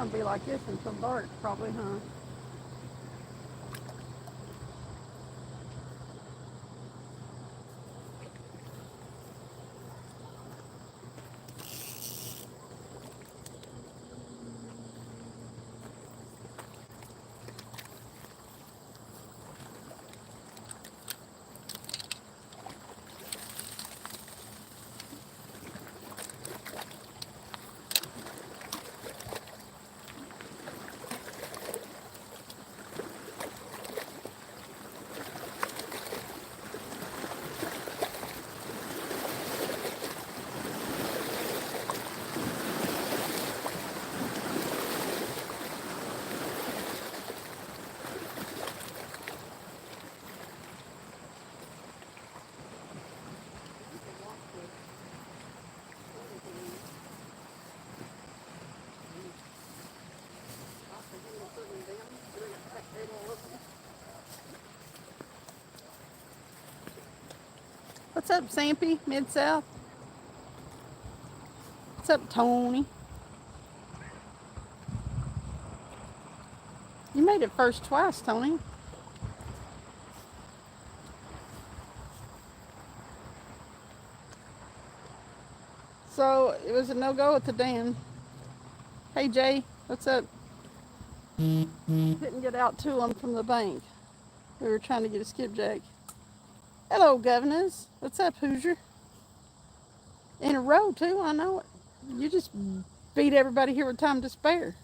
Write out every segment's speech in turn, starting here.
gonna be like this until dark, probably, huh? What's up, Sampy? Mid-South? What's up, Tony? You made it first twice, Tony. So it was a no-go at the dam. Hey, Jay, what's up? Didn't get out to them from the bank. We were trying to get a skipjack. Hello, governors. What's up, Hoosier? In a row, too, I know it. You just beat everybody here with time to spare.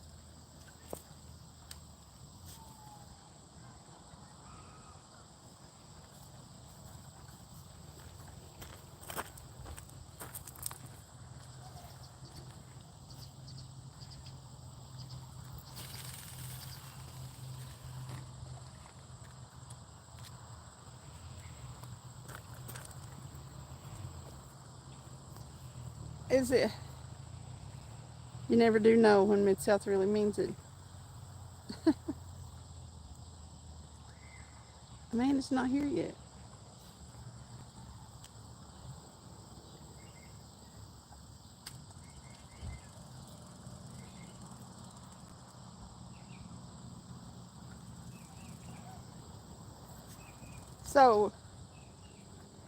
Is it? You never do know when Mid-South really means it. Amanda's not here yet. So,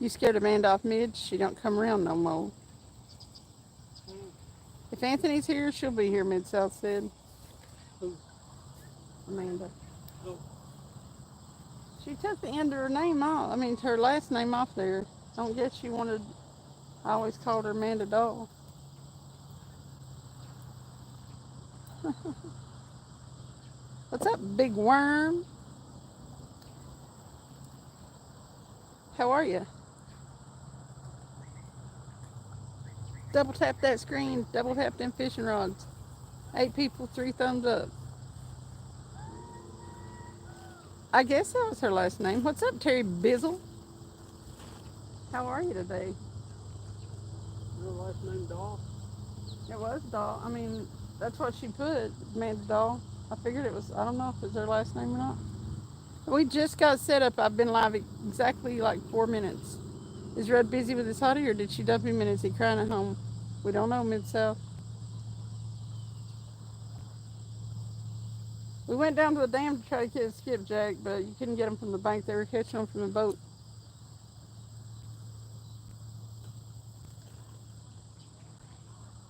you scared Amanda off Mid? She don't come around no more. If Anthony's here, she'll be here, Mid-South said. Who? Amanda. Who? She took the end of her name off. I mean, her last name off there. Don't guess she wanted. I always called her Amanda Doll. What's up, big worm? How are you? Double tap that screen. Double tap them fishing rods. 8 people, 3 thumbs up. I guess that was her last name. What's up, Terry Bizzle? How are you today? Your last name Doll? It was Doll. I mean, that's what she put, Amanda Doll. I figured it was, I don't know if it's her last name or not. We just got set up. I've been live exactly like 4 minutes. Is Red busy with his hottie or did she dump him and is he crying at home? We don't know, Mid-South. We went down to the dam to try to get a skipjack, but you couldn't get them from the bank. They were catching them from the boat.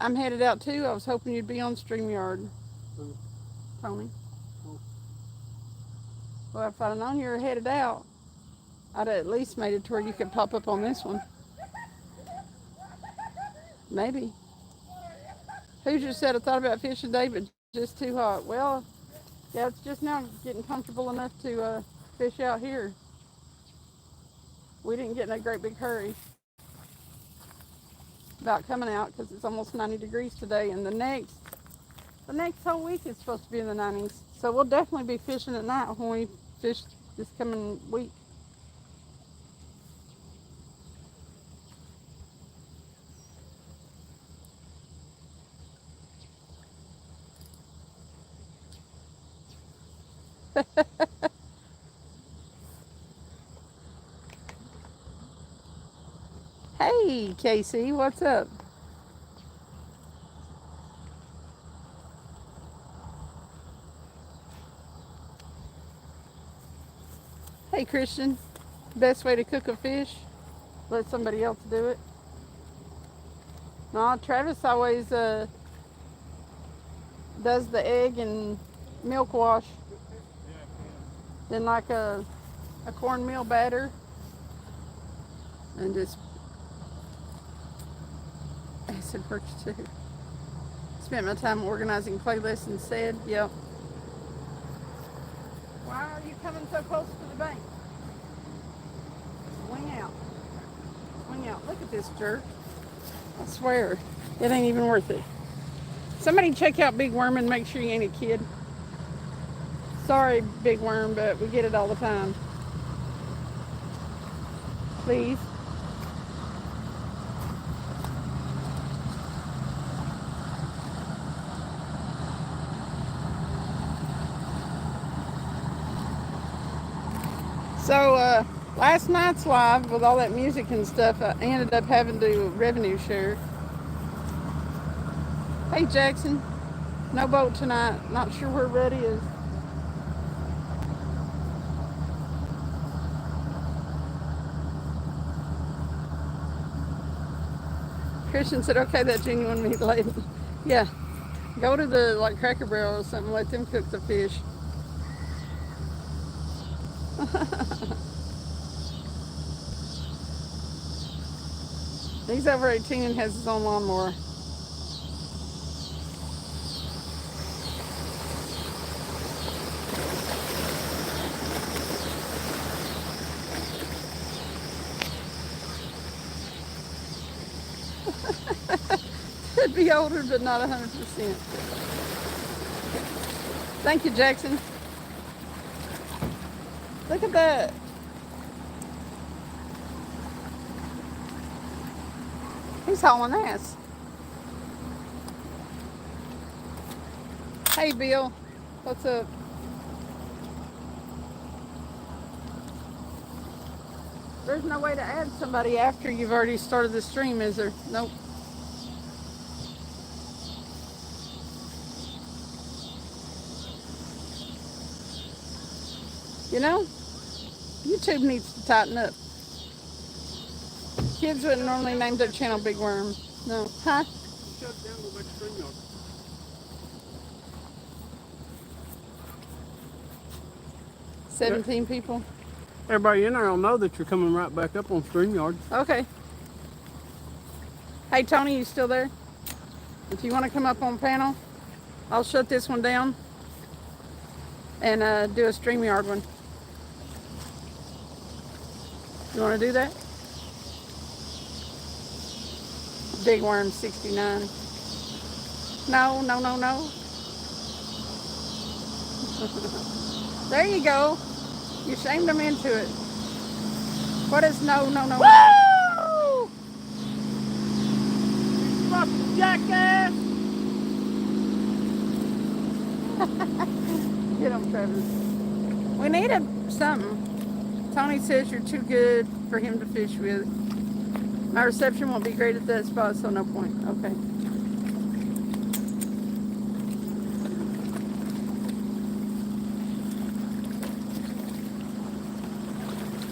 I'm headed out too. I was hoping you'd be on StreamYard. Who? Tony. Who? Well, if I'd have known you were headed out, I'd have at least made it to where you could pop up on this one. Maybe. Hoosier said I thought about fishing today, but just too hot. Well, yeah, it's just now getting comfortable enough to fish out here. We didn't get in a great big hurry about coming out because it's almost 90 degrees today, and the next whole week is supposed to be in the 90s. So we'll definitely be fishing at night when we fish this coming week. Hey, Casey, what's up? Hey, Christian. Best way to cook a fish? Let somebody else do it. No, Travis always does the egg and milk wash. Then like a cornmeal batter. And just acid perch too. Spent my time organizing playlists instead. Yep. Why are you coming so close to the bank? Swing out. Swing out. Look at this jerk. I swear, it ain't even worth it. Somebody check out Big Worm and make sure you ain't a kid. Sorry, Big Worm, but we get it all the time. Please. So, last night's live with all that music and stuff, I ended up having to revenue share. Hey, Jackson. No boat tonight. Not sure where Reddy is. Christian said, okay, that genuine meat lady. Yeah. Go to the like Cracker Barrel or something, let them cook the fish. He's over 18 and has his own lawnmower. Could be older, but not 100%. Thank you, Jackson. Look at that. He's hauling ass. Hey, Bill. What's up? There's no way to add somebody after you've already started the stream, is there? Nope. You know, YouTube needs to tighten up. Kids wouldn't normally name their channel Big Worm. No. Huh? Shut it down, go back to StreamYard. 17 people. Everybody in there will know that you're coming right back up on StreamYard. Okay. Hey, Tony, you still there? If you want to come up on panel, I'll shut this one down and do a StreamYard one. You want to do that? Big Worm 69. No, no, no, no. There you go. You shamed them into it. What is no, no, no? Woo! You fucking jackass! Get him, Travis. We needed something. Tony says you're too good for him to fish with. My reception won't be great at that spot, so no point. Okay.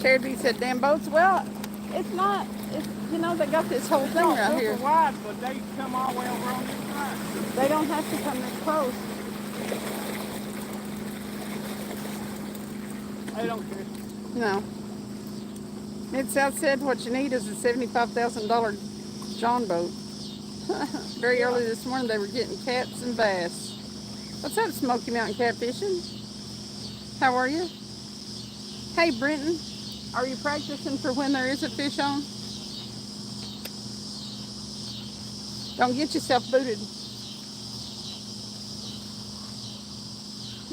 Charity said, damn boats. Well, it's not. It's, you know, they got this whole thing right here. Super wide, but they come all the way over on this side. They don't have to come this close. They don't care. No. Mid-South said what you need is a $75,000 John boat. Very early this morning they were getting caps and bass. What's up, Smoky Mountain Catfishing? How are you? Hey, Brenton. Are you practicing for when there is a fish on? Don't get yourself booted.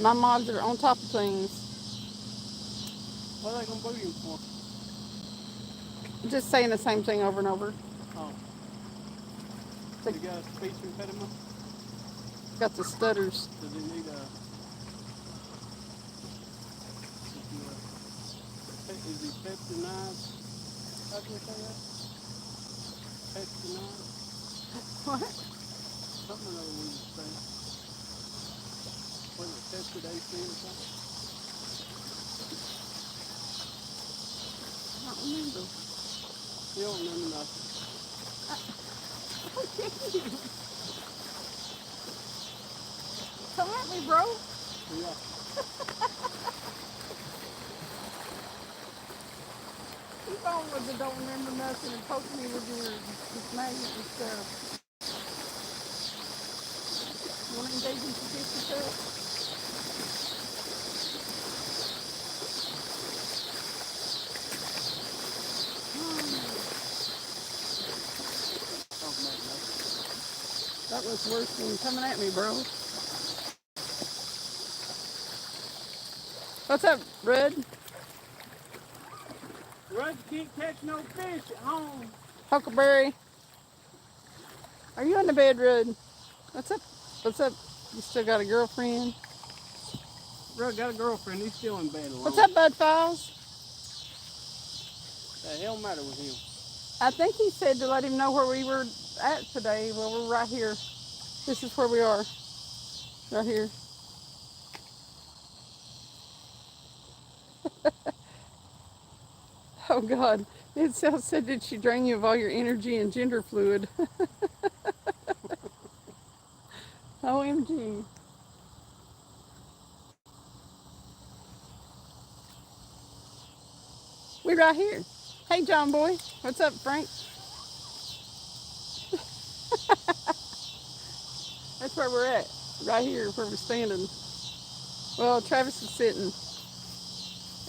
My mods are on top of things. What are they going to boot him for? Just saying the same thing over and over. Oh. You got a speech impediment? Got the stutters. Does he need a... Is he peptinized? How can you say that? Peptinized? What? Something or other we was saying. Was it tested AC or something? don't remember. You don't remember nothing. Come at me, bro. Yeah. Keep on with the don't remember nothing and poke me with your magnet and stuff. You want to engage in some fish? Don't make nothing. That was worse than coming at me, bro. What's up, Red? Russ can't catch no fish at home. Huckleberry? Are you in the bed, Red? What's up? What's up? You still got a girlfriend? Russ got a girlfriend. He's still in bed alone. What's up, Bud Files? The hell matter with him? I think he said to let him know where we were at today. Well, we're right here. This is where we are. Right here. Oh, God. It said, did she drain you of all your energy and gender fluid? OMG. We right here. Hey, John Boy. What's up, Frank? That's where we're at. Right here, where we're standing. Well, Travis is sitting.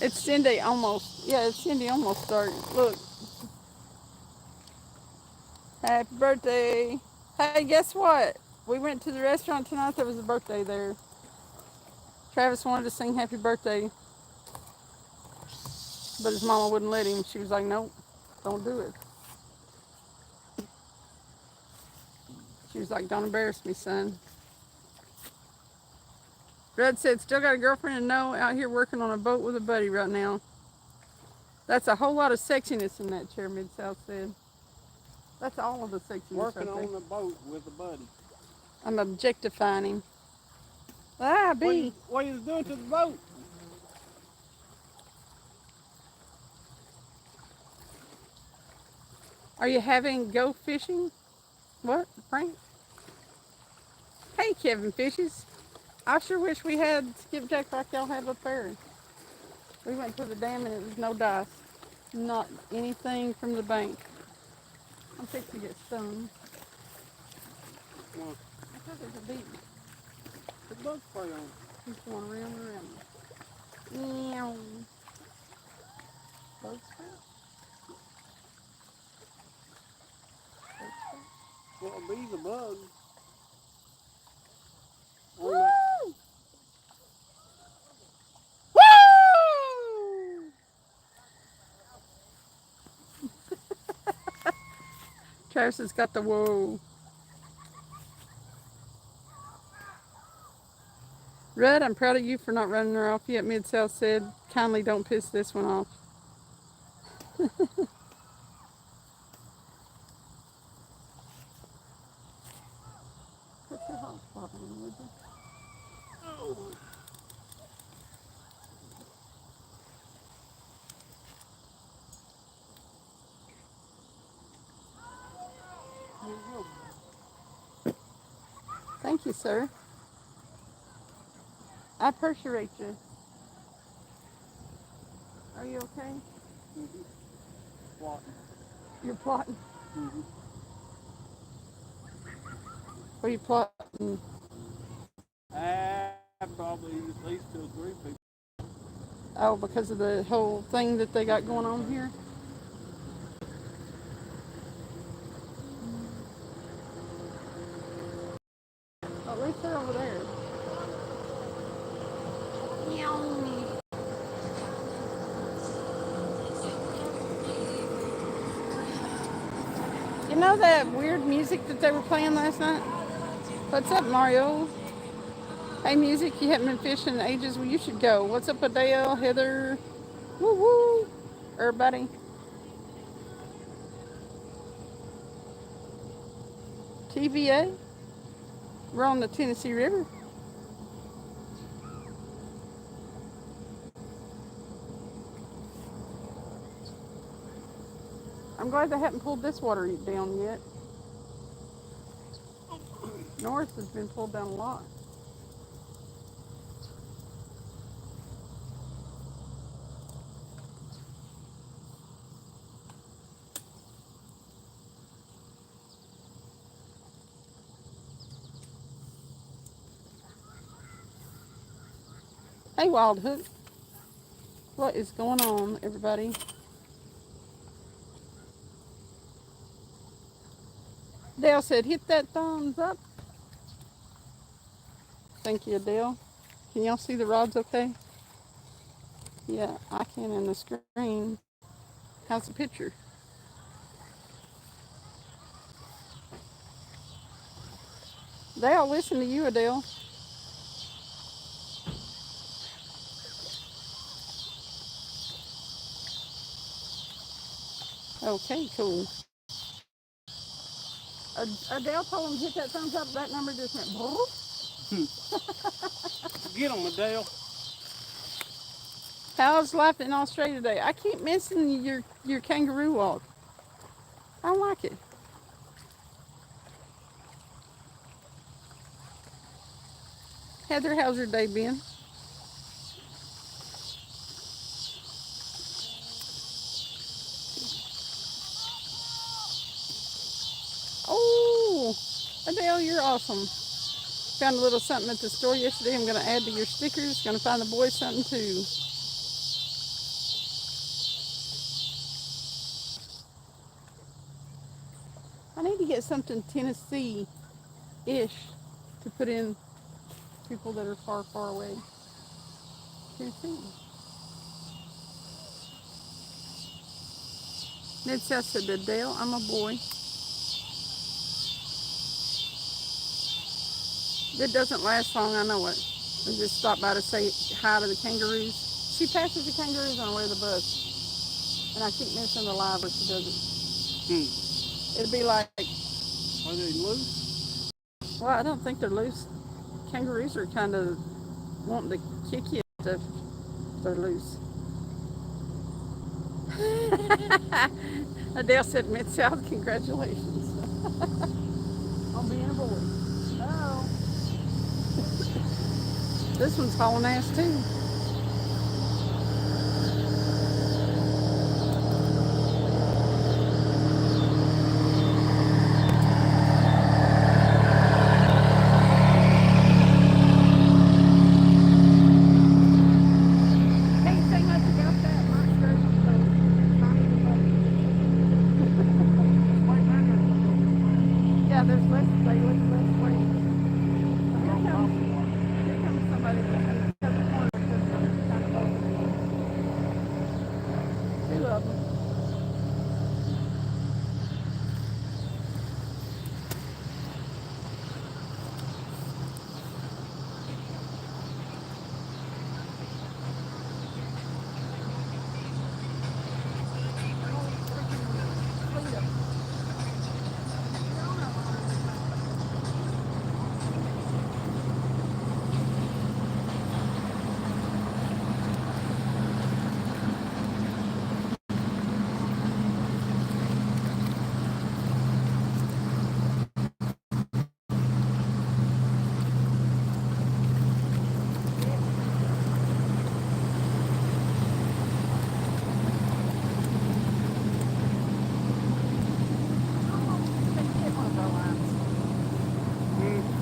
It's Cindy almost. Yeah, it's Cindy almost started. Look. Happy birthday. Hey, guess what? We went to the restaurant tonight. There was a birthday there. Travis wanted to sing happy birthday, but his mama wouldn't let him. She was like, nope, don't do it. She was like, don't embarrass me, son. Red said, still got a girlfriend and no, out here working on a boat with a buddy right now. That's a whole lot of sexiness in that chair, Mid-South said. That's all of the sexiness Working right there. on the boat with a buddy. I'm objectifying him. Ah, B. What you doing to the boat? Are you having go fishing? What, Frank? Hey, Kevin Fishes. I sure wish we had skipjack like y'all have up there. We went to the dam and it was no dice. Not anything from the bank. I'm fixing to get stung. Well, I thought there's a beach. the boat spray on. He's going around and around. Meow. Boat spout? Boat spout? Well, bees a bug. Woo! On Woo! Travis has got the whoa. Red, I'm proud of you for not running her off yet. Mid-South said, kindly don't piss this one off. Put your hotspot on, would you? oh. Thank you, sir. I appreciate you. Are you okay? Mm-hmm. Plotting. You're plotting. Mm-hmm. What are you plotting? Probably at least 2 or 3 people. Oh, because of the whole thing that they got going on here? At least they're over there. You know that weird music that they were playing last night? What's up, Mario? Hey, music, you haven't been fishing in ages. Well, you should go. What's up, Adele, Heather? Woo woo. Everybody. TVA? We're on the Tennessee River. I'm glad they haven't pulled this water down yet. North has been pulled down a lot. Hey, Wild Hook. What is going on, everybody? Dale said, hit that thumbs up. Thank you, Dale. Can y'all see the rods okay? Yeah, I can in the screen. How's the picture? Dale, listen to you, Adele. Okay, cool. Adele told him to hit that thumbs up. That number just went. Get them, Adele. How's life in Australia today? I keep missing your kangaroo walk. I like it. Heather, how's your day been? Oh, Adele, you're awesome. Found a little something at the store yesterday. I'm going to add to your stickers. Going to find the boys something too. I need to get something Tennessee-ish to put in people that are far, far away. Tennessee. Ned South said, Adele, I'm a boy. It doesn't last long, I know it. I just stopped by to say hi to the kangaroos. She passes the kangaroos on the way to the bus. And I keep missing the live where she doesn't. It'd be like, Are they loose? well, I don't think they're loose. Kangaroos are kind of wanting to kick you if they're loose. Adele said Mid-South, congratulations on being a boy. Oh. This one's hauling ass too. Can't say much about that. My skirt is so tiny. Yeah, there's less, they look less weight. Here comes somebody that's in the other corner because I'm kind of open. Two of them.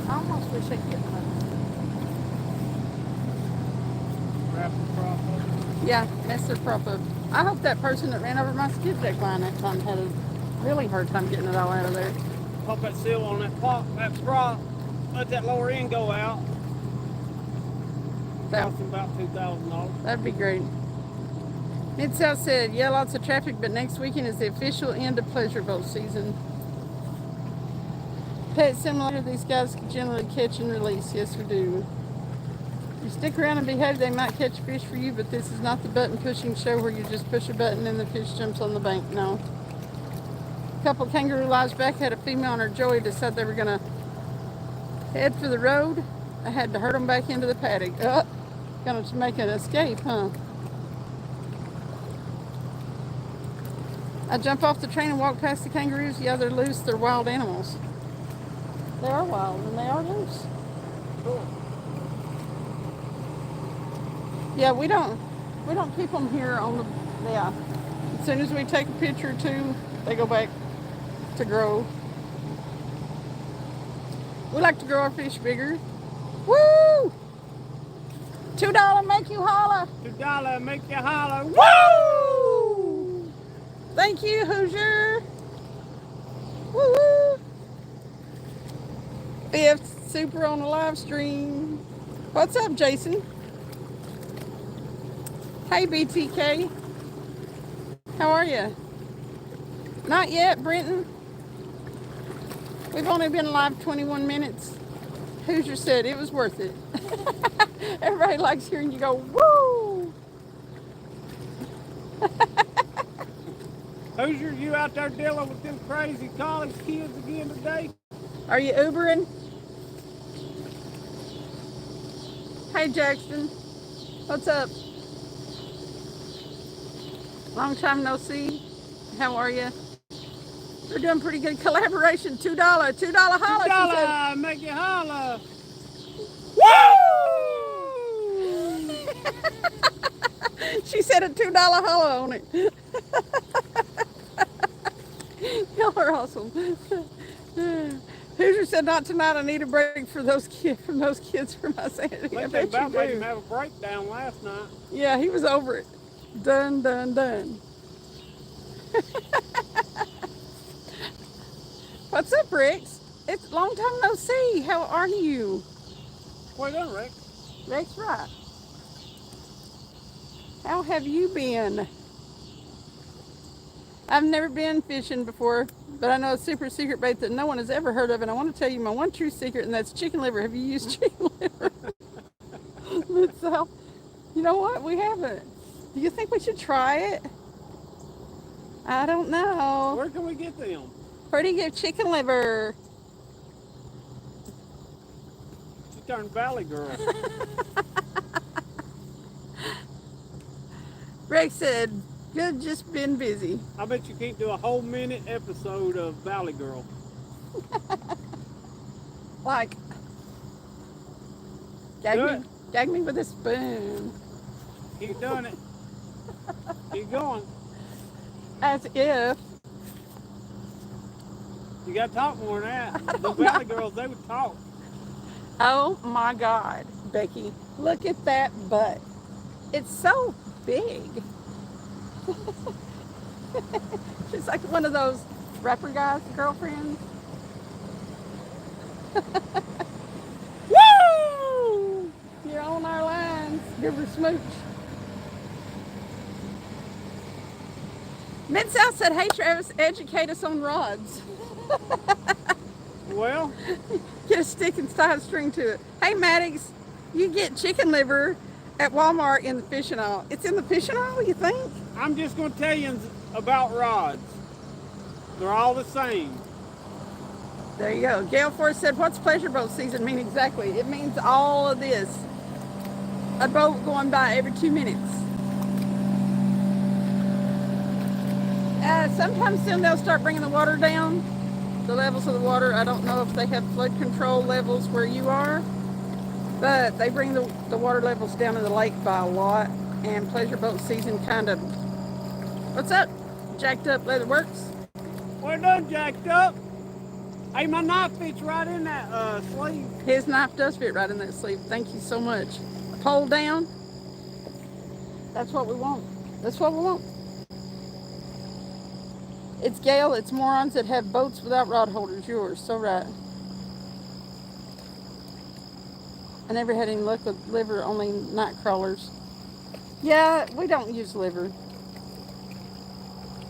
I almost wish I'd get one. Wrap the prop up. Yeah, messed their prop up. I hope that person that ran over my skid deck line that time had a really hard time getting it all out of there. Pop that seal on that pop, that prop. Let that lower end go out. Cost them about $2,000. That'd be great. Mid-South said, yeah, lots of traffic, but next weekend is the official end of pleasure boat season. Pet simulator, these guys can generally catch and release. Yes, we do. If you stick around and behave, they might catch fish for you, but this is not the button pushing show where you just push a button and the fish jumps on the bank. No. A couple kangaroo lives back had a female and her joey decided they were going to head for the road. I had to herd them back into the paddock. Going to make an escape, huh? I jump off the train and walk past the kangaroos. Yeah, they're loose. They're wild animals. They are wild and they are loose. Cool. Yeah, we don't keep them here on the. Yeah, as soon as we take a picture or two, they go back to grow. We like to grow our fish bigger. Woo! $2 make you holler. $2 make you holler. Woo! Thank you, Hoosier. Woo woo! BF Super on the live stream. What's up, Jason? Hey, BTK. How are you? Not yet, Brenton. We've only been live 21 minutes. Hoosier said it was worth it. Everybody likes hearing you go, woo! Hoosier, you out there dealing with them crazy college kids again today? Are you Ubering? Hey, Jackson. What's up? Long time no see. How are you? We're doing pretty good collaboration. $2 holler. $2 make you holler. Woo! She said a $2 holler on it. Y'all are awesome. Hoosier said, "Not tonight. I need a break for those kids from my sanity." I bet you made him have a breakdown last night. Yeah, he was over it. Done. What's up, Rex? It's a long time no see. How are you? Well done, Rex. Rex, right. How have you been? I've never been fishing before, but I know a super secret bait that no one has ever heard of, and I want to tell you my one true secret, and that's chicken liver. Have you used chicken liver? So, you know what? We haven't. Do you think we should try it? I don't know. Where can we get them? Where do you get chicken liver? She turned Valley Girl. Rex said, "Good, just been busy." I bet you can't do a whole minute episode of Valley Girl. Like, gag me with a spoon. Keep doing it. Keep going. As if. You got to talk more than that. The Valley Girls, they would talk. Oh my God, Becky, look at that butt. It's so big. She's like one of those rapper guys' girlfriends. Woo! You're on our lines. Give her a smooch. Mid-South said, "Hey Travis, educate us on rods." Well, Get a stick and tie a string to it. Hey Maddox, you get chicken liver at Walmart in the fishing aisle. It's in the fishing aisle, you think? I'm just going to tell you about rods. They're all the same. There you go. Gail Force said, "What's pleasure boat season mean exactly?" It means all of this. A boat going by every 2 minutes. Sometime soon they'll start bringing the water down, the levels of the water. I don't know if they have flood control levels where you are, but they bring the water levels down in the lake by a lot, and pleasure boat season kind of, what's up? Jacked Up Leather Works. We're done jacked up. Hey, my knife fits right in that sleeve. His knife does fit right in that sleeve. Thank you so much. Pole down. That's what we want. That's what we want. It's Gail. It's morons that have boats without rod holders. Yours. So right. I never had any luck with liver, only night crawlers. Yeah, we don't use liver.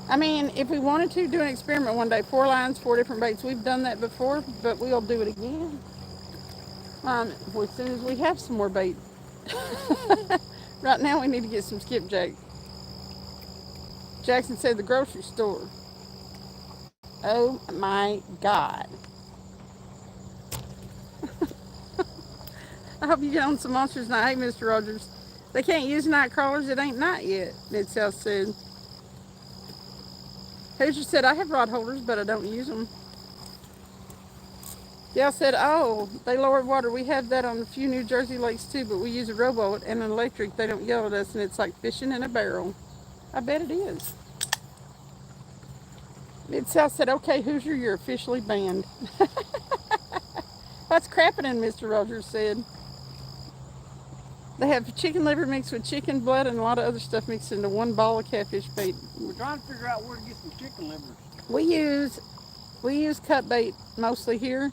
I mean, if we wanted to do an experiment one day, 4 lines, 4 different baits, we've done that before, but we'll do it again. As soon as we have some more bait. Right now we need to get some skipjack. Jackson said the grocery store. Oh my God. I hope you get on some monsters night. Hey, Mr. Rogers. They can't use night crawlers. It ain't night yet, Mid-South said. Hoosier said, I have rod holders, but I don't use them. Dale said, oh, they lowered water. We have that on a few New Jersey lakes too, but we use a rowboat and an electric. They don't yell at us, and it's like fishing in a barrel. I bet it is. Mid-South said, okay, Hoosier, you're officially banned. What's crapping, Mr. Rogers said. They have chicken liver mixed with chicken blood and a lot of other stuff mixed into one ball of catfish bait. We're trying to figure out where to get some chicken livers. We use cut bait mostly here.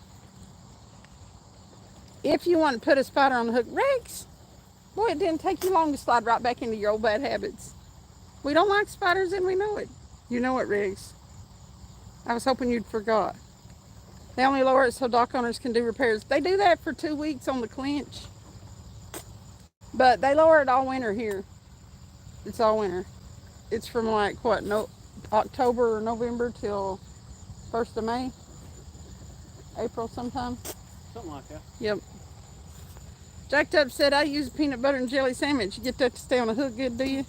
If you want to put a spider on the hook, Rex, boy, it didn't take you long to slide right back into your old bad habits. We don't like spiders and we know it. You know it, Rex. I was hoping you'd forgot. They only lower it so dock owners can do repairs. They do that for 2 weeks on the clinch. But they lower it all winter here. It's all winter. It's from like what, no, October or November till 1st of May, April sometime. Something like that. Yep. Jacked Up said, I use a peanut butter and jelly sandwich. You get that to stay on the hook good, do you?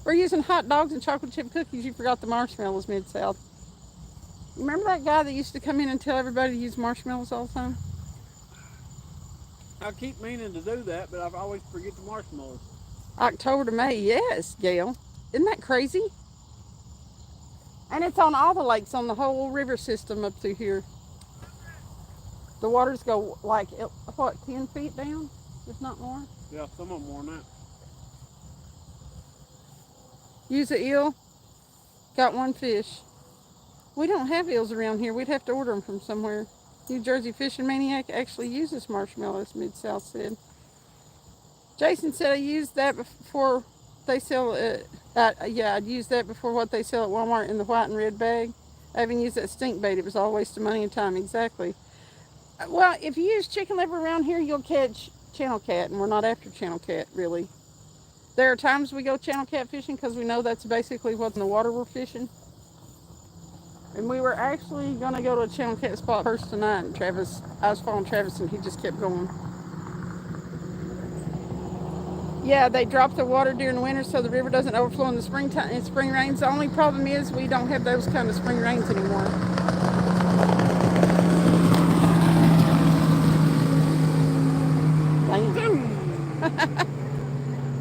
We're using hot dogs and chocolate chip cookies. You forgot the marshmallows, Mid-South. Remember that guy that used to come in and tell everybody to use marshmallows all the time? I keep meaning to do that, but I always forget the marshmallows. October to May, yes, Gail. Isn't that crazy? And it's on all the lakes on the whole river system up through here. The waters go like, what, 10 feet down, if not more? Yeah, some of them more than that. Use a eel. Got one fish. We don't have eels around here. We'd have to order them from somewhere. New Jersey Fishing Maniac actually uses marshmallows, Mid-South said. Jason said, I used that before they sell it. Yeah, I'd use that before what they sell at Walmart in the white and red bag. I haven't used that stink bait. It was all a waste of money and time. Exactly. Well, if you use chicken liver around here, you'll catch channel cat, and we're not after channel cat, really. There are times we go channel cat fishing because we know that's basically what's in the water we're fishing. And we were actually going to go to a channel cat spot first tonight, and I was following Travis, and he just kept going. Yeah, they drop the water during the winter so the river doesn't overflow in the springtime and spring rains. The only problem is we don't have those kind of spring rains anymore.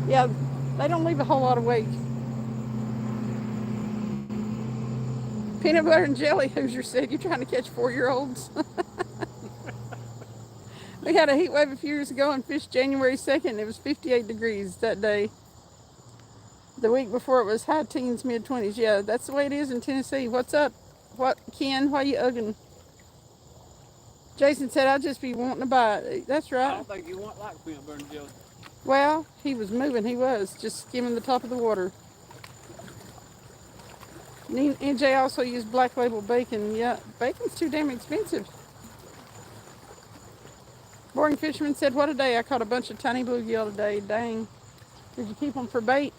Yeah, they don't leave a whole lot of weight. Peanut butter and jelly, Hoosier said. You're trying to catch 4-year-olds? We had a heat wave a few years ago and fished January 2nd. It was 58 degrees that day. The week before it was high teens, mid 20s. Yeah, that's the way it is in Tennessee. What's up? What, Ken? Why you ugging? Jason said, I'd just be wanting to buy it. That's right. I don't think you want like peanut butter and jelly. Well, he was moving. He was just skimming the top of the water. NJ also used black label bacon. Yeah, bacon's too damn expensive. Boring Fisherman said, what a day. I caught a bunch of tiny bluegill today. Dang. Did you keep them for bait?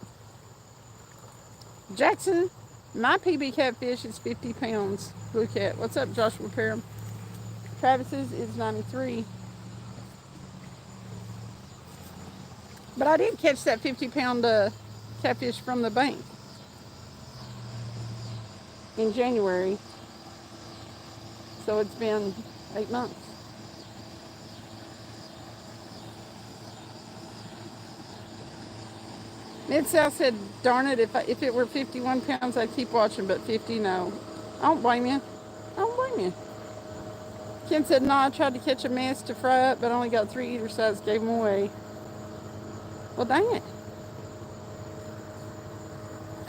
Jackson, my PB catfish is 50 pounds. Blue cat. What's up, Joshua Parham? Travis's is 93. But I did catch that 50-pound catfish from the bank in January. So it's been 8 months. Mid-South said, darn it, if it were 51 pounds, I'd keep watching, but 50, no. I don't blame you. I don't blame you. Ken said, no, I tried to catch a mess to fry up, but only got 3 eater size, gave them away. Well, dang it.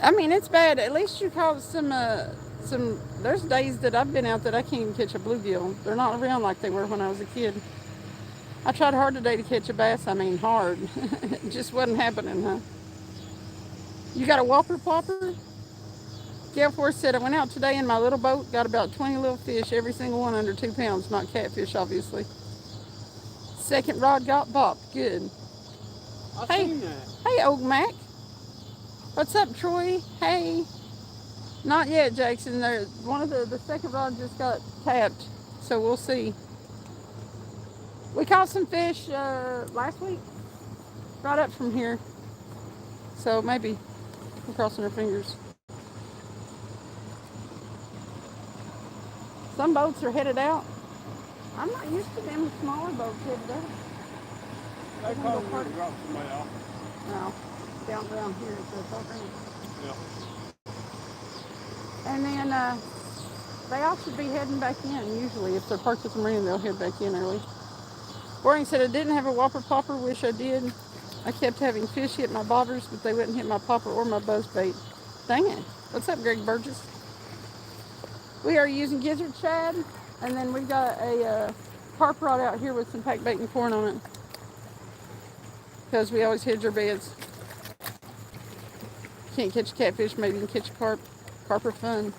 I mean, it's bad. At least you caught some, there's days that I've been out that I can't even catch a bluegill. They're not around like they were when I was a kid. I tried hard today to catch a bass. I mean, hard. It just wasn't happening, huh? You got a whopper plopper? Gail Force said, I went out today in my little boat, got about 20 little fish, every single one under 2 pounds, not catfish, obviously. Second rod got bopped. Good. I've seen that. Hey, old Mac. What's up, Troy? Hey. Not yet, Jackson. One of the second rod just got tapped, so we'll see. We caught some fish last week, right up from here. So maybe we're crossing our fingers. Some boats are headed out. I'm not used to them smaller boats headed out. They probably would have dropped somebody off. No, down here at the program. Yeah. And then they all should be heading back in. Usually, if they're parked at the marina, they'll head back in early. Boring said I didn't have a whopper popper. Wish I did. I kept having fish hit my bobbers, but they wouldn't hit my popper or my buzz bait. Dang it. What's up, Greg Burgess? We are using gizzard shad, and then we've got a carp rod out here with some packed bait and corn on it. Because we always hedge our beds. Can't catch a catfish, maybe you can catch a carp. Carp are fun.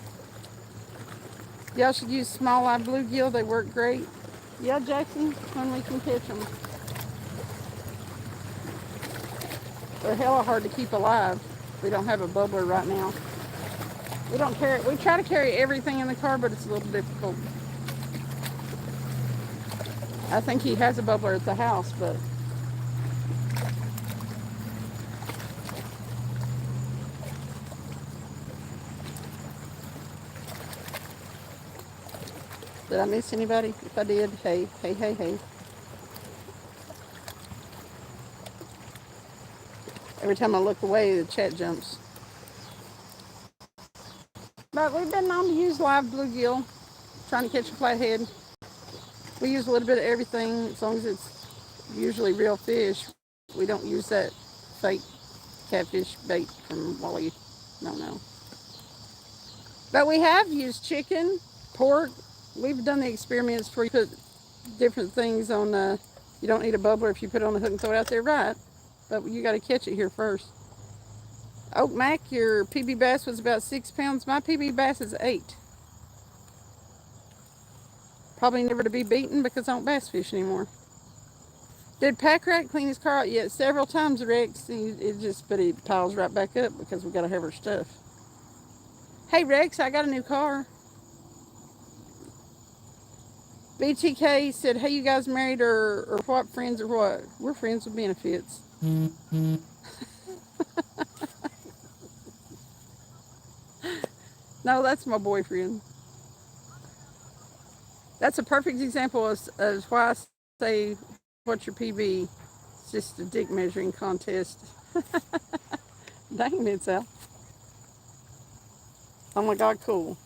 Y'all should use small live bluegill. They work great. Yeah, Jackson, when we can catch them. They're hella hard to keep alive. We don't have a bubbler right now. We don't carry. We try to carry everything in the car, but it's a little difficult. I think he has a bubbler at the house, but did I miss anybody? If I did, hey, hey, hey, hey. Every time I look away, the chat jumps. But we've been known to use live bluegill, trying to catch a flathead. We use a little bit of everything, as long as it's usually real fish. We don't use that fake catfish bait from Wally. No. But we have used chicken, pork. We've done the experiments where you put different things on. You don't need a bubbler if you put it on the hook and throw it out there, right? But you got to catch it here first. Oak Mac, your PB bass was about 6 pounds. My PB bass is 8. Probably never to be beaten because I don't bass fish anymore. Did Pack Rat clean his car out yet? Several times, Rex. But it piles right back up because we got to have our stuff. Hey, Rex, I got a new car. BTK said, hey, you guys married or what, friends or what? We're friends with benefits. No, that's my boyfriend. That's a perfect example of why I say, what's your PB? It's just a dick measuring contest. Dang it, Sal. Oh my God, cool.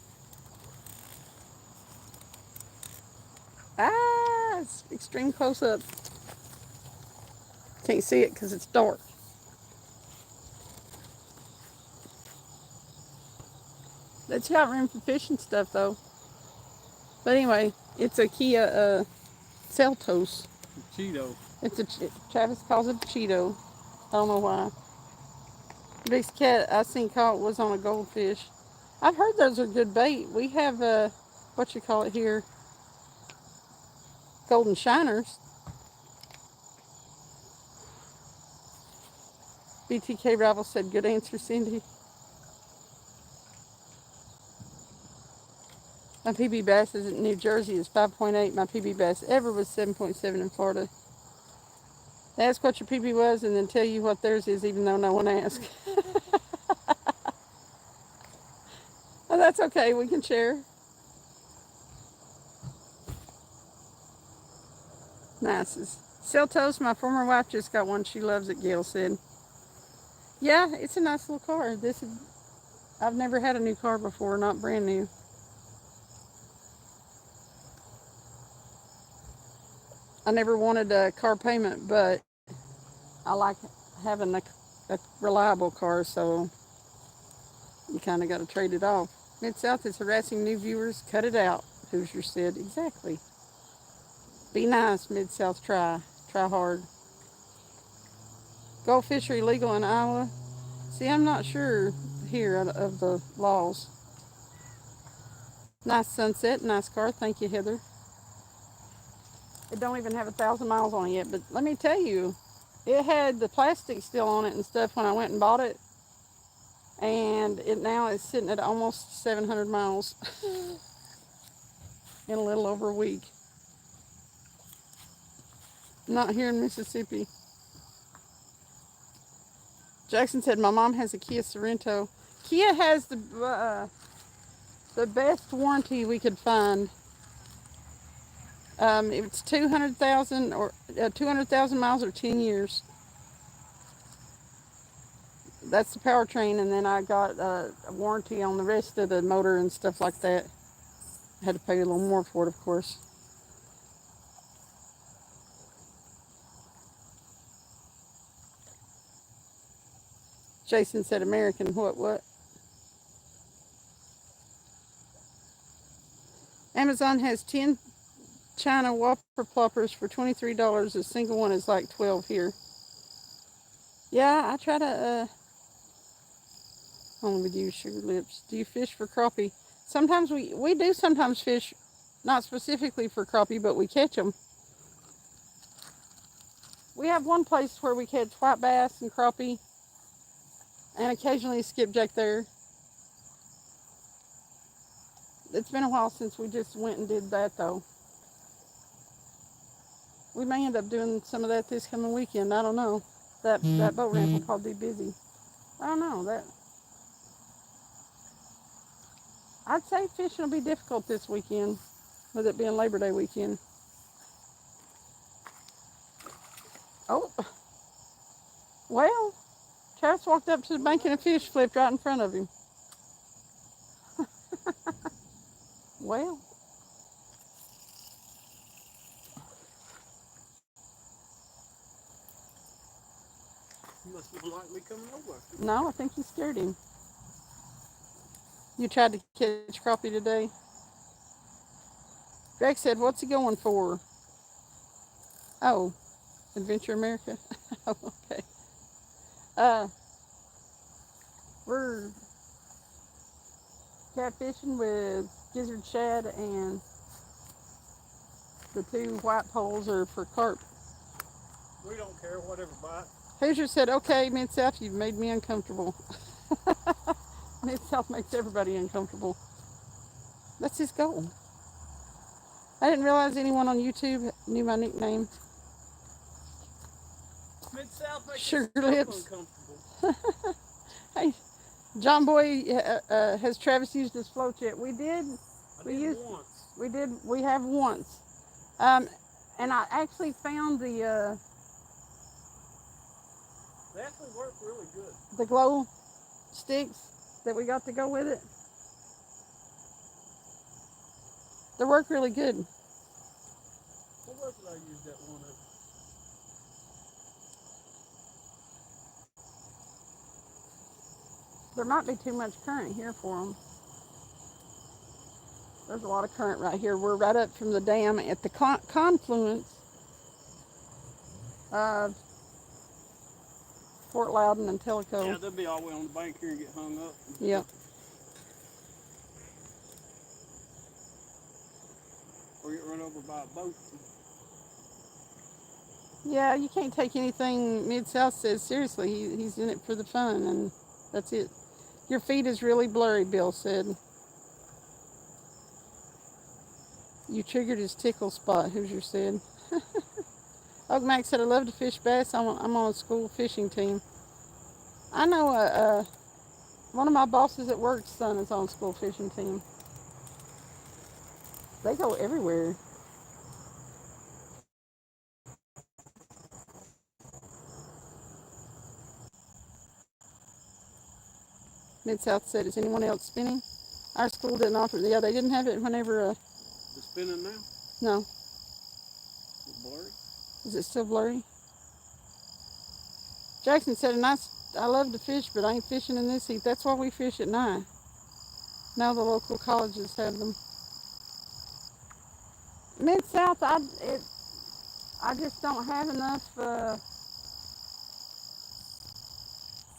Ah, it's extreme close up. Can't see it because it's dark. That's got room for fish and stuff though. But anyway, it's a Kia Seltos. Cheeto. It's Travis calls it a Cheeto. I don't know why. Biggest cat I seen caught was on a goldfish. I've heard those are good bait. We have what you call it here, golden shiners. BTK Rival said, good answer, Cindy. My PB bass is in New Jersey is 5.8. My PB bass ever was 7.7 in Florida. They ask what your PB was and then tell you what theirs is even though no one asked. Oh, that's okay. We can share. Nice. Seltos, my former wife just got one. She loves it, Gail said. Yeah, it's a nice little car. I've never had a new car before, not brand new. I never wanted a car payment, but I like having a reliable car, so you kind of got to trade it off. Mid-South is harassing new viewers. Cut it out, Hoosier said. Exactly. Be nice, Mid-South. Try hard. Goldfish are illegal in Iowa. See, I'm not sure here of the laws. Nice sunset, nice car. Thank you, Heather. It don't even have 1,000 miles on it yet, but let me tell you, it had the plastic still on it and stuff when I went and bought it, and it now is sitting at almost 700 miles in a little over a week. Not here in Mississippi. Jackson said, my mom has a Kia Sorento. Kia has the best warranty we could find. It's 200,000 or 200,000 miles or 10 years. That's the powertrain, and then I got a warranty on the rest of the motor and stuff like that. I had to pay a little more for it, of course. Jason said American. What? Amazon has 10 China Whopper Ploppers for $23. A single one is like 12 here. Yeah, I try to, only with you, Sugar Lips. Do you fish for crappie? Sometimes we do sometimes fish, not specifically for crappie, but we catch them. We have one place where we catch white bass and crappie, and occasionally skipjack there. It's been a while since we just went and did that, though. We may end up doing some of that this coming weekend. I don't know. That boat ramp will probably be busy. I don't know. I'd say fishing will be difficult this weekend, with it being Labor Day weekend. Oh, well, Travis walked up to the bank and a fish flipped right in front of him. Well, You must not like me coming over. no, I think he scared him. You tried to catch crappie today? Greg said, "What's he going for?" Oh, Adventure America. Oh, okay. Uh, we're catfishing with gizzard shad, and the two white poles are for carp. We don't care, whatever bite. Hoosier said, "Okay, Mid-South, you've made me uncomfortable." Mid-South makes everybody uncomfortable. That's his goal. I didn't realize anyone on YouTube knew my nickname. Mid-South makes Sugar yourself Lips. uncomfortable. Hey, John Boy, has Travis used his float yet? We did. I did once. We did. We have once. And I actually found They actually work really good. the glow sticks that we got to go with it. They work really good. What was it I used that one of? There might be too much current here for them. There's a lot of current right here. We're right up from the dam at the confluence of Fort Loudon and Tellico. Yeah, they'll be all the way on the bank here and get hung up. Yep. Or get run over by a boat. Yeah, you can't take anything Mid-South says seriously. He's in it for the fun, and that's it. Your feed is really blurry, Bill said. You triggered his tickle spot, Hoosier said. Oak Mac said, "I love to fish bass. I'm on a school fishing team." I know one of my bosses at work's son is on a school fishing team. They go everywhere. Mid-South said, "Is anyone else spinning?" Our school didn't offer it. Yeah, they didn't have it whenever, It's spinning now? no. It's blurry. Is it still blurry? Jackson said, I love to fish, but I ain't fishing in this heat. That's why we fish at night. Now the local colleges have them. Mid-South, I just don't have enough,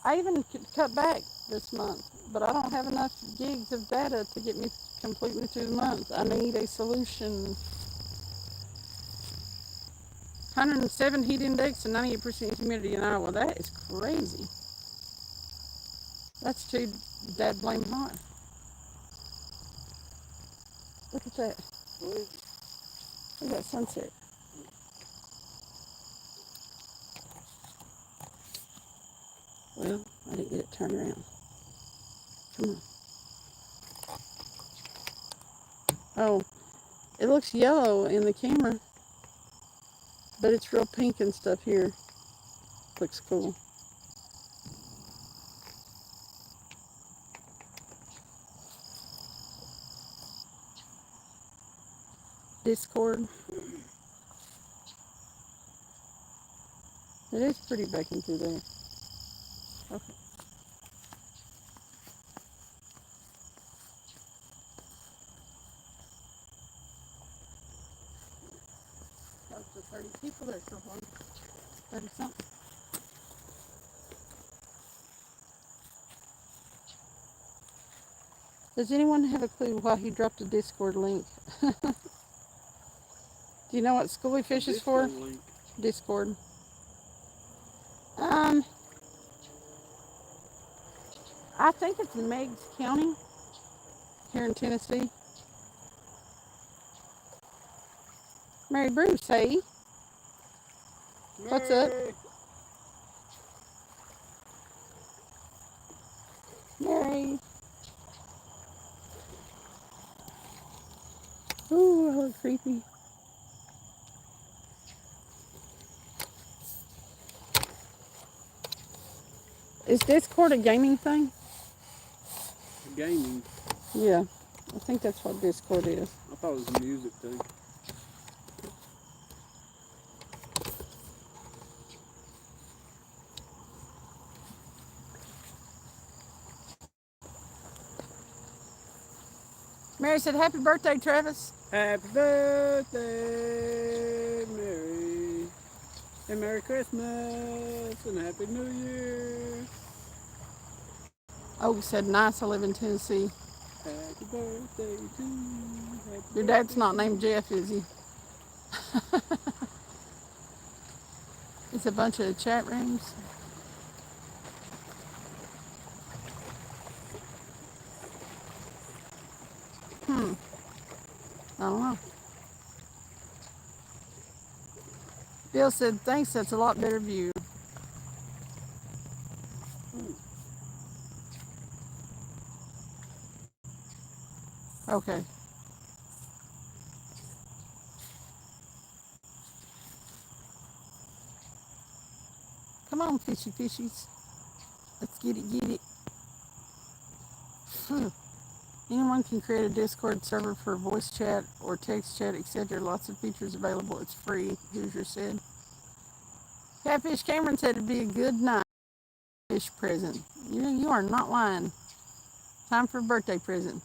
I even cut back this month, but I don't have enough gigs of data to get me completely through the month. I need a solution. 107 heat index and 98% humidity in Iowa. That is crazy. That's too dad blame hot. Look at that. What is it? Look at that sunset. Well, I didn't get it turned around. Come on. Oh, It looks yellow in the camera, but it's real pink and stuff here. Looks cool. Discord. It is pretty back into there. Okay. Close to 30 people there so far. 30 something. Does anyone have a clue why he dropped a Discord link? Do you know what Schooly Fish is for? Link. Discord. I think it's Meigs County here in Tennessee. Mary Bruce, hey. What's up? Mary. Ooh, I look creepy. Is Discord a gaming thing? Gaming. Yeah, I think that's what Discord is. I thought it was a music thing. Mary said, "Happy birthday, Travis." Happy birthday, Mary. And Merry Christmas and Happy New Year. Oh, said, "Nice, I live in Tennessee." Happy birthday to you. Your dad's not named Jeff, is he? It's a bunch of chat rooms. I don't know. Bill said, "Thanks, that's a lot better view." Okay. Come on, fishy fishies. Let's get it, get it. Anyone can create a Discord server for voice chat or text chat, etc. Lots of features available. It's free, Hoosier said. Catfish Cameron said it'd be a good night fish present. You are not lying. Time for a birthday present.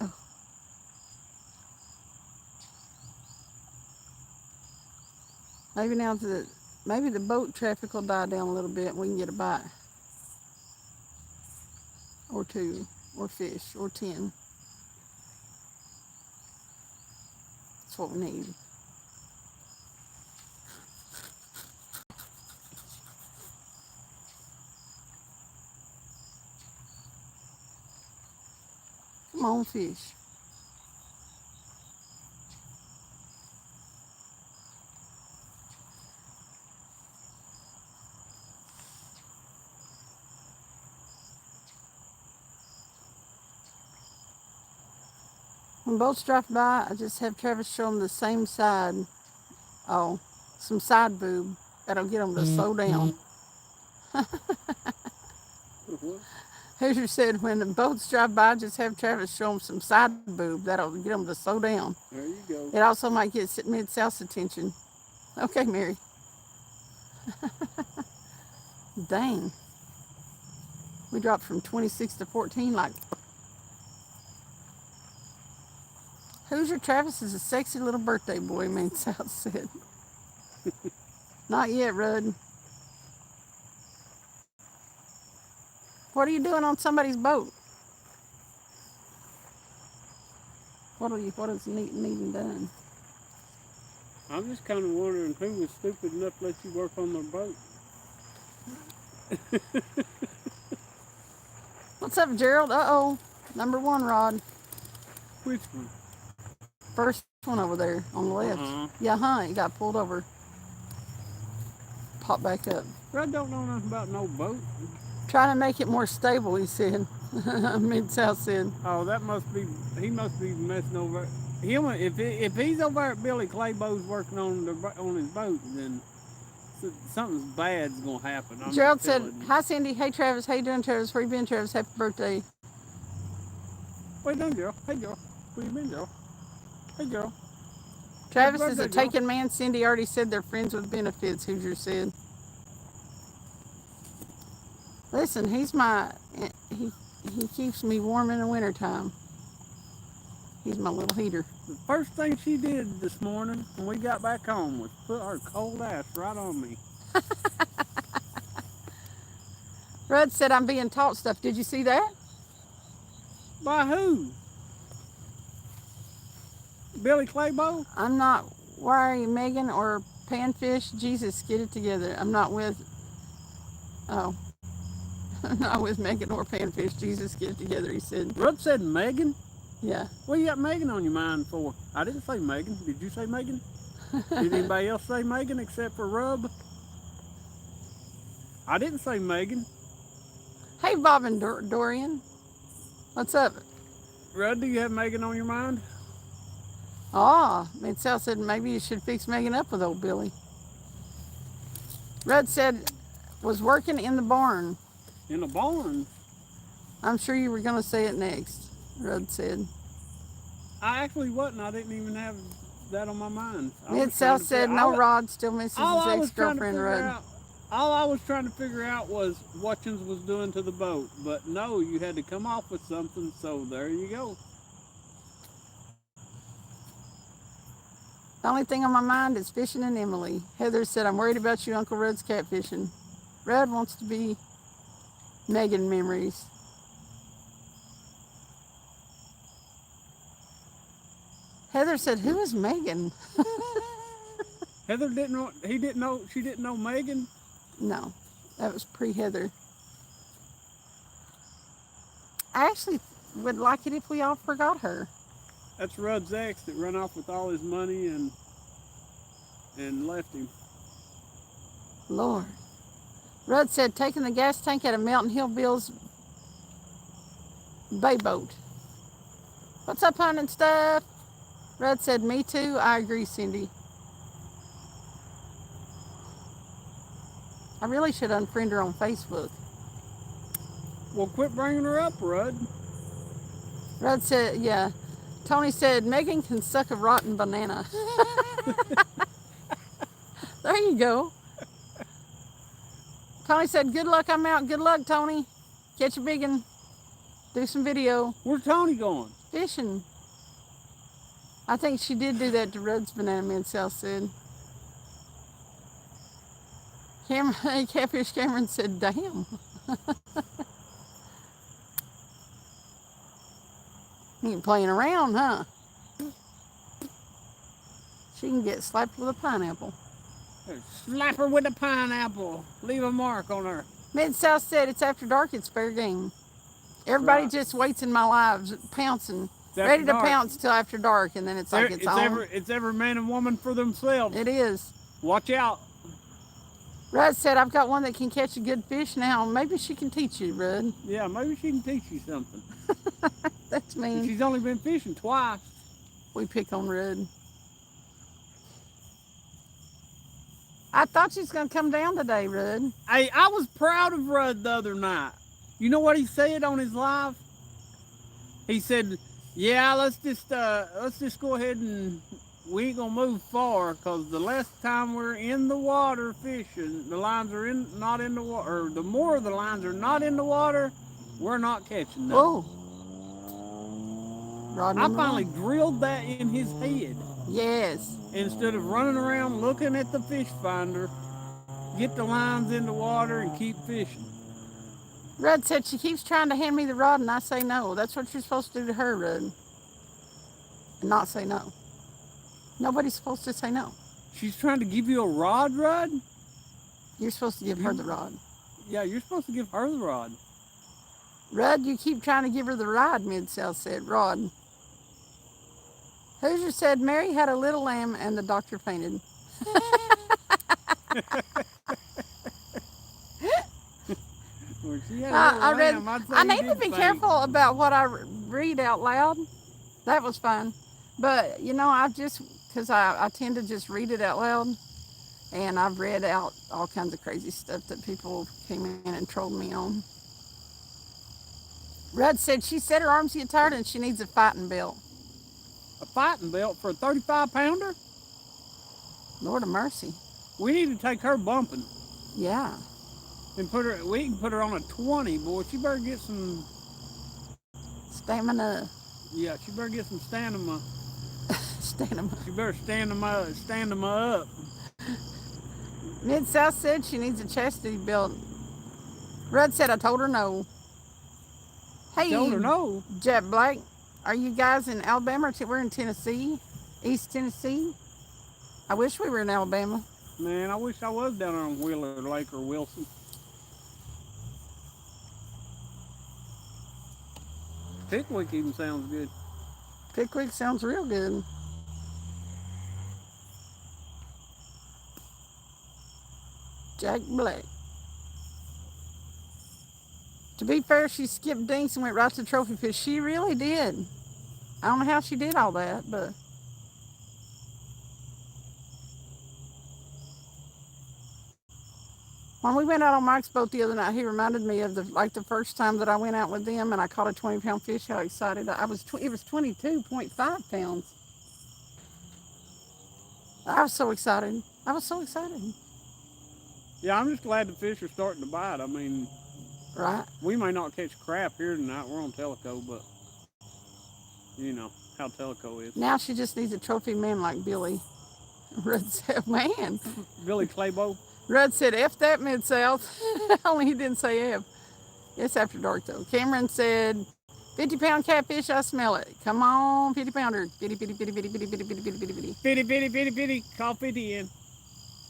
Oh. Maybe the boat traffic will die down a little bit and we can get a bite. Or two. Or fish. Or 10. That's what we need. Come on, fish. When boats drive by, I just have Travis show them the same side. Oh, some side boob. That'll get them to slow down. Hoosier said, when the boats drive by, just have Travis show them some side boob. That'll get them to slow down. There you go. It also might get Mid-South's attention. Okay, Mary. Dang. We dropped from 26 to 14 like... Hoosier Travis is a sexy little birthday boy, Mid-South said. Not yet, Rudd. What are you doing on somebody's boat? What is needing done? I'm just kind of wondering who was stupid enough to let you work on their boat. What's up, Gerald? Uh-oh. Number 1 rod. Which one? First one over there on the left. Yeah, it got pulled over. Popped back up. Rod don't know nothing about no boat. Trying to make it more stable, he said. Mid-South said. Oh, that must be. He must be messing over. If he's over there at Billy Claybo's working on his boat, then something's bad's gonna happen. I'm Gerald just said, telling you. "Hi Cindy, hey Travis, how you doing, Travis? Where you been, Travis? Happy birthday." What you doing, girl? Hey, girl. Where you been, girl? Hey, girl. Travis Happy is a birthday, girl. taken man. Cindy already said they're friends with benefits. Hoosier said. Listen, he keeps me warm in the wintertime. He's my little heater. The first thing she did this morning when we got back home was put her cold ass right on me. Rudd said I'm being taught stuff. Did you see that? By who? Billy Claybo? I'm not worried, Megan or Panfish. Jesus, get it together. I'm not with. Oh, I'm not with Megan or Panfish. Jesus, get it together. He said. Rudd said Megan? Yeah. What you got Megan on your mind for? I didn't say Megan. Did you say Megan? Did anybody else say Megan except for Rub? I didn't say Megan. Hey, Bob and Dorian. What's up? Rudd, do you have Megan on your mind? Ah, Mid-South said maybe you should fix Megan up with old Billy. Rudd said was working in the barn. In the barn? I'm sure you were going to say it next, Rudd said. I actually wasn't. I didn't even have that on my mind. Mid-South said no, Rod still misses his ex-girlfriend, Rudd. All I was trying to figure out was what Chins was doing to the boat. But no, you had to come off with something, so there you go. The only thing on my mind is fishing and Emily. Heather said, I'm worried about you, Uncle Rudd's catfishing. Rudd wants to be Megan memories. Heather said, who is Megan? Heather didn't know, she didn't know Megan? No, that was pre-Heather. I actually would like it if we all forgot her. That's Rudd's ex that run off with all his money and left him. Lord. Rudd said, taking the gas tank out of Mountain Hill Bill's bay boat. What's up, hun and stuff? Rudd said, me too. I agree, Cindy. I really should unfriend her on Facebook. Well, quit bringing her up, Rudd. Rudd said, yeah. Tony said, Megan can suck a rotten banana. There you go. Tony said, good luck, I'm out. Good luck, Tony. Catch a big one. Do some video. Where's Tony going? Fishing. I think she did do that to Rudd's banana, Mid-South said. Catfish Cameron said, damn. You ain't playing around, huh? She can get slapped with a pineapple. Slap her with a pineapple. Leave a mark on her. Mid-South said, it's after dark, it's fair game. Everybody just waits in my lives, pouncing. Ready to pounce till after dark, and then it's like it's on. It's every man and woman for themselves. It is. Watch out. Rudd said, I've got one that can catch a good fish now. Maybe she can teach you, Rudd. Yeah, maybe she can teach you something. That's mean. She's only been fishing twice. We pick on Rudd. I thought she was going to come down today, Rudd. Hey, I was proud of Rudd the other night. You know what he said on his live? He said, yeah, let's just go ahead and we ain't gonna move far because the less time we're in the water fishing, the lines are not in the water, or the more the lines are not in the water, we're not catching them. Oh. I finally drilled that in his head. Yes. Instead of running around looking at the fish finder, get the lines in the water and keep fishing. Rudd said she keeps trying to hand me the rod and I say no. That's what you're supposed to do to her, Rudd. And not say no. Nobody's supposed to say no. She's trying to give you a rod, Rudd? You're supposed to give her the rod. Yeah, you're supposed to give her the rod. Rudd, you keep trying to give her the rod, Mid-South said. Rod. Hoosier said Mary had a little lamb and the doctor fainted. Well, she had a little I read. lamb. I'd I say he need to did be faint. careful about what I read out loud. That was fun, but I just because I tend to just read it out loud, and I've read out all kinds of crazy stuff that people came in and trolled me on. Rudd said she said her arms get tired and she needs a fighting belt. A fighting belt for a 35-pounder? Lord of mercy. We need to take her bumping Yeah. and put her. We can put her on a 20, boy. She better get some. Stamina. Yeah, she better get some stamina. Stamina. She better stand them up. Mid South said she needs a chastity belt. Rudd said I told her no. Told Hey, her no. Jet Black, are you guys in Alabama? We're in Tennessee, East Tennessee. I wish we were in Alabama. Man, I wish I was down there on Wheeler Lake or Wilson. Pickwick even sounds good. Pickwick sounds real good. Jack Black. To be fair, she skipped dinks and went right to trophy fish. She really did. I don't know how she did all that, but when we went out on Mike's boat the other night, he reminded me of the first time that I went out with them and I caught a 20-pound fish. How excited I was! It was 22.5 pounds. I was so excited. I was so excited. Yeah, I'm just glad the fish are starting to bite. I mean, Right. we may not catch crap here tonight. We're on Teleco, but you know how Teleco is. Now she just needs a trophy man like Billy. Rudd said, man. Billy Claybo. Rudd said, F that Mid South. Only he didn't say F. It's after dark though. Cameron said, 50-pound catfish, I smell it. Come on, 50-pounder. Bitty, bitty, bitty, bitty, bitty, bitty, bitty, bitty, bitty, bitty. Bitty, bitty, bitty, bitty. Call 50 in.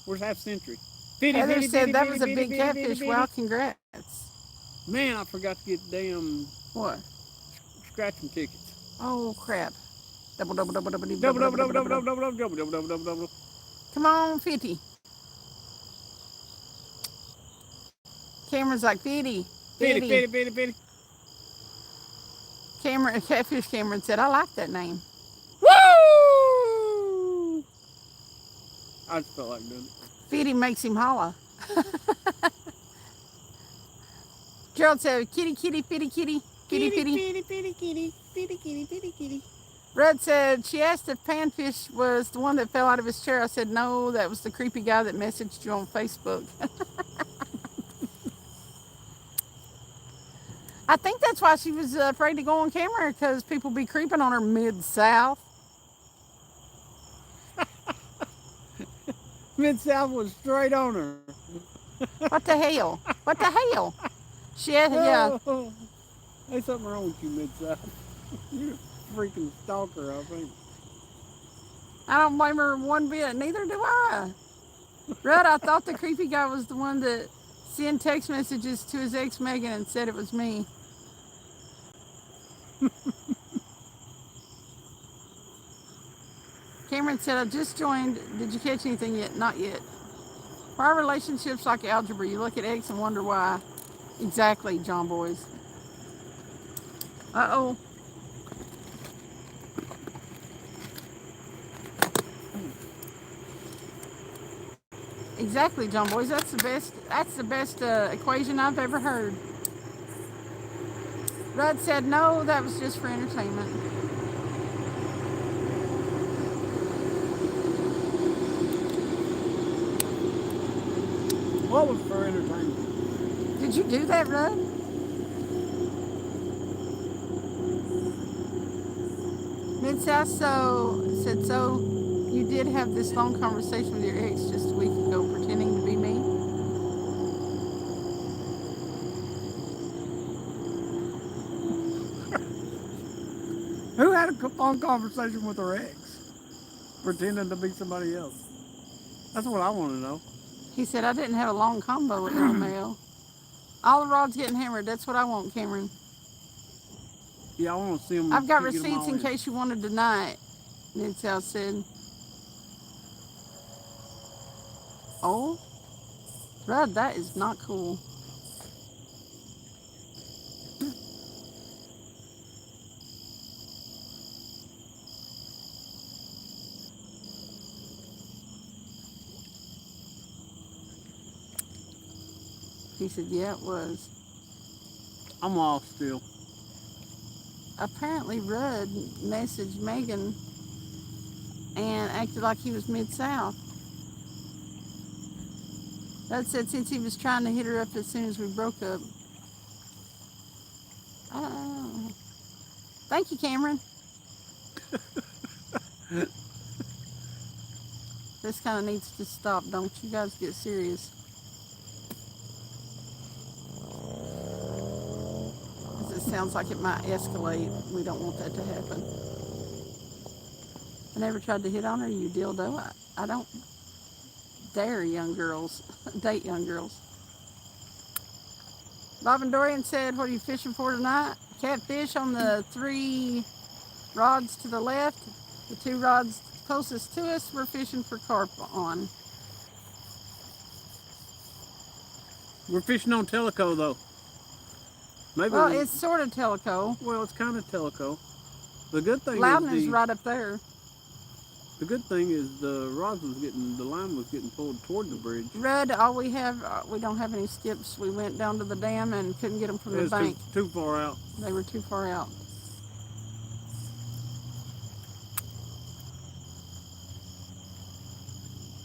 Where's half century? Bitty, Heather bitty, said bitty, that bitty, was a bitty, big bitty, bitty, catfish. bitty. Wow, congrats. Man, I forgot to get damn What? scratching tickets. Oh, crap. Double, double, double, double, Double, double, double, double, double, double, double, double. double, double, double, double, double, double, double. Come on, 50. Cameron's like, 50. Bitty, 50. bitty, bitty, bitty. Catfish Cameron said, I like that name. Woo! I just felt like doing it. 50 makes him holla. Gerald said, kitty, kitty, fitty, kitty, fitty, Kitty, fitty. bitty, bitty, kitty, bitty, kitty, bitty, kitty. Red said, she asked if Panfish was the one that fell out of his chair. I said, no, that was the creepy guy that messaged you on Facebook. I think that's why she was afraid to go on camera, because people be creeping on her Mid-South. Mid-South was straight on her. What the hell? What the hell? She had, yeah. Oh, there's something wrong with you, Mid-South. You're a freaking stalker, I think. I don't blame her one bit. Neither do I. Rudd, I thought the creepy guy was the one that sent text messages to his ex Megan and said it was me. Cameron said, I just joined. Did you catch anything yet? Not yet. Why are relationships like algebra? You look at X and wonder why. Exactly, John Boys. Uh-oh. Exactly, John Boys. That's the best. That's the best equation I've ever heard. Rudd said, no, that was just for entertainment. What was for entertainment? Did you do that, Rudd? Mid-South said, so you did have this long conversation with your ex just a week ago pretending to be me? Who had a phone conversation with her ex? Pretending to be somebody else. That's what I want to know. He said, I didn't have a long combo with no mail. All the rods getting hammered. That's what I want, Cameron. Yeah, I want to see them. I've got get 'em receipts all in case you want to deny it, Mid-South said. Oh, Rudd, that is not cool. He said, yeah, it was. I'm off still. Apparently, Rudd messaged Megan and acted like he was Mid-South. Rudd said since he was trying to hit her up as soon as we broke up. Thank you, Cameron. This kind of needs to stop. Don't you guys get serious. 'Cause it sounds like it might escalate. We don't want that to happen. I never tried to hit on her, you dildo. I don't dare young girls, date young girls. Bob and Dorian said, what are you fishing for tonight? Catfish on the 3 rods to the left. The 2 rods closest to us, we're fishing for carp on. We're fishing on Teleco though. Maybe. Well, it's sort of Teleco. Well, it's kind of Teleco. The good thing Loudon's is right up there. the good thing is the line was getting pulled toward the bridge. Rudd, all we have, we don't have any skips. We went down to the dam and couldn't get them from the bank. Too far out. They were too far out.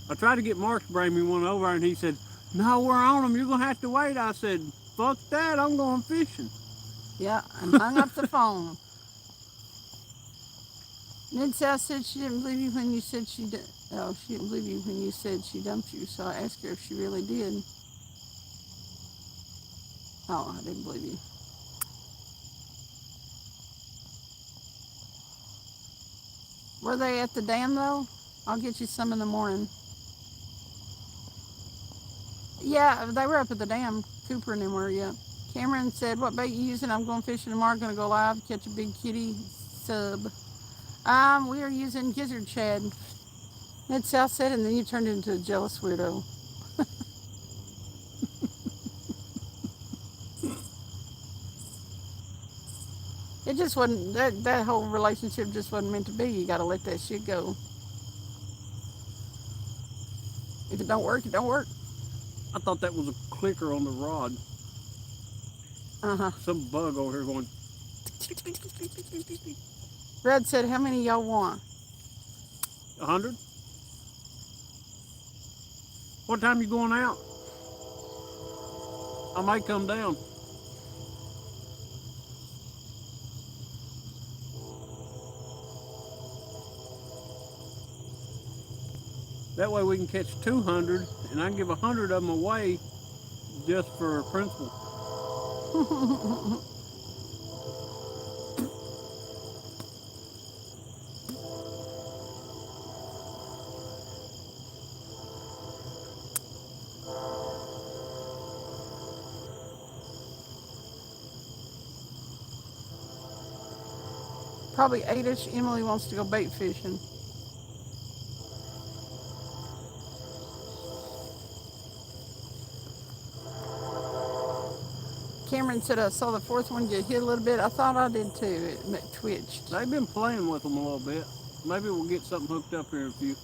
I tried to get Mark to bring me one over, and he said, no, we're on them. You're going to have to wait. I said, fuck that. I'm going fishing. Yeah, and hung up the phone. Mid-South said she didn't believe you when you said she did. Oh, she didn't believe you when you said she dumped you, so I asked her if she really did. Oh, I didn't believe you. Were they at the dam, though? I'll get you some in the morning. Yeah, they were up at the dam. Cooper and them were, yeah. Cameron said, what bait you using? I'm going fishing tomorrow. Going to go live, catch a big kitty sub. We are using gizzard shad. Mid-South said, and then you turned into a jealous weirdo. It just wasn't, that whole relationship just wasn't meant to be. You got to let that shit go. If it don't work, it don't work. I thought that was a clicker on the rod. Uh-huh. Some bug over here going. Red said, how many y'all want? 100? What time you going out? I might come down. That way we can catch 200, and I can give 100 of them away just for principle. Probably 8-ish. Emily wants to go bait fishing. Cameron said, I saw the 4th one get hit a little bit. I thought I did too. It twitched. They've been playing with them a little bit. Maybe we'll get something hooked up here in a few.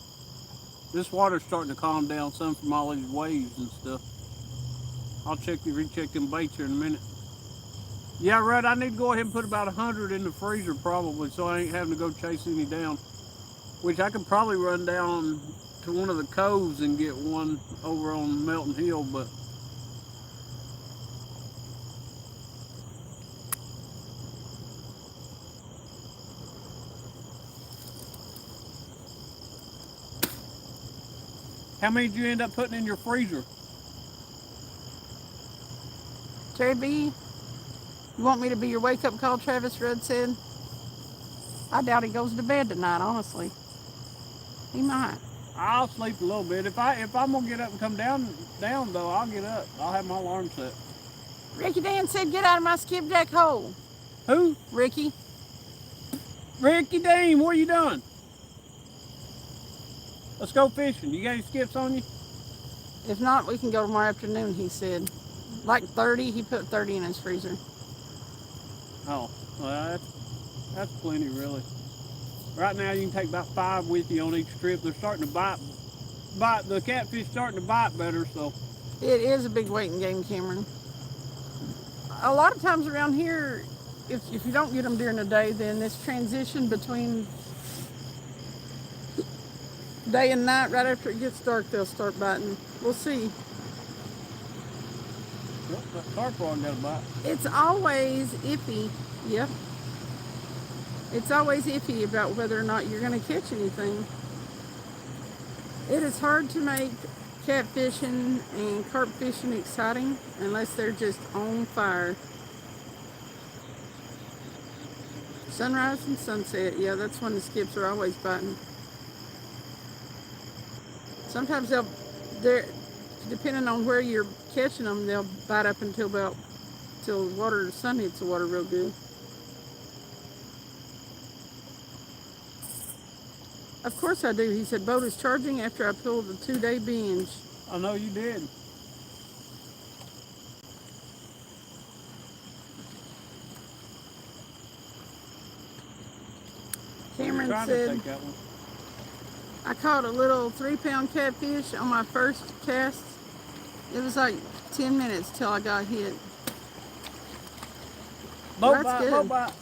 This water's starting to calm down some from all these waves and stuff. I'll recheck them baits here in a minute. Yeah, Rudd, I need to go ahead and put about 100 in the freezer probably, so I ain't having to go chase any down. Which I could probably run down to one of the coves and get one over on Melton Hill, but how many did you end up putting in your freezer? Terry B, you want me to be your wake-up call, Travis Rudd said. I doubt he goes to bed tonight, honestly. He might. I'll sleep a little bit. If I'm gonna get up and come down though, I'll get up. I'll have my alarm set. Ricky Dan said, get out of my skipjack hole. Who? Ricky. Ricky Dean, what are you doing? Let's go fishing. You got any skips on you? If not, we can go tomorrow afternoon, he said. Like 30, he put 30 in his freezer. Oh, well, that's plenty, really. Right now, you can take about 5 with you on each trip. They're starting to bite. The catfish starting to bite better, so. It is a big waiting game, Cameron. A lot of times around here, if you don't get them during the day, then this transition between day and night, right after it gets dark, they'll start biting. We'll see. Yep, that carp on got a bite. It's always iffy. Yep. It's always iffy about whether or not you're going to catch anything. It is hard to make catfishing and carp fishing exciting unless they're just on fire. Sunrise and sunset, yeah, that's when the skips are always biting. Sometimes they're depending on where you're catching them, they'll bite up until the sun hits the water real good. Of course I do. He said, boat is charging after I pulled a 2-day binge. I know you did. Cameron Trying said, to take that one. I caught a little 3-pound catfish on my first cast. It was like 10 minutes till I got hit. Boat That's bite, good. boat bite.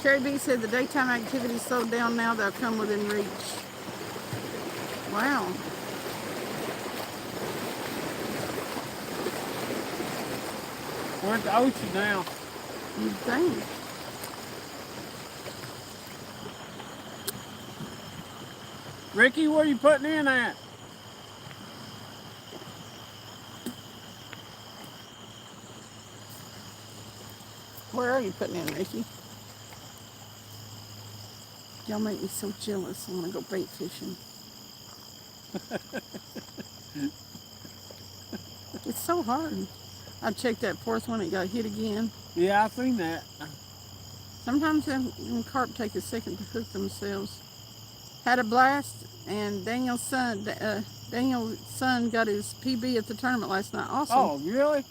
Carrie B said the daytime activity slowed down now. They'll come within reach. Wow. We're at the ocean now. You'd think. Ricky, what are you putting in at? Where are you putting in, Ricky? Y'all make me so jealous. I want to go bait fishing. It's so hard. I checked that fourth one. It got hit again. Yeah, I seen that. Sometimes them carp take a second to hook themselves. Had a blast, and Daniel's son got his PB at the tournament last night. Awesome. Oh, really?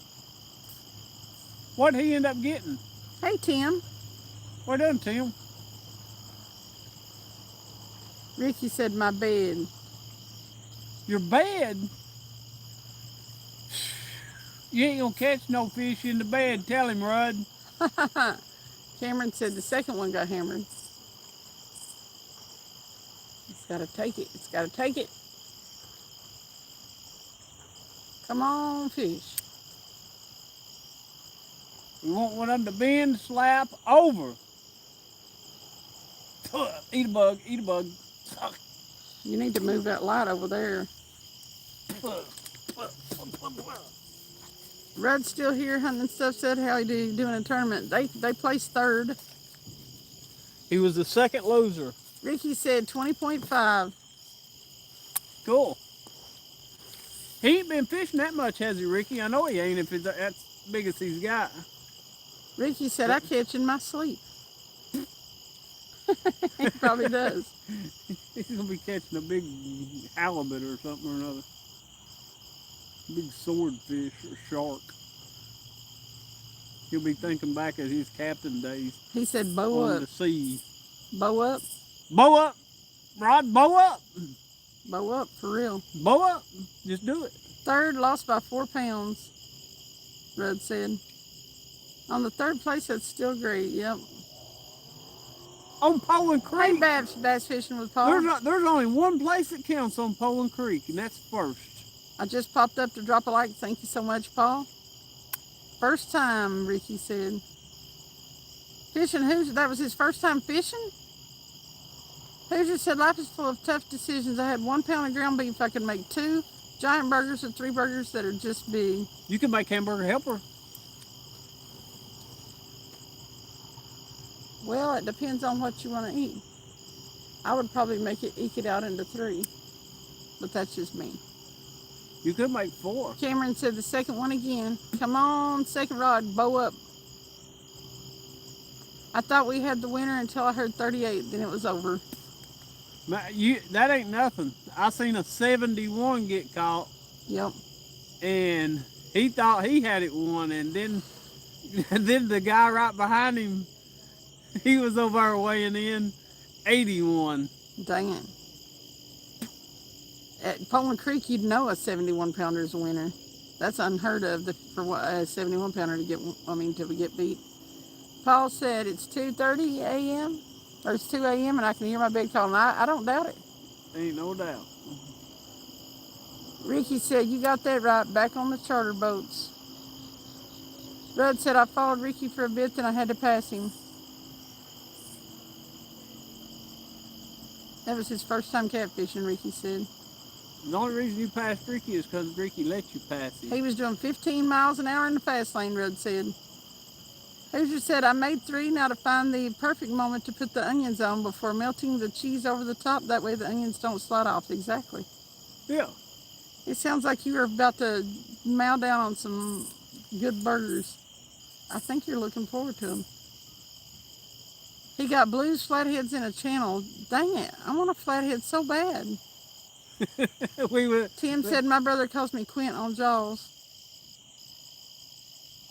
What'd he end up getting? Hey, Tim. What done, Tim? Ricky said my bed. Your bed? You ain't gonna catch no fish in the bed. Tell him, Rudd. Cameron said the second one got hammered. It's got to take it. It's got to take it. Come on, fish. We want one on the bend, slap, over. Eat a bug, eat a bug. You need to move that light over there. Rudd's still here hunting and stuff. Said how he doing a tournament. They placed third. He was the second loser. Ricky said 20.5. Cool. He ain't been fishing that much, has he, Ricky? I know he ain't if it's as big as he's got. Ricky said I catch in my sleep. He probably does. He's gonna be catching a big halibut or something or another. Big swordfish or shark. He'll be thinking back at his captain days He said bow on up. the sea. Bow up. Bow up, Rod. Bow up. Bow up for real. Bow up. Just do it. Third, lost by 4 pounds, Rudd said. On the third place, that's still great. Yep. On Poland Hey, Creek. bass fishing with Paul. There's only one place that counts on Poland Creek, and that's first. I just popped up to drop a like. Thank you so much, Paul. First time, Ricky said. Fishing Hoosier, that was his first time fishing? Hoosier said, life is full of tough decisions. I had 1 pound of ground beef. I could make 2 giant burgers or 3 burgers that are just big. You can make hamburger helper. Well, it depends on what you want to eat. I would probably eke it out into 3. But that's just me. You could make 4. Cameron said the second one again. Come on, second rod, bow up. I thought we had the winner until I heard 38. Then it was over. That ain't nothing. I seen a 71 get caught, Yep. and he thought he had it won, and then then the guy right behind him He was over there weighing in 81. Dang it. At Poland Creek, you'd know a 71 pounder is a winner. That's unheard of for a 71 pounder to get, to get beat. Paul said it's 2:30 a.m. or it's 2 a.m. and I can hear my bed calling. I don't doubt it. Ain't no doubt. Ricky said, you got that right. Back on the charter boats. Rudd said, I followed Ricky for a bit, then I had to pass him. That was his first time catfishing, Ricky said. The only reason you passed Ricky is because Ricky let you pass him. He was doing 15 miles an hour in the fast lane, Rudd said. Hoosier said, I made 3 now to find the perfect moment to put the onions on before melting the cheese over the top. That way the onions don't slide off. Exactly. Yeah. It sounds like you were about to mow down on some good burgers. I think you're looking forward to them. He got blues flatheads in a channel. Dang it, I want a flathead so bad. Tim said, my brother calls me Quint on Jaws.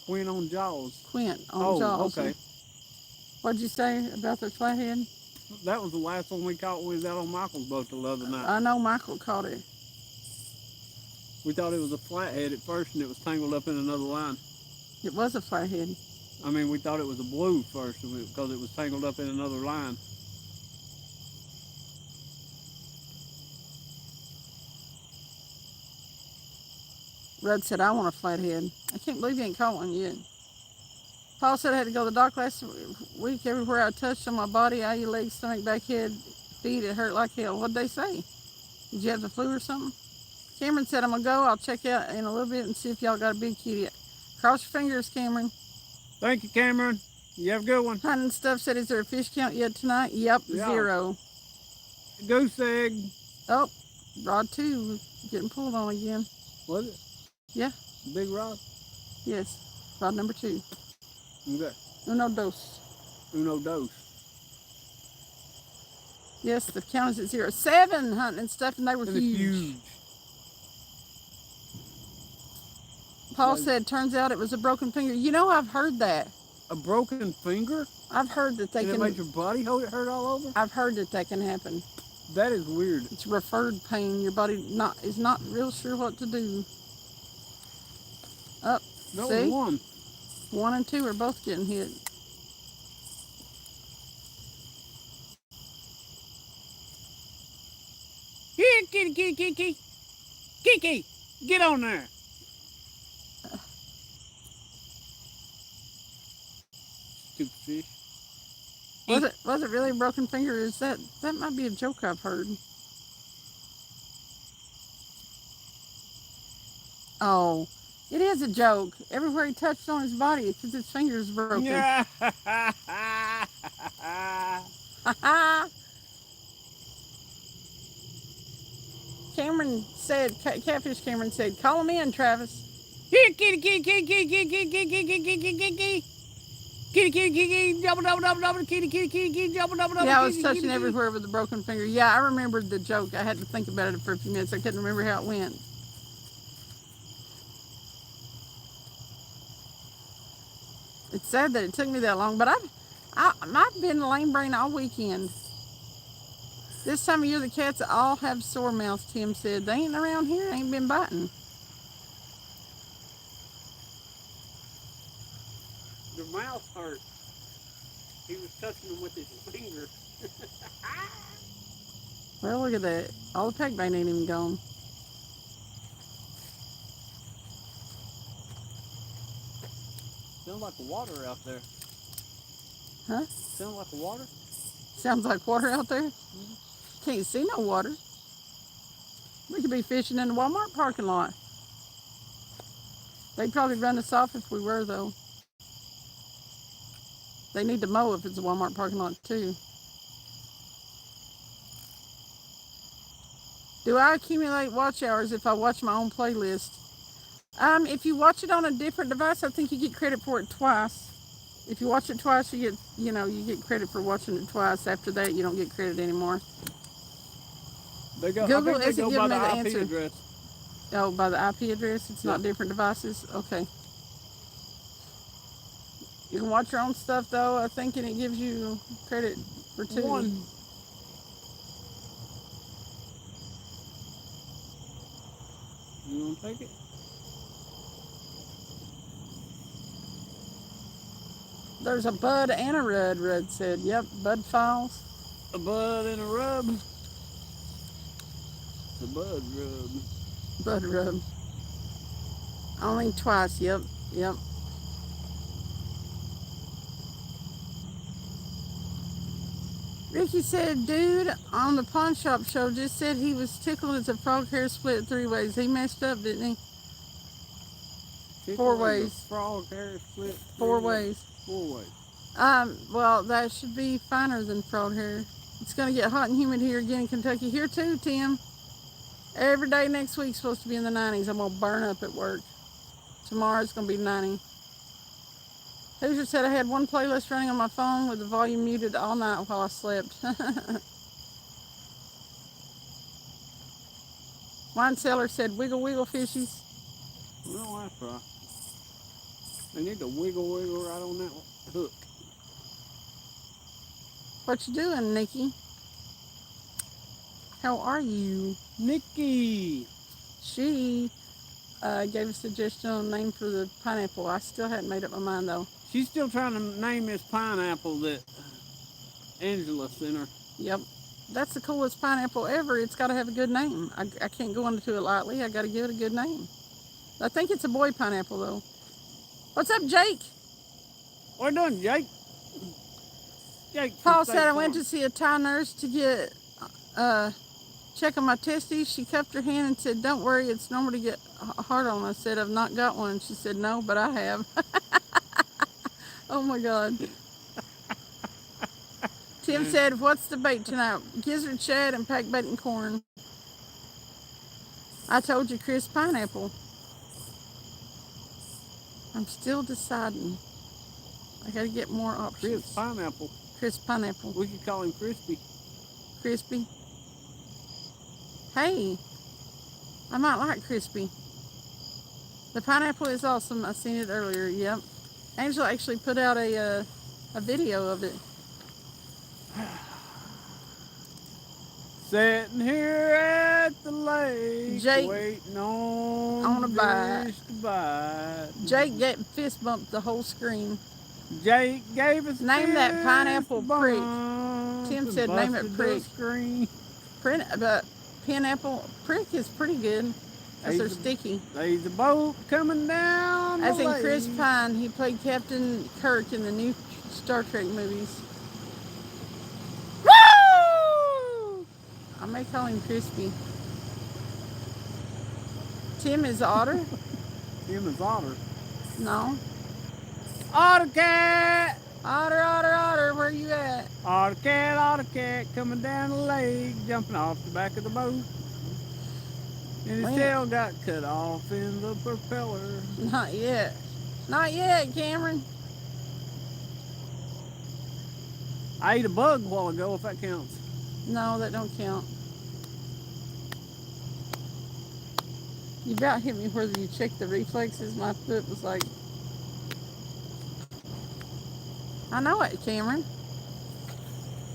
Quint on Jaws? Quint on Jaws. Okay. What'd you say about the flathead? That was the last one we caught when we was out on Michael's boat the other night. I know Michael caught it. We thought it was a flathead at first and it was tangled up in another line. It was a flathead. I mean, we thought it was a blue first because it was tangled up in another line. Rudd said, I want a flathead. I can't believe you ain't caught one yet. Paul said I had to go to the dock last week. Everywhere I touched on my body, eye, legs, stomach, back, head, feet, it hurt like hell. What'd they say? Did you have the flu or something? Cameron said, I'm going to go. I'll check out in a little bit and see if y'all got a big kitty. Cross your fingers, Cameron. Thank you, Cameron. You have a good one. Hunting Stuff said, is there a fish count yet tonight? Yep, yeah. 0. Goose egg. Oh, rod 2 getting pulled on again. Was it? Yeah. Big rod? Yes, rod number 2. Okay. Uno dos. Uno dos. Yes, the count is at 0. 7 Hunting and Stuff, and they were huge. Paul said, turns out it was a broken finger. You know, I've heard that. A broken finger? I've heard that they can... it made your body hurt all over? I've heard that can happen. That is weird. It's referred pain. Your body is not real sure what to do. Up. That see? was 1. 1 and 2 are both getting hit. Here, kitty. Kiki, get on there. Stupid fish. Was it really a broken finger? Is that might be a joke I've heard. Oh, it is a joke. Everywhere he touched on his body, it's because his finger is broken. Catfish Cameron said, call him in, Travis. Here, kitty, double, kitty, double. Yeah, I was touching everywhere with a broken finger. Yeah, I remembered the joke. I had to think about it for a few minutes. I couldn't remember how it went. It's sad that it took me that long, but I've been lame brain all weekend. This time of year, the cats all have sore mouths, Tim said. They ain't around here, ain't been biting. Their mouth hurt. He was touching them with his finger. Well, look at that. All the peg bait ain't even gone. Sounds like the water out there. Huh? Sounds like the water? Sounds like water out there? Mm-hmm. Can't see no water. We could be fishing in the Walmart parking lot. They'd probably run us off if we were, though. They need to mow if it's a Walmart parking lot, too. Do I accumulate watch hours if I watch my own playlist? If you watch it on a different device, I think you get credit for it twice. If you watch it twice, you get credit for watching it twice. After that, you don't get credit anymore. Google isn't giving me the answer. Address. Oh, by the IP address? It's not different devices? Okay. You can watch your own stuff though, I think, and it gives you credit for 2. One. You want to take it? There's a bud and a rud, Rud said. Yep, bud files. A bud and a rub. The bud rub. Bud rub. Only twice, yep. Ricky said, dude on the pawn shop show just said he was tickled as a frog hair split 3 ways. He messed up, didn't he? Tickled 4 as ways. a frog hair split 4 ways. 4 ways. Well, that should be finer than frog hair. It's going to get hot and humid here again in Kentucky. Here too, Tim. Every day next week's supposed to be in the 90s. I'm going to burn up at work. Tomorrow's going to be 90. Hoosier said I had one playlist running on my phone with the volume muted all night while I slept. Wine Cellar said, wiggle, wiggle, fishies. Well, that's right. They need to wiggle right on that hook. What you doing, Nikki? How are you? Nikki. She gave a suggestion on a name for the pineapple. I still hadn't made up my mind, though. She's still trying to name this pineapple that Angela sent her. Yep. That's the coolest pineapple ever. It's got to have a good name. I can't go into it lightly. I got to give it a good name. I think it's a boy pineapple, though. What's up, Jake? What you doing, Jake? Jake. Paul said I went to see a Thai nurse to get check on my testes. She cupped her hand and said, don't worry, it's normal to get hard on. I said, I've not got one. She said, no, but I have. Oh my God. Tim said, what's the bait tonight? Gizzard shad and packed bacon corn. I told you, crisp pineapple. I'm still deciding. I gotta get more options. Crisp pineapple. Crisp pineapple. We could call him Crispy. Crispy. Hey, I might like Crispy. The pineapple is awesome. I seen it earlier. Yep. Angela actually put out a video of it. Sitting here at the lake, Jake, waiting on a bite. fish to bite. Jake fist bumped the whole screen. Jake gave us Name that pineapple prick. bump Tim and said name it busted prick. the screen. But pineapple prick is pretty good because they're sticky. There's a boat coming down As the in lake. Chris Pine, he played Captain Kirk in the new Star Trek movies. Woo! I may call him Crispy. Tim is Otter? Tim is Otter. No. Otter cat! Otter, Otter, Otter, where you at? Otter cat, coming down the lake, jumping off the back of the boat. And his tail got cut off in the propeller. Not yet. Not yet, Cameron. I ate a bug a while ago, if that counts. No, that don't count. You about hit me whether you checked the reflexes. My foot was like... I know it, Cameron.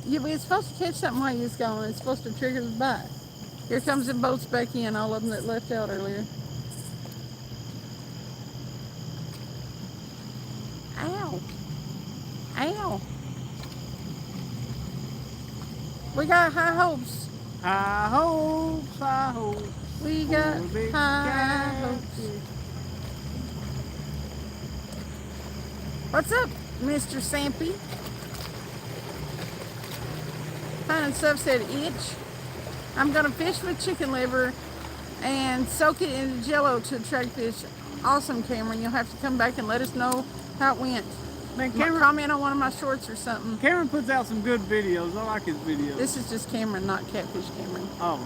We was supposed to catch something while you was gone. It's supposed to trigger the bite. Here comes the boats back in, all of them that left out earlier. Ow. Ow. We got high hopes. High hopes, high hopes. We got high hopes. What's up, Mr. Sampy? Fine and Stuff said, itch. I'm going to fish with chicken liver and soak it in Jello to attract fish. Awesome, Cameron. You'll have to come back and let us know how it went. Man, Cameron, comment on one of my shorts or something. Cameron puts out some good videos. I like his videos. This is just Cameron, not Catfish Cameron. Oh.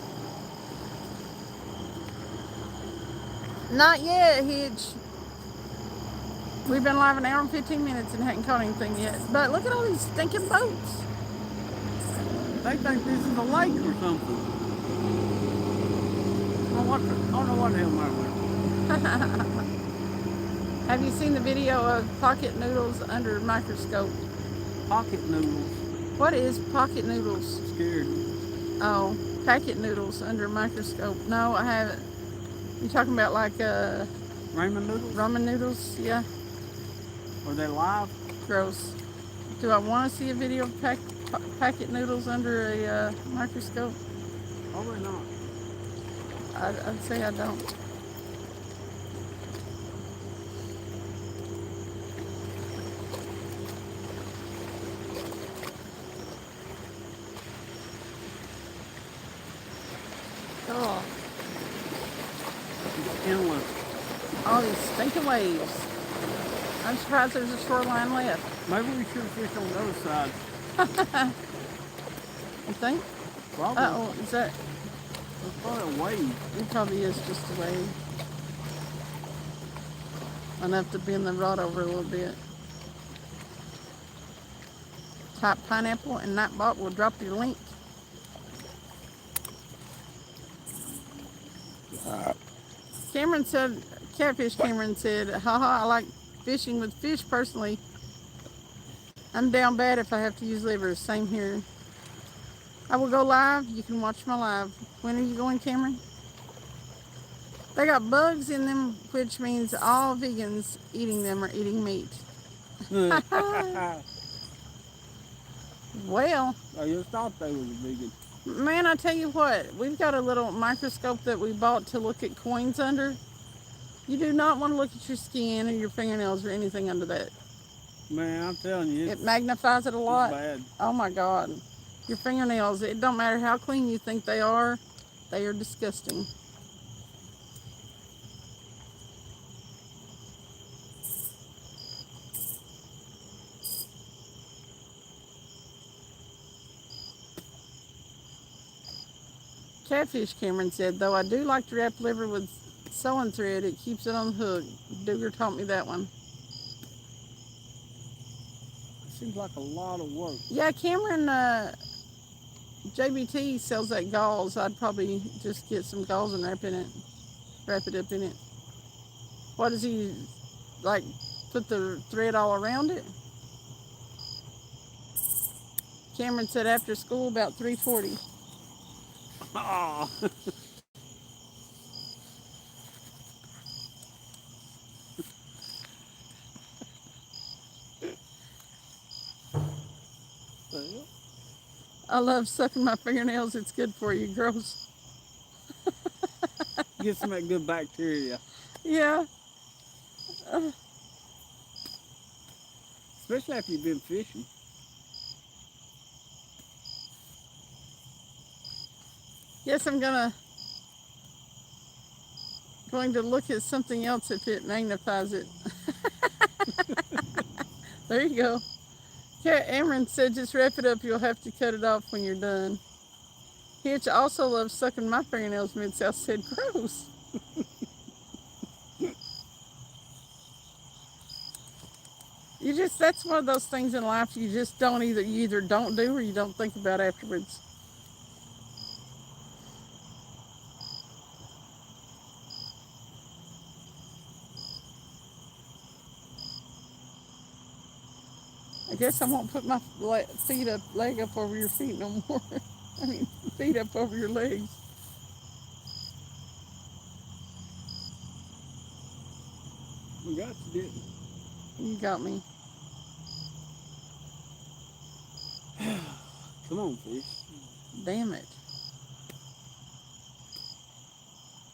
Not yet, Hitch. We've been live an hour and 15 minutes and hadn't caught anything yet. But look at all these stinking boats. They think this is a lake or something. I don't know what the hell matter with Have you seen the video of pocket noodles under a microscope? Pocket noodles. What is pocket noodles? I'm scared. Oh, packet noodles under a microscope. No, I haven't. You talking about like Ramen noodles? ramen noodles? Yeah, Are they live? gross. Do I want to see a video of packet noodles under a microscope? Probably not. I'd say I don't. Oh, It's endless. all these stinking waves. I'm surprised there's a shoreline left. Maybe we should fish on the other side. You think? Probably. Oh, is that? It's probably a wave. It probably is just a wave. Enough to bend the rod over a little bit. Type pineapple and Nightbot will drop your link. Cameron said, Catfish Cameron said, haha, I like fishing with fish personally. I'm down bad if I have to use livers. Same here. I will go live. You can watch my live. When are you going, Cameron? They got bugs in them, which means all vegans eating them are eating meat. Well, I just thought they was vegan. man, I tell you what, we've got a little microscope that we bought to look at coins under. You do not want to look at your skin or your fingernails or anything under that. Man, I'm telling you, It magnifies it a lot. It's bad. Oh my God. Your fingernails, it don't matter how clean you think they are disgusting. Catfish Cameron said, though I do like to wrap liver with sewing thread, it keeps it on the hook. Duger taught me that one. Seems like a lot of work. Yeah, Cameron, JBT sells that gauze. I'd probably just get some gauze and wrap it up in it. What does he, like, put the thread all around it? Cameron said after school about 3:40. Oh. I love sucking my fingernails. It's good for you. Gross. Get some of that good bacteria. Yeah. Especially after you've been fishing. Yes, I'm going to look at something else if it magnifies it. There you go. Yeah, Amron said just wrap it up. You'll have to cut it off when you're done. Hitch also loves sucking my fingernails. Mid-South said, gross. That's one of those things in life you just don't you either don't do or you don't think about afterwards. I guess I won't put my leg up over your feet no more. I mean, feet up over your legs. We got you, didn't we? You got me. Come on, fish. Damn it.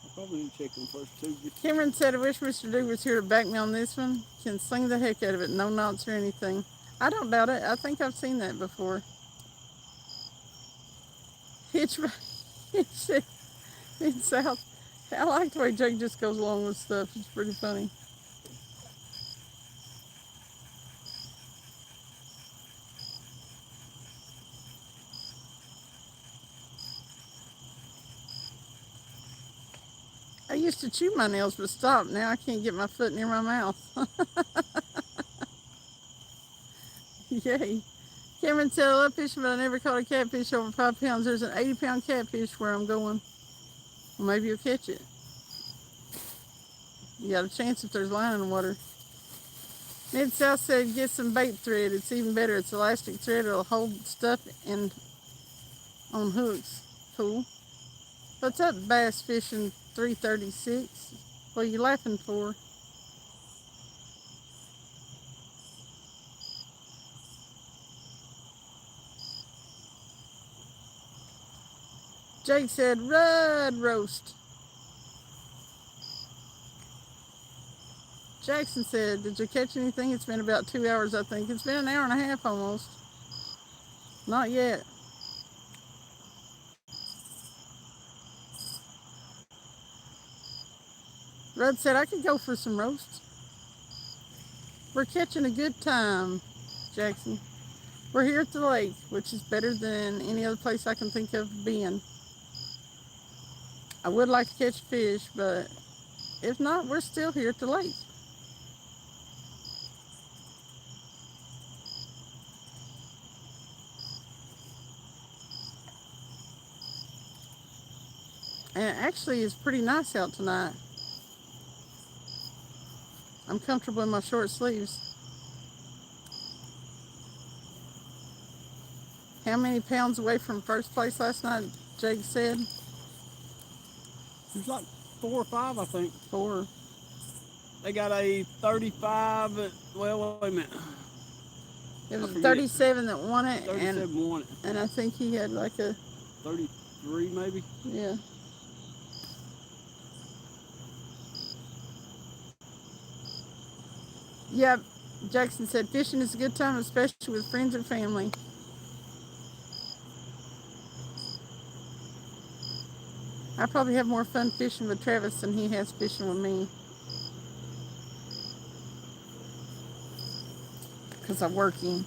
I probably need to check them first, too. Cameron said, I wish Mr. D was here to back me on this one. Can sling the heck out of it. No knots or anything. I don't doubt it. I think I've seen that before. Hitch said, Mid-South. I like the way Jake just goes along with stuff. It's pretty funny. I used to chew my nails but stopped. Now I can't get my foot near my mouth. Yay. Cameron said, I love fishing, but I never caught a catfish over 5 pounds. There's an 80-pound catfish where I'm going. Well, maybe you'll catch it. You got a chance if there's line in the water. Mid South said get some bait thread. It's even better. It's elastic thread. It'll hold stuff and on hooks. Cool. What's up, Bass Fishing 336? What are you laughing for? Jake said, Rudd roast. Jackson said, did you catch anything? It's been about 2 hours, I think. It's been an hour and a half almost. Not yet. Rudd said, I could go for some roasts. We're catching a good time, Jackson. We're here at the lake, which is better than any other place I can think of being. I would like to catch fish, but if not, we're still here at the lake. And actually, it's pretty nice out tonight. I'm comfortable in my short sleeves. How many pounds away from first place last night? Jake said. It was like 4 or 5, I think. 4. They got a 35. Well, wait a minute. It was 37 that won it. 37 won it. And I think he had like a 33 maybe. Yeah. Yeah, Jackson said fishing is a good time, especially with friends and family. I probably have more fun fishing with Travis than he has fishing with me. Because I'm working.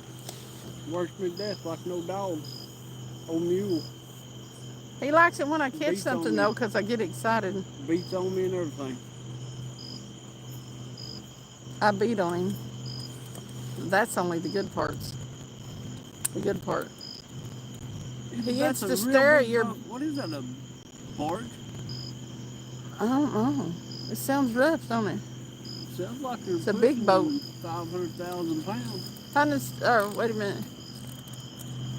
Works me to death like no dog. Old mule. He likes it when I catch something, though, because I get excited. Beats on me and everything. I beat on him. That's only the good parts. The good part. He gets to stare at your... What is that, a bark? I don't know. It sounds rough, don't it? Sounds like it's a big boat. 500,000 pounds. Wait a minute.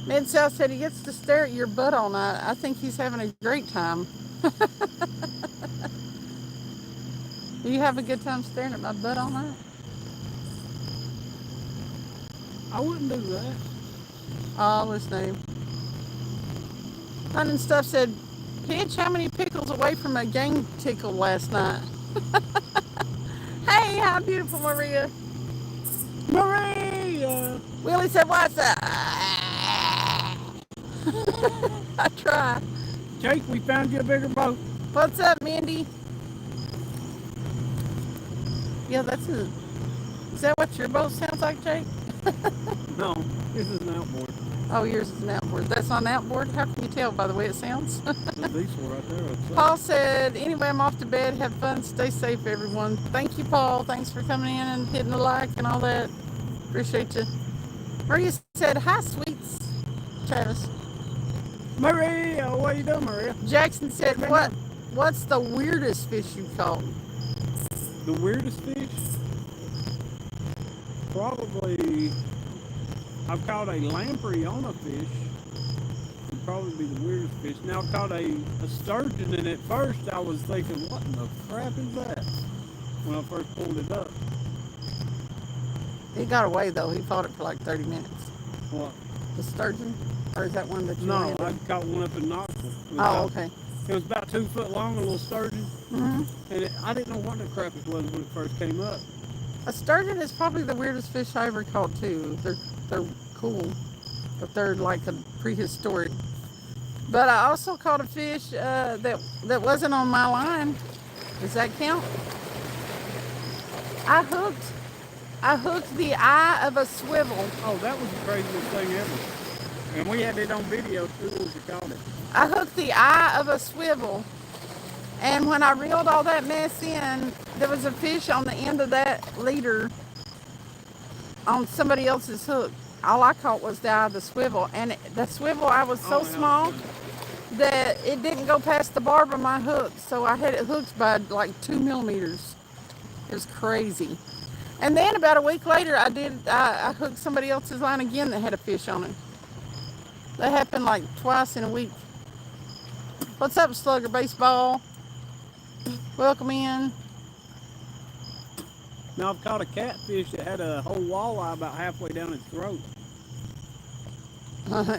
Mid-South said he gets to stare at your butt all night. I think he's having a great time. Do you have a good time staring at my butt all night? I wouldn't do that. Oh, what's his name? Hunting Stuff said, Pitch, how many pickles away from a gang tickle last night? Hey, how beautiful, Maria. Maria! Willie said, what's up? I try. Jake, we found you a bigger boat. What's up, Mindy? Yeah, that's a... Is that what your boat sounds like, Jake? No, this is an outboard. Oh, yours is an outboard. That's on an outboard? How can you tell by the way it sounds? These four right there. Paul said, anyway, I'm off to bed. Have fun. Stay safe, everyone. Thank you, Paul. Thanks for coming in and hitting the like and all that. Appreciate you. Maria said, hi, sweets. Travis. Maria, what you doing, Maria? Jackson said, what's the weirdest fish you caught? The weirdest fish? Probably, I've caught a lamprey on a fish. Would probably be the weirdest fish. Now I caught a sturgeon, and at first I was thinking, what in the crap is that? When I first pulled it up. He got away, though. He fought it for like 30 minutes. What? The sturgeon? Or is that one that you No, landed? I caught one up in Knoxville. Oh, okay. It was about 2 foot long, a little sturgeon. Mm-hmm. And I didn't know what the crap it was when it first came up. A sturgeon is probably the weirdest fish I ever caught, too. They're cool, but they're like a prehistoric. But I also caught a fish that wasn't on my line. Does that count? I hooked the eye of a swivel. Oh, that was the craziest thing ever. And we had it on video too as we caught it. I hooked the eye of a swivel, and when I reeled all that mess in, there was a fish on the end of that leader on somebody else's hook. All I caught was the eye of the swivel, and the swivel eye was so small that it didn't go past the barb of my hook, so I had it hooked by like 2 millimeters. It was crazy. And then about a week later, I hooked somebody else's line again that had a fish on it. That happened like twice in a week. What's up, Slugger Baseball? Welcome in. Now I've caught a catfish that had a whole walleye about halfway down its throat.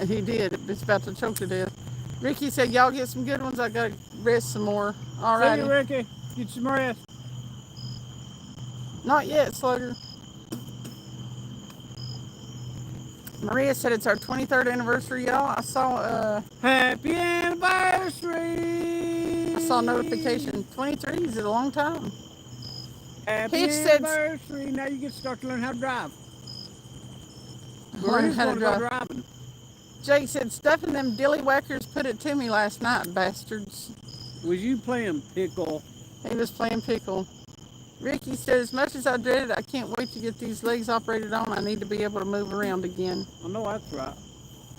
He did. It's about to choke to death. Ricky said, y'all get some good ones. I got to rest some more. All See you, righty. Ricky. Get some rest. Not yet, Slugger. Maria said it's our 23rd anniversary, y'all. Happy anniversary. I saw a notification. 23 is a long time. Happy Hitch said, anniversary. Now you get to start to learn how to drive. learn Maria's how to going to go drive. driving. Jake said, stuffing them dilly whackers put it to me last night, bastards. Was you playing pickle? He was playing pickle. Ricky said, as much as I dread it, I can't wait to get these legs operated on. I need to be able to move around again. I know that's right.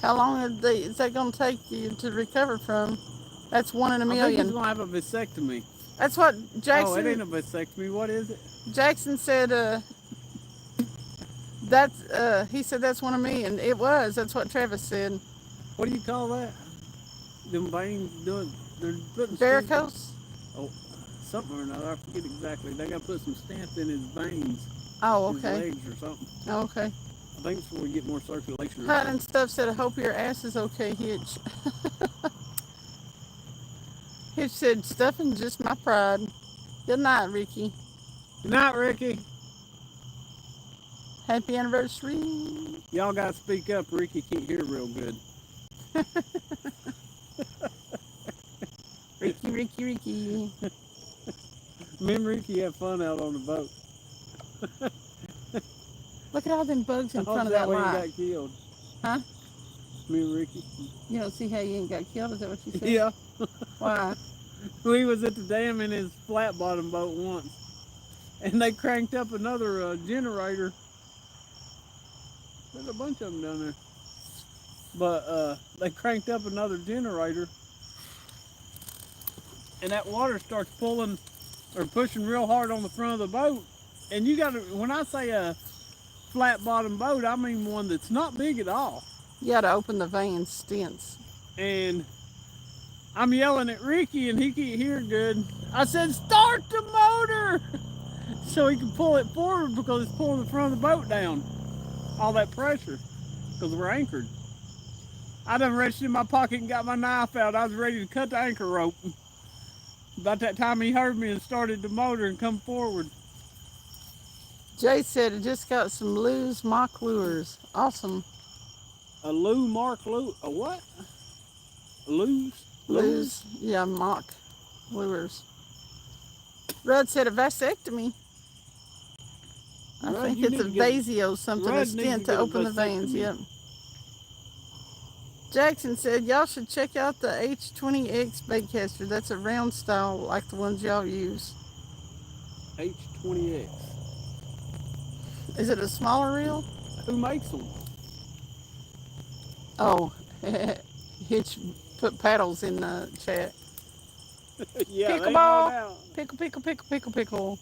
How long is that going to take you to recover from? That's 1 in a I think million. he's going to have a vasectomy. That's what Jackson. Oh, it ain't a vasectomy. What is it? Jackson said, he said that's 1 in a million. It was. That's what Travis said. What do you call that? Them veins doing, they're putting Varicose? Oh, something or another. I forget exactly. They got to put some stents in his veins. Oh, His okay. legs or something. Oh, okay. I think it's before we get more circulation. Hut and stuff said, I hope your ass is okay, Hitch. Hitch said, stuffing just my pride. Good night, Ricky. Good night, Ricky. Happy anniversary. Y'all got to speak up. Ricky can't hear real good. Ricky. Me and Ricky have fun out on the boat. Look at all them bugs in front of that that way he light. got killed. Huh? Me and Ricky. You don't see how you ain't got killed? Is that what you said? Yeah. Why? We was at the dam in his flat bottom boat once, and they cranked up another generator. There's a bunch of them down there. But they cranked up another generator, and that water starts pulling or pushing real hard on the front of the boat. And you got to, when I say a flat bottom boat, I mean one that's not big at all. You got to open the veins, stents. And I'm yelling at Ricky, and he can't hear good. I said, start the motor! So he can pull it forward because it's pulling the front of the boat down. All that pressure, because we're anchored. I done reached in my pocket and got my knife out. I was ready to cut the anchor rope. About that time he heard me and started the motor and come forward. Jay said it just got some loose mock lures. Awesome. A a what? A Lose? Yeah, mock lures. Rudd said a vasectomy. I Rudd, think you it's a need to get- vasio something, a Rudd needs to stent get to a open the veins. vasectomy. Yep. Jackson said, y'all should check out the H20X baitcaster. That's a round style like the ones y'all use. H20X. Is it a smaller reel? Who makes them? Oh, Hitch put paddles in the chat. Yeah, they Pickleball. know now. Pickle.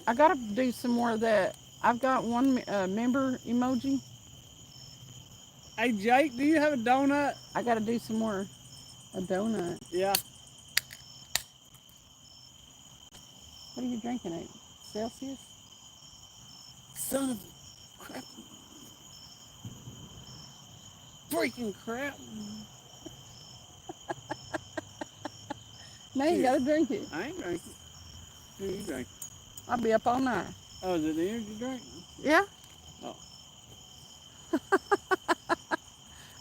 I gotta do some more of that. I've got one member emoji. Hey, Jake, do you have a donut? I gotta do some more. A donut. Yeah. What are you drinking at? Celsius? Son of crap. Freaking crap. Now you gotta drink it. I ain't drinking. Who you drink? I'll be up all night. Oh, is it the energy drink? Yeah? Oh.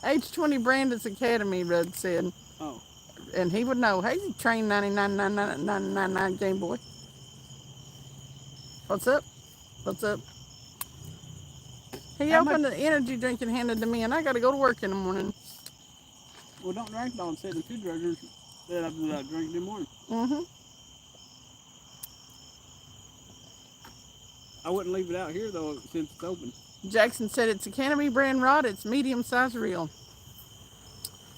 H20 Brandon's Academy, Rudd said. Oh. And he would know. Hey, train 99 Game Boy. What's up? He opened the energy drink and handed it to me, and I got to go to work in the morning. Well, don't drink it on 72 druggers that I've been drinking in the morning. Mm-hmm. I wouldn't leave it out here, though, since it's open. Jackson said it's Academy brand rod. It's medium-sized reel.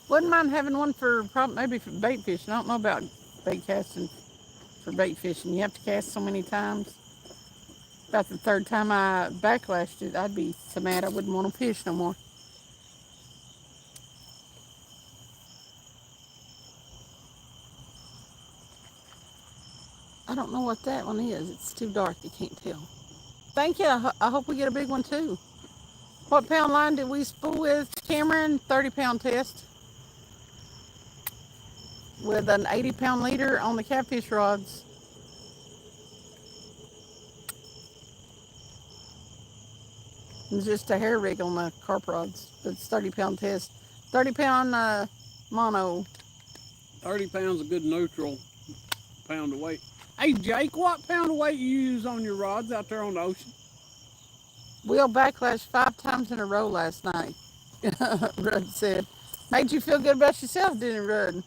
Wouldn't mind having one for maybe for bait fishing. I don't know about bait casting for bait fishing. You have to cast so many times. About the third time I backlashed it, I'd be so mad I wouldn't want to fish no more. I don't know what that one is. It's too dark. You can't tell. Thank you. I hope we get a big one too. What pound line did we spool with, Cameron? 30-pound test with an 80-pound leader on the catfish rods. It's just a hair rig on the carp rods. It's 30-pound test. 30-pound mono. 30 pounds a good neutral pound of weight. Hey, Jake, what pound of weight you use on your rods out there on the ocean? Wheel backlash 5 times in a row last night. Rudd said. Made you feel good about yourself, didn't it, Rudd?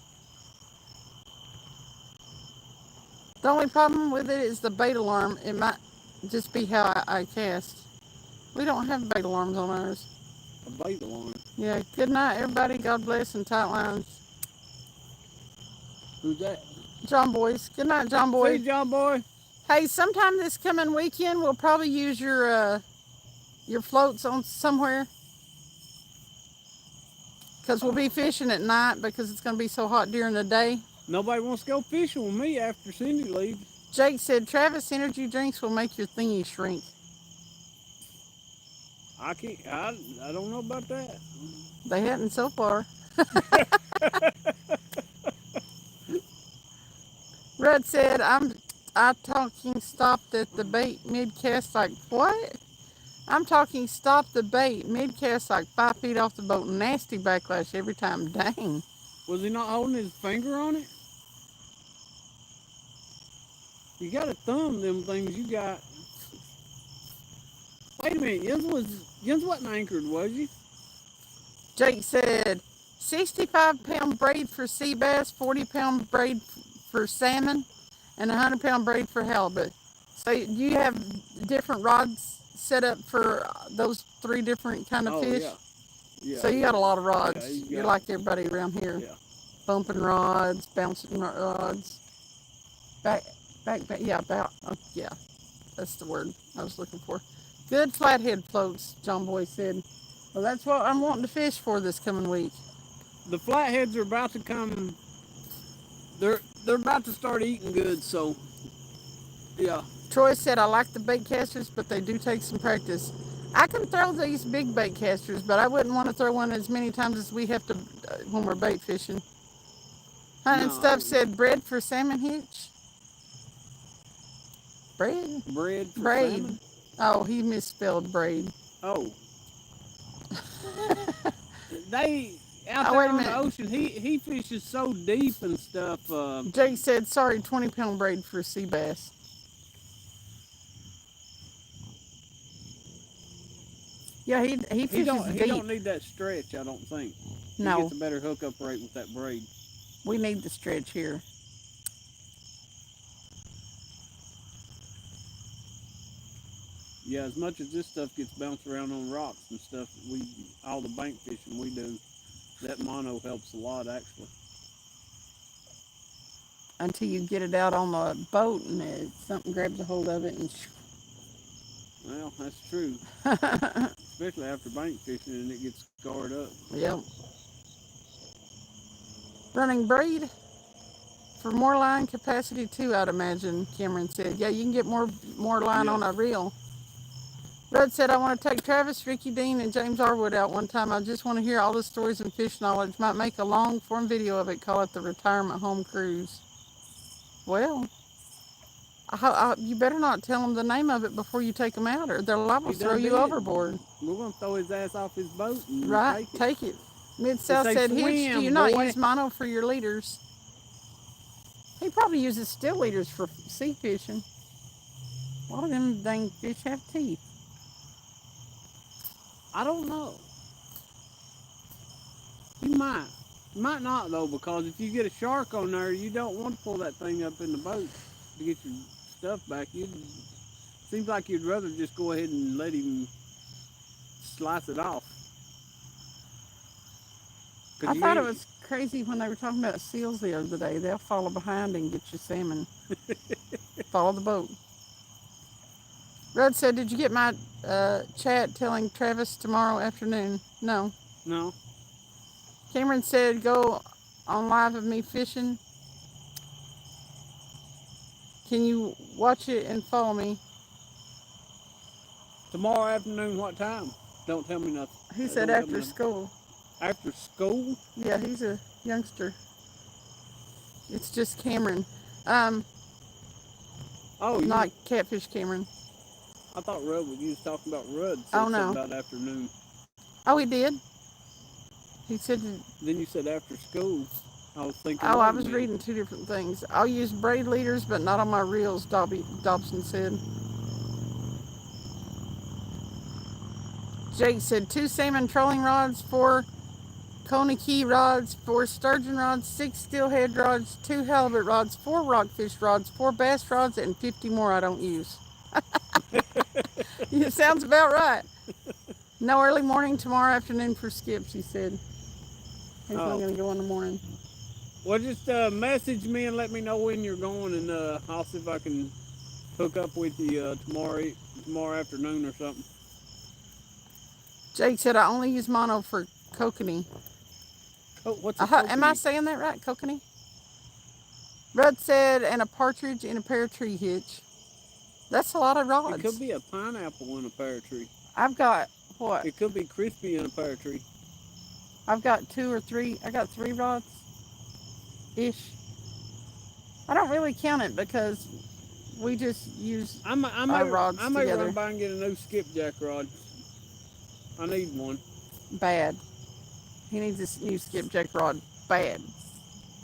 The only problem with it is the bait alarm. It might just be how I cast. We don't have bait alarms on ours. A bait alarm. Yeah, good night, everybody. God bless and tight lines. Who's that? John Boyce. Good night, John Boy. See, John Boy. Hey, sometime this coming weekend, we'll probably use your floats on somewhere. Because we'll be fishing at night because it's going to be so hot during the day. Nobody wants to go fishing with me after Cindy leaves. Jake said, Travis, energy drinks will make your thingy shrink. I can't. I don't know about that. They hadn't so far. Rudd said, I talking stopped at the bait mid-cast like, what? I'm talking stop the bait mid-cast like 5 feet off the boat. Nasty backlash every time. Dang. Was he not holding his finger on it? You got to thumb them things you got. Wait a minute. Jens wasn't anchored, was you? Jake said, 65-pound braid for sea bass, 40-pound braid for salmon, and 100-pound braid for halibut. So you have different rods set up for those 3 different kind of fish? Yeah. So you got a lot of rods. Yeah, You're like everybody around here. Yeah. Bumping rods, bouncing rods. Back, yeah, yeah. That's the word I was looking for. Good flathead floats, John Boy said. Well, that's what I'm wanting to fish for this coming week. The flatheads are about to come. They're about to start eating good, so yeah. Troy said, I like the bait casters, but they do take some practice. I can throw these big bait casters, but I wouldn't want to throw one as many times as we have to when we're bait fishing. Hunt and Stuff said, bread for salmon hitch? Bread? Bread for braid. Salmon? Oh, he misspelled braid. Oh. They out there on the ocean. He fishes so deep and stuff. Jake said, sorry, 20-pound braid for sea bass. Yeah, he fishes deep. He don't need that stretch, I don't think. No. He gets a better hookup rate with that braid. We need the stretch here. Yeah, as much as this stuff gets bounced around on rocks and stuff, all the bank fishing we do, that mono helps a lot actually. Until you get it out on the boat and something grabs a hold of it and. Well, that's true. Especially after bank fishing and it gets scarred up. Yep. Running braid for more line capacity too, I'd imagine, Cameron said. Yeah, you can get more line on a reel. Rudd said, I want to take Travis, Ricky Dean, and James Arwood out one time. I just want to hear all the stories and fish knowledge. Might make a long-form video of it, call it the Retirement Home Cruise. Well, you better not tell them the name of it before you take them out, or they're liable to throw you overboard. We're going to throw his ass off his boat and take it. Mid-South said, Hitch, do you not use mono for your leaders? He probably uses still leaders for sea fishing. A lot of them dang fish have teeth. I don't know. You might. You might not, though, because if you get a shark on there, you don't want to pull that thing up in the boat to get your stuff back. Seems like you'd rather just go ahead and let him slice it off. I thought it was crazy when they were talking about seals the other day. They'll follow behind and get you salmon. Follow the boat. Rudd said, "Did you get my chat telling Travis tomorrow afternoon?" No. No. Cameron said, "Go on live of me fishing. Can you watch it and follow me?" Tomorrow afternoon, what time? Don't tell me nothing. He said Don't tell me after nothing. school. After school? Yeah, he's a youngster. It's just Cameron. Um, Oh, Not Catfish Cameron. I thought Rudd was, you was talking about Rudd. Said Oh, something no. about afternoon. Oh, he did? He said, Then you said after school. I was thinking, oh, wait I a was minute. reading two different things. I'll use braid leaders, but not on my reels, Dobson said. Jake said 2 salmon trolling rods, 4 Coney key rods, 4 sturgeon rods, 6 steelhead rods, 2 halibut rods, 4 rockfish rods, 4 bass rods, and 50 more I don't use. It sounds about right. No early morning tomorrow afternoon for skips, he said. He's not going to go in the morning. Well, just message me and let me know when you're going, and I'll see if I can hook up with you tomorrow afternoon or something. Jake said I only use mono for kokanee. What's a kokanee? Am I saying that right, kokanee? Rudd said, and a partridge in a pear tree hitch. That's a lot of rods. It could be a pineapple in a pear tree. I've got, what? It could be crispy in a pear tree. I've got 2 or 3. I got 3 rods ish. I don't really count it because we just use our rods I may together. run by and get a new skipjack rod. I need one. Bad. He needs this new skipjack rod. Bad.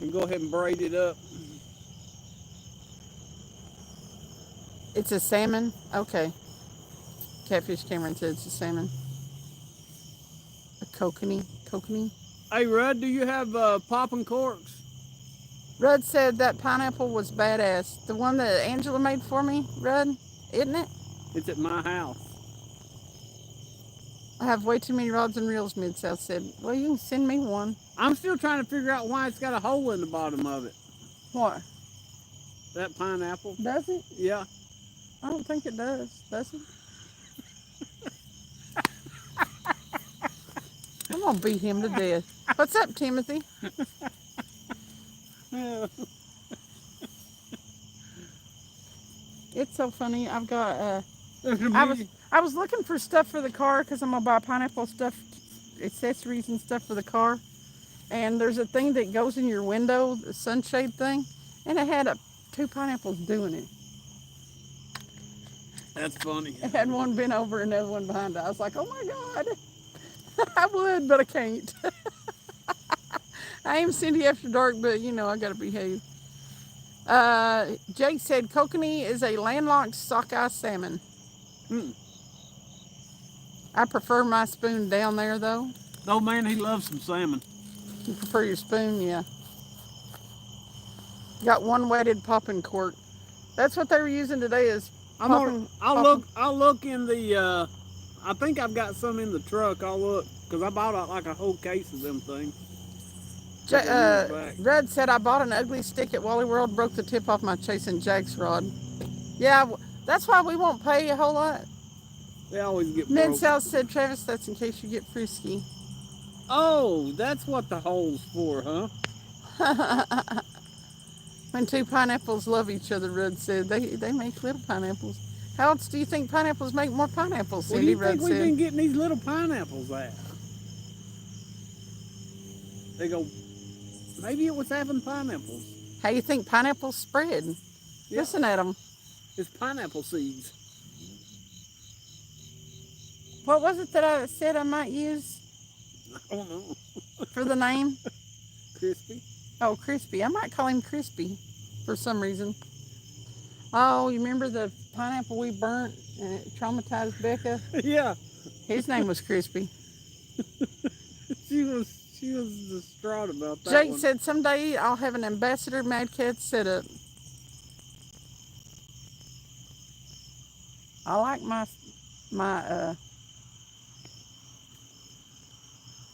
And go ahead and braid it up. It's a salmon? Okay. Catfish Cameron said it's a salmon. A kokanee? Kokanee? Hey, Rudd, do you have popping corks? Rudd said that pineapple was badass. The one that Angela made for me, Rudd, isn't it? It's at my house. I have way too many rods and reels, Mid-South said. Well, you can send me one. I'm still trying to figure out why it's got a hole in the bottom of it. What? That pineapple. Does it? Yeah. I don't think it does. Does it? I'm going to beat him to death. What's up, Timothy? It's so funny. I've got, I was looking for stuff for the car because I'm going to buy pineapple stuff, accessories and stuff for the car. And there's a thing that goes in your window, the sunshade thing. And it had 2 pineapples doing it. That's funny. It had one bent over and the other one behind it. I was like, oh my God. I would, but I can't. I am Cindy After Dark, but you know, I got to behave. Jake said kokanee is a landlocked sockeye salmon. I prefer my spoon down there, though. Oh, man, he loves some salmon. You prefer your spoon? Yeah. Got 1 wetted popping cork. That's what they were using today is popping. I'll look in the, I think I've got some in the truck. I'll look, because I bought like a whole case of them things. Red said, I bought an ugly stick at Wally World, broke the tip off my chasing Jack's rod. Yeah, that's why we won't pay a whole lot. They always get broke. Mid-South said, Travis, that's in case you get frisky. Oh, that's what the hole's for, huh? When 2 pineapples love each other, Rudd said. They make little pineapples. How else do you think pineapples make more pineapples, Cindy? Where do you think we've been getting these little pineapples at? They go, maybe it was having pineapples. How you think pineapples spread? Yeah. Listen at them. It's pineapple seeds. What was it that I said I might use? I don't know. For the name? Crispy. Oh, Crispy. I might call him Crispy for some reason. Oh, you remember the pineapple we burnt and it traumatized Becca? Yeah. His name was Crispy. She was distraught about that. Jake said someday I'll have an Ambassador Mad Cat set up. I like my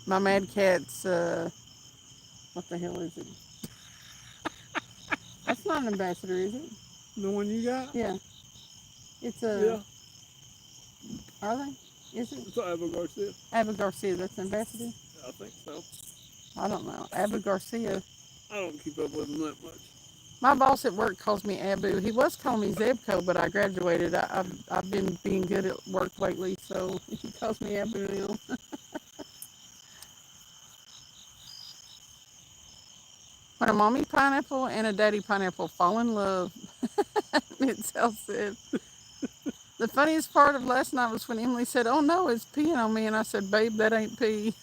Mad Cat's What the hell is it? That's not an ambassador, is it? The one you got? Yeah. It's a. Yeah. Are they? Is it? It's Ava Garcia. Abu Garcia. That's ambassador? I think so. I don't know. Abu Garcia. I don't keep up with them that much. My boss at work calls me Abu. He was calling me Zebco, but I graduated. I've been being good at work lately, so he calls me Abu now. When a mommy pineapple and a daddy pineapple fall in love, Mid-South said. The funniest part of last night was when Emily said, "Oh no, it's peeing on me," and I said, "Babe, that ain't pee."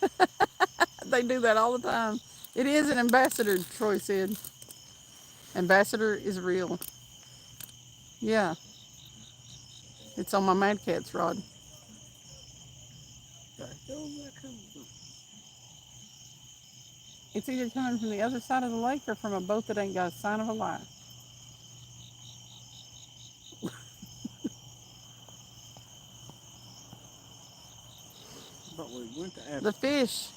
They do that all the time. It is an ambassador, Troy said. Ambassador is real. Yeah, it's on my Mad Catz rod. The hell is that coming from? It's either coming from the other side of the lake or from a boat that ain't got a sign of a light. But we went to Africa. The fish.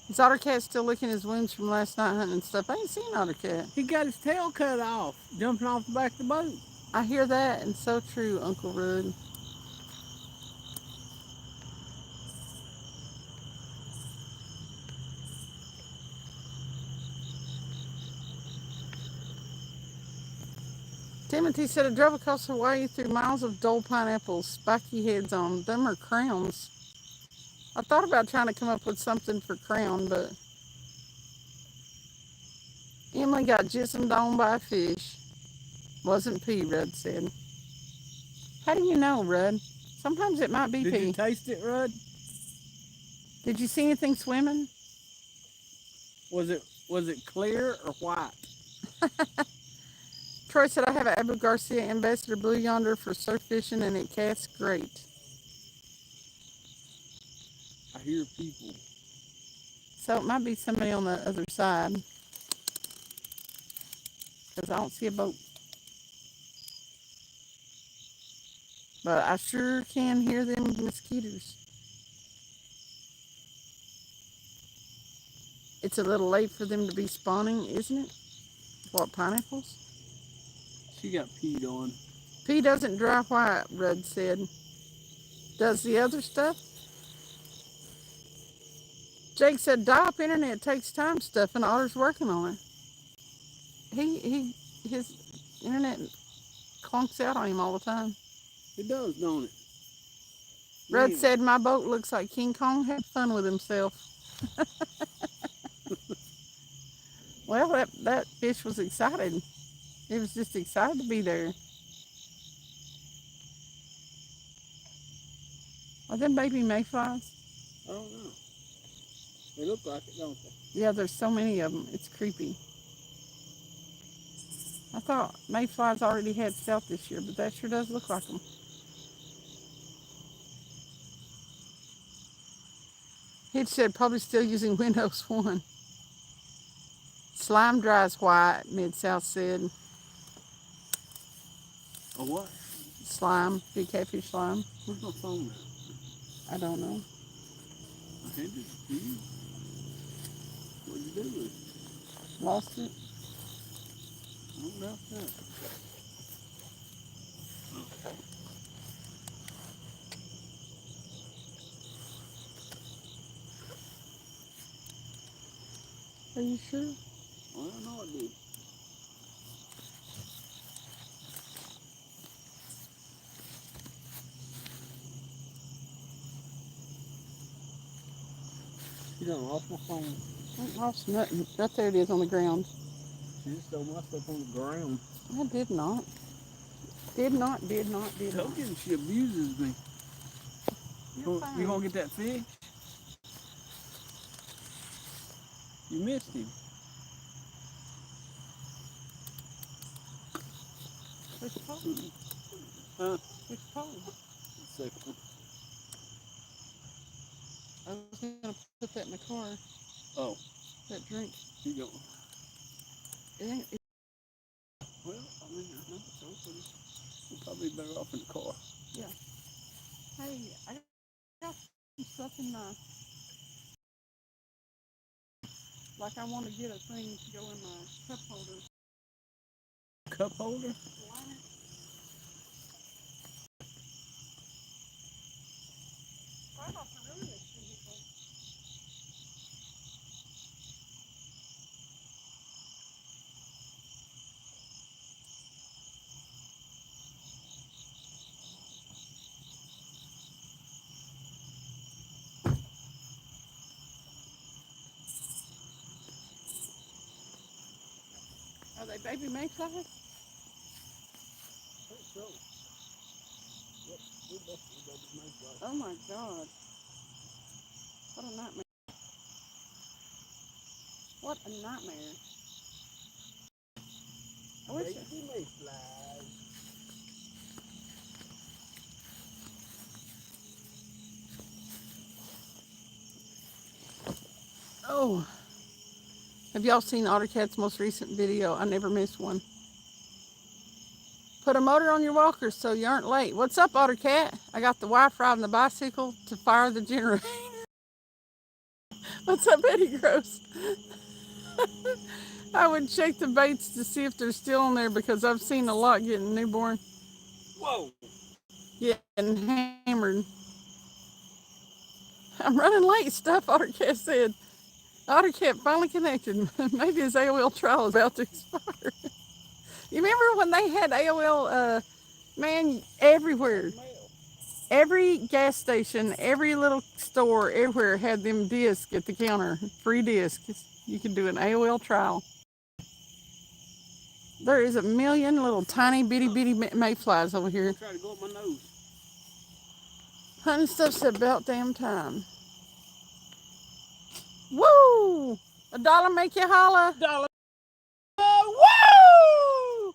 Is Ottercat still licking his wounds from last night hunting and stuff? I ain't seen Ottercat. He got his tail cut off, jumping off the back of the boat. I hear that, and so true, Uncle Rudd. Timothy said, I drove across Hawaii through miles of dull pineapples, spiky heads on them are crowns. I thought about trying to come up with something for crown, but Emily got jismed on by a fish. Wasn't pee, Rudd said. How do you know, Rudd? Sometimes it might be Did pee. you taste it, Rudd? Did you see anything swimming? Was it clear or white? Troy said, I have an Abu Garcia Ambassador Blue Yonder for surf fishing, and it casts great. I hear people. So it might be somebody on the other side, because I don't see a boat. But I sure can hear them mosquitoes. It's a little late for them to be spawning, isn't it? What, pineapples? She got peed on. Pea doesn't dry white, Rudd said. Does the other stuff? Jake said, dial-up internet takes time stuff, and Otter's working on it. His internet clunks out on him all the time. It does, don't it? Rudd Man. said, my boat looks like King Kong had fun with himself. Well, that fish was excited. It was just excited to be there. Are them baby mayflies? I don't know. They look like it, don't they? Yeah, there's so many of them. It's creepy. I thought mayflies already had stealth this year, but that sure does look like them. Hitch said probably still using Windows 1. Slime dries white, Mid-South said. A what? Slime, big catfish slime. Where's my phone at? I don't know. I handed it to you. What'd you do with it? Lost it. I don't doubt that. Are you sure? Well, I know I did. You done lost my phone. I ain't lost nothing. Right there it is on the ground. She just stole my stuff on the ground. I did not. Did not. I told you she abuses me. You gonna get that fish? You missed him. Which pole? Huh? Which pole? Second one. I was going to put that in the car. Oh. That drink. You going? It ain't, Well, I mean, I know it's open. We'll probably be better off in the car. yeah. Hey, I got some stuff in my... Like I want to get a thing to go in my cup holder. Cup holder? Right off the ruin this vehicle. Are they baby mayflies? I think so. Yep, we must be baby mayflies. Oh my God. What a nightmare. What a nightmare. I wish Baby mayflies. Oh, have y'all seen Otter Cat's most recent video? I never miss one. Put a motor on your walker so you aren't late. What's up, Otter Cat? I got the wife riding the bicycle to fire the generator. What's up, Eddie Gross? I would check the baits to see if they're still on there because I've seen a lot getting newborn. Whoa! Yeah, and hammered. I'm running late, stuff, Otter Cat said. Otter Cat finally connected. Maybe his AOL trial is about to expire. You remember when they had AOL, man, everywhere? Every gas station, every little store, everywhere had them discs at the counter, free discs. You could do an AOL trial. There is a million little tiny bitty bitty mayflies over here. Try to go up my nose. Honey stuff's about damn time. Woo! $1 make you holla. Dollar. Woo!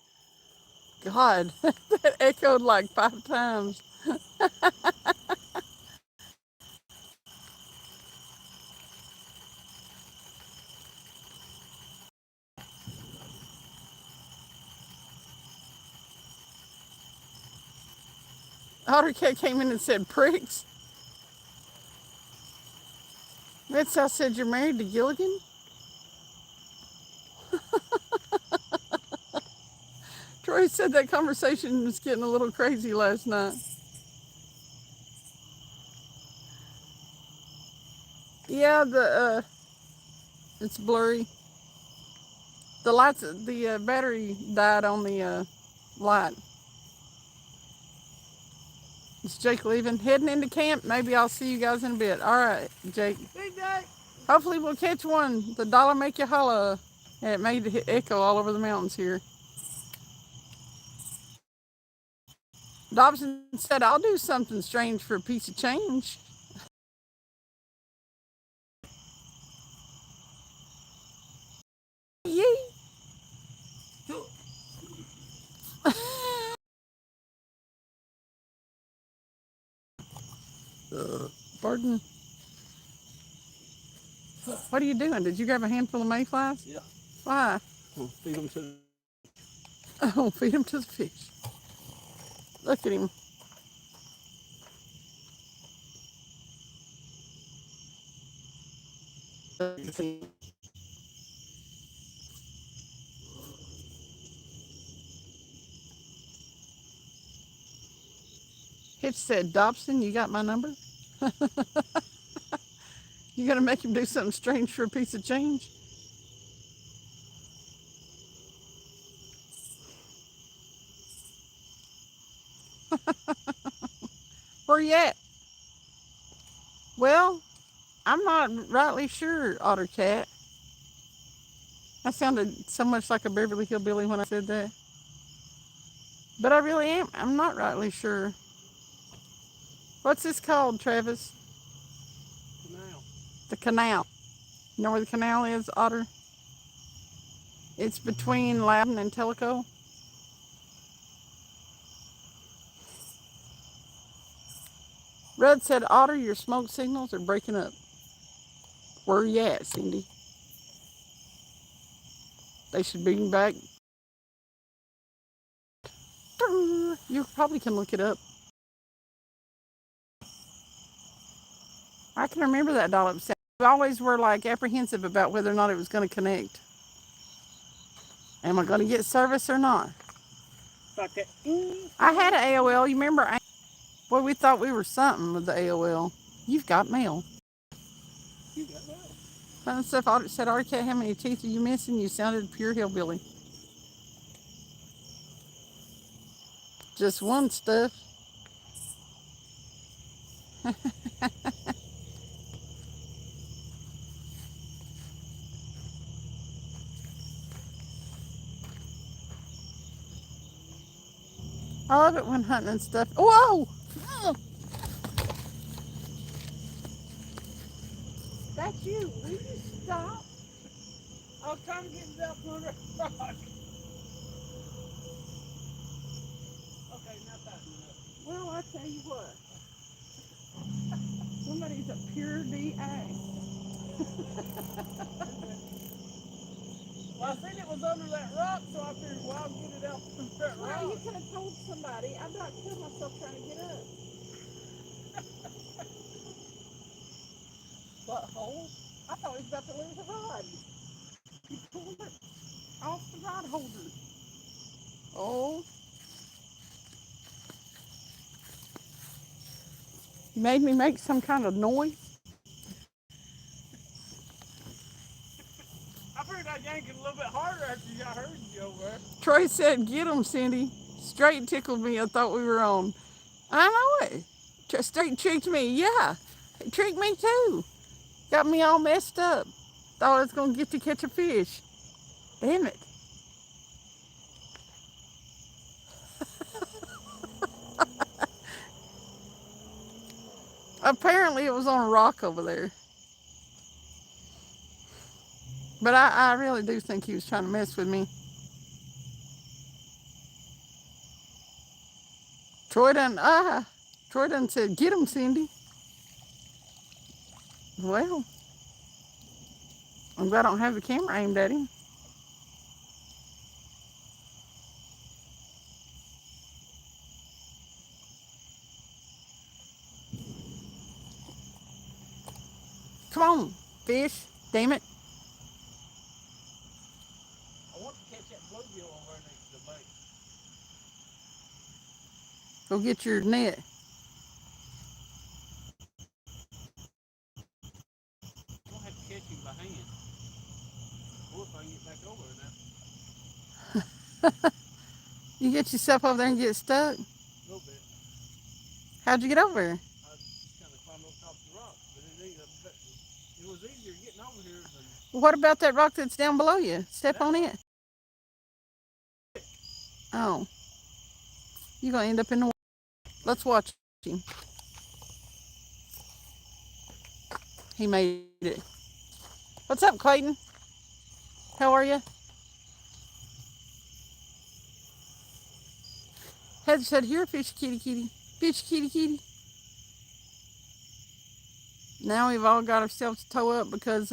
God, that echoed like 5 times. Otter Cat came in and said, pricks. That's how I said you're married to Gilligan? Troy said that conversation was getting a little crazy last night. Yeah, it's blurry. The lights, the battery died on the light. Is Jake leaving? Heading into camp? Maybe I'll see you guys in a bit. All right, Jake. Hey, Jake. Hopefully we'll catch one. $1 make you holla. Yeah, it made it echo all over the mountains here. Dobson said, I'll do something strange for a piece of change. Yee. Pardon? What are you doing? Did you grab a handful of mayflies? Yeah. Why? I'll feed them to. Oh, feed them to the fish. Look at him. Hitch said, Dobson, you got my number? You gonna make him do something strange for a piece of change? Where you at? Well, I'm not rightly sure, Otter Cat. I sounded so much like a Beverly Hillbilly when I said that. But I really am. I'm not rightly sure. What's this called, Travis? Canal. The canal. You know where the canal is, Otter? It's between Loudon and Tellico. Rudd said, Otter, your smoke signals are breaking up. Where you at, Cindy? They should bring back. You probably can look it up. I can remember that dollop sound. always were like apprehensive about whether or not it was going to connect. Am I going to get service or not? Like that. I had an AOL. You remember? Boy, we thought we were something with the AOL. You've got mail. You got that. Fun stuff. Said, RK, how many teeth are you missing? You sounded pure hillbilly. Just one stuff. I love it when hunting and stuff. Whoa! That's you. Will you stop? I was trying to get it up under the rock. Okay, not that enough. Well, I tell you what. Somebody's a pure DA. Well, I seen it was under that rock, so I figured, well, I'll get it out from that Well, rock. you could have told somebody. I about killed myself trying to get up. Butthole. I thought he was about to lose a rod. He pulled it off the rod holder. Oh. He made me make some kind of noise. I figured I'd yank it a little bit harder after I heard you over there. Troy said, get him, Cindy. Straight tickled me. I thought we were on. I know it. Straight tricked me. Yeah. It tricked me too. Got me all messed up. Thought I was going to get to catch a fish. Damn it. Apparently it was on a rock over there. But I really do think he was trying to mess with me. Troy done said, get him, Cindy. Well, I'm glad I don't have the camera aimed at him. Come on, fish. Damn it. I want to catch that bluegill over there next to the bank. Go get your net. I'm going to have to catch him by hand. Or if I can get back over there now. You get yourself over there and get stuck. A little bit. How'd you get over there? I just kind of climbed over top of the rock. But it was easier getting over here than... What about that rock that's down below you? Step on it. Oh. You're going to end up in the water. Let's watch him. He made it. What's up, Clayton? How are you? Head said, here, fish kitty kitty. Fish kitty kitty. Now we've all got ourselves to tow up because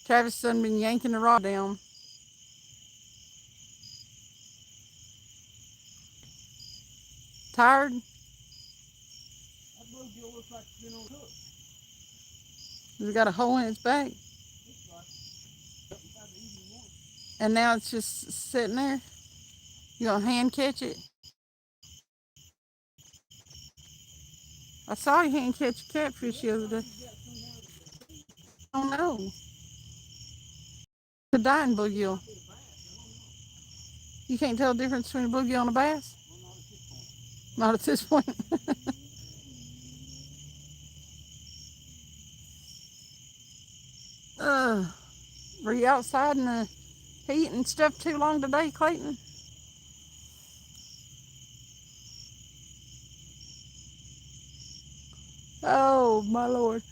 Travis done been yanking the rod down. Tired? That bluegill looks like it's been on hook. Has it got a hole in its back? Looks like the easy one. And now it's just sitting there? You gonna hand catch it? I saw you hand catch a catfish the other day. Oh no. The dying bluegill. You can't tell the difference between a bluegill and a bass? Not at this point. Were you outside in the heat and stuff too long today, Clayton? Oh, my Lord.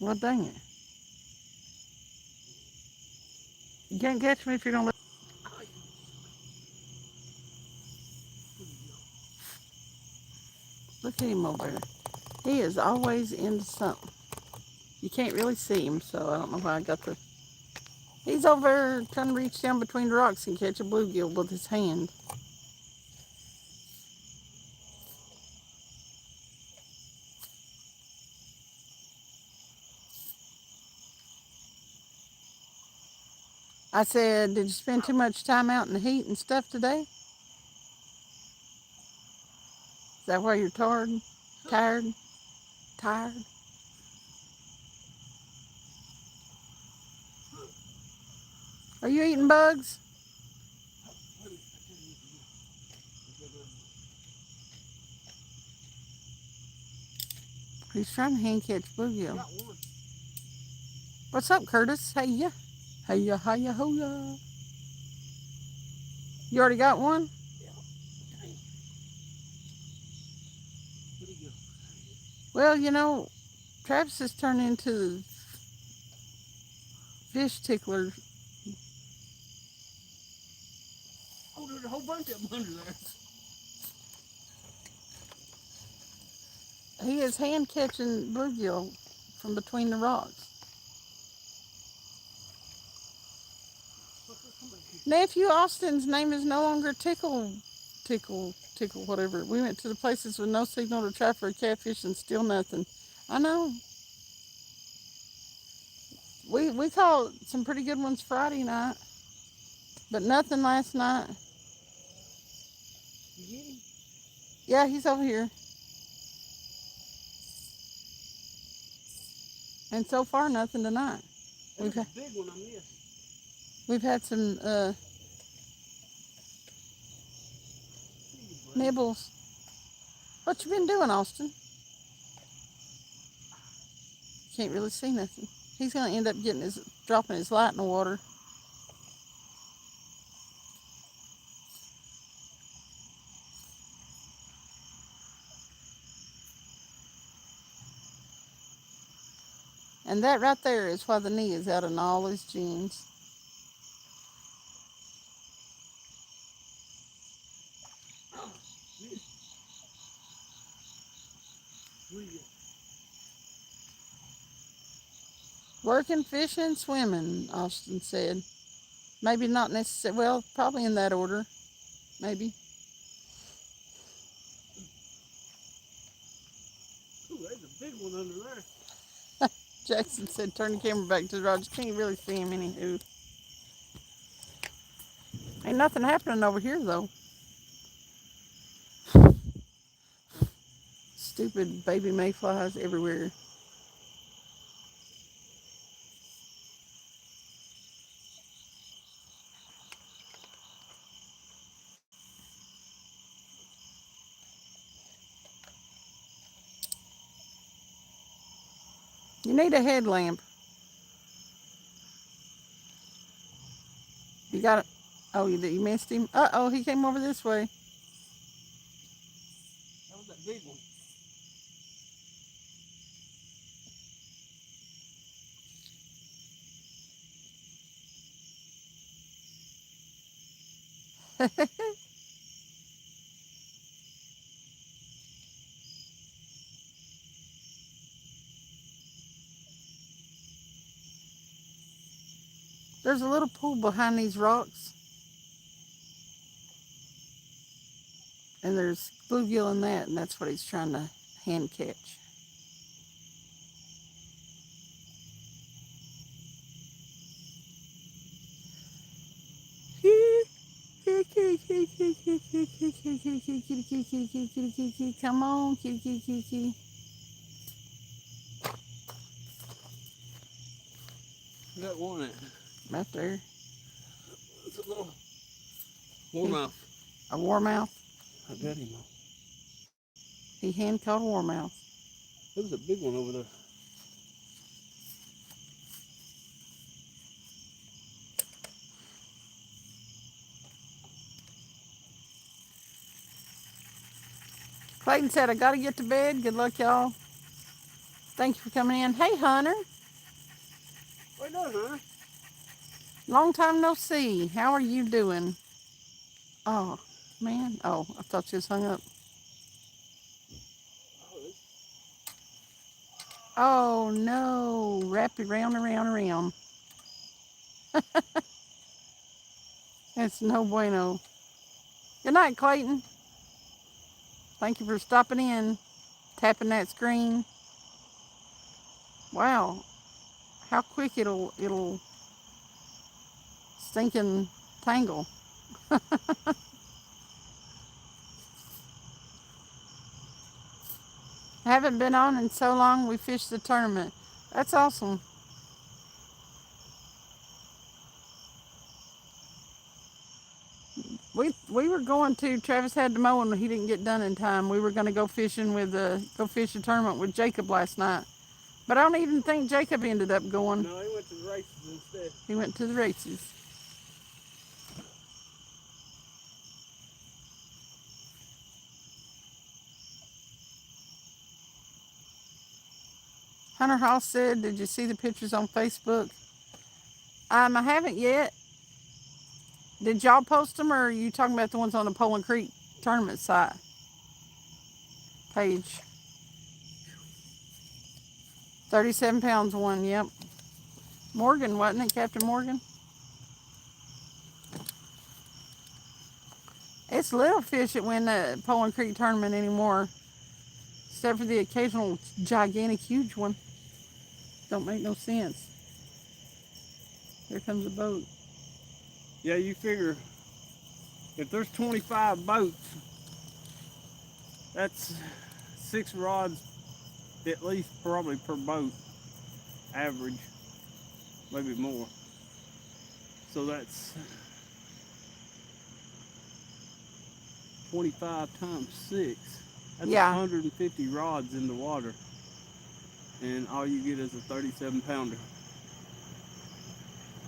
Well, dang it. You can't catch me if you're going to let... Look at him over there. He is always into something. You can't really see him, so I don't know why I got the... He's over there trying to reach down between the rocks and catch a bluegill with his hand. I said, did you spend too much time out in the heat and stuff today? Is that why you're tired? Tired? Tired? Are you eating bugs? He's trying to hand catch bluegill. What's up, Curtis? Hey ya. Hey ya, hi ya, ho ya. You already got one? Well, you know, Travis has turned into fish tickler. Oh, there's a whole bunch of them under there. He is hand catching bluegill from between the rocks. Nephew Austin's name is no longer Tickle, whatever. We went to the places with no signal to try for a catfish and still nothing. I know. We caught some pretty good ones Friday night, but nothing last night. Yeah, he's over here. And so far, nothing tonight. We've had a big one I missed. We've had some nibbles. What you been doing, Austin? Can't really see nothing. He's gonna end up dropping his light in the water. And that right there is why the knee is out in all his jeans. Working, fishing, swimming, Austin said. Maybe not necessarily, well, probably in that order. Maybe. Ooh, there's a big one under there. Jackson said, turn the camera back to the rod. You can't really see him anywho. Ain't nothing happening over here, though. Stupid baby mayflies everywhere. You need a headlamp. You got it. Oh, you missed him? Uh-oh, he came over this way. That was that big one. There's a little pool behind these rocks. And there's bluegill in that, and that's what he's trying to hand catch. Come on, kitty. Got one at. Right there. It's a little warmouth. A warmouth. I got him. He hand caught a warmouth. There was a big one over there. Clayton said, I got to get to bed. Good luck, y'all. Thank you for coming in. Hey, Hunter. What you doing, Hunter? Long time no see. How are you doing? Oh, man. Oh, I thought you was hung up. Oh no, wrap it round and round and round. It's no bueno. Good night, Clayton. Thank you for stopping in, tapping that screen. Wow, how quick it'll stinking tangle. Haven't been on in so long. We fished the tournament. That's awesome. We were going to. Travis had to mow and he didn't get done in time. We were going to go fishing with go fish a tournament with Jacob last night. But I don't even think Jacob ended up going. No, he went to the races instead. He went to the races. Hunter Hoss said, "Did you see the pictures on Facebook?" I haven't yet. Did y'all post them, or are you talking about the ones on the Poland Creek tournament site page? 37 pounds one. Yep. Morgan, wasn't it, Captain Morgan? It's little fish that win the Poland Creek tournament anymore, except for the occasional gigantic, huge one. Don't make no sense. Here comes a boat. Yeah, you figure if there's 25 boats, that's 6 rods at least probably per boat, average, maybe more. So that's 25 times 6. That's Yeah. 150 rods in the water. And all you get is a 37 pounder.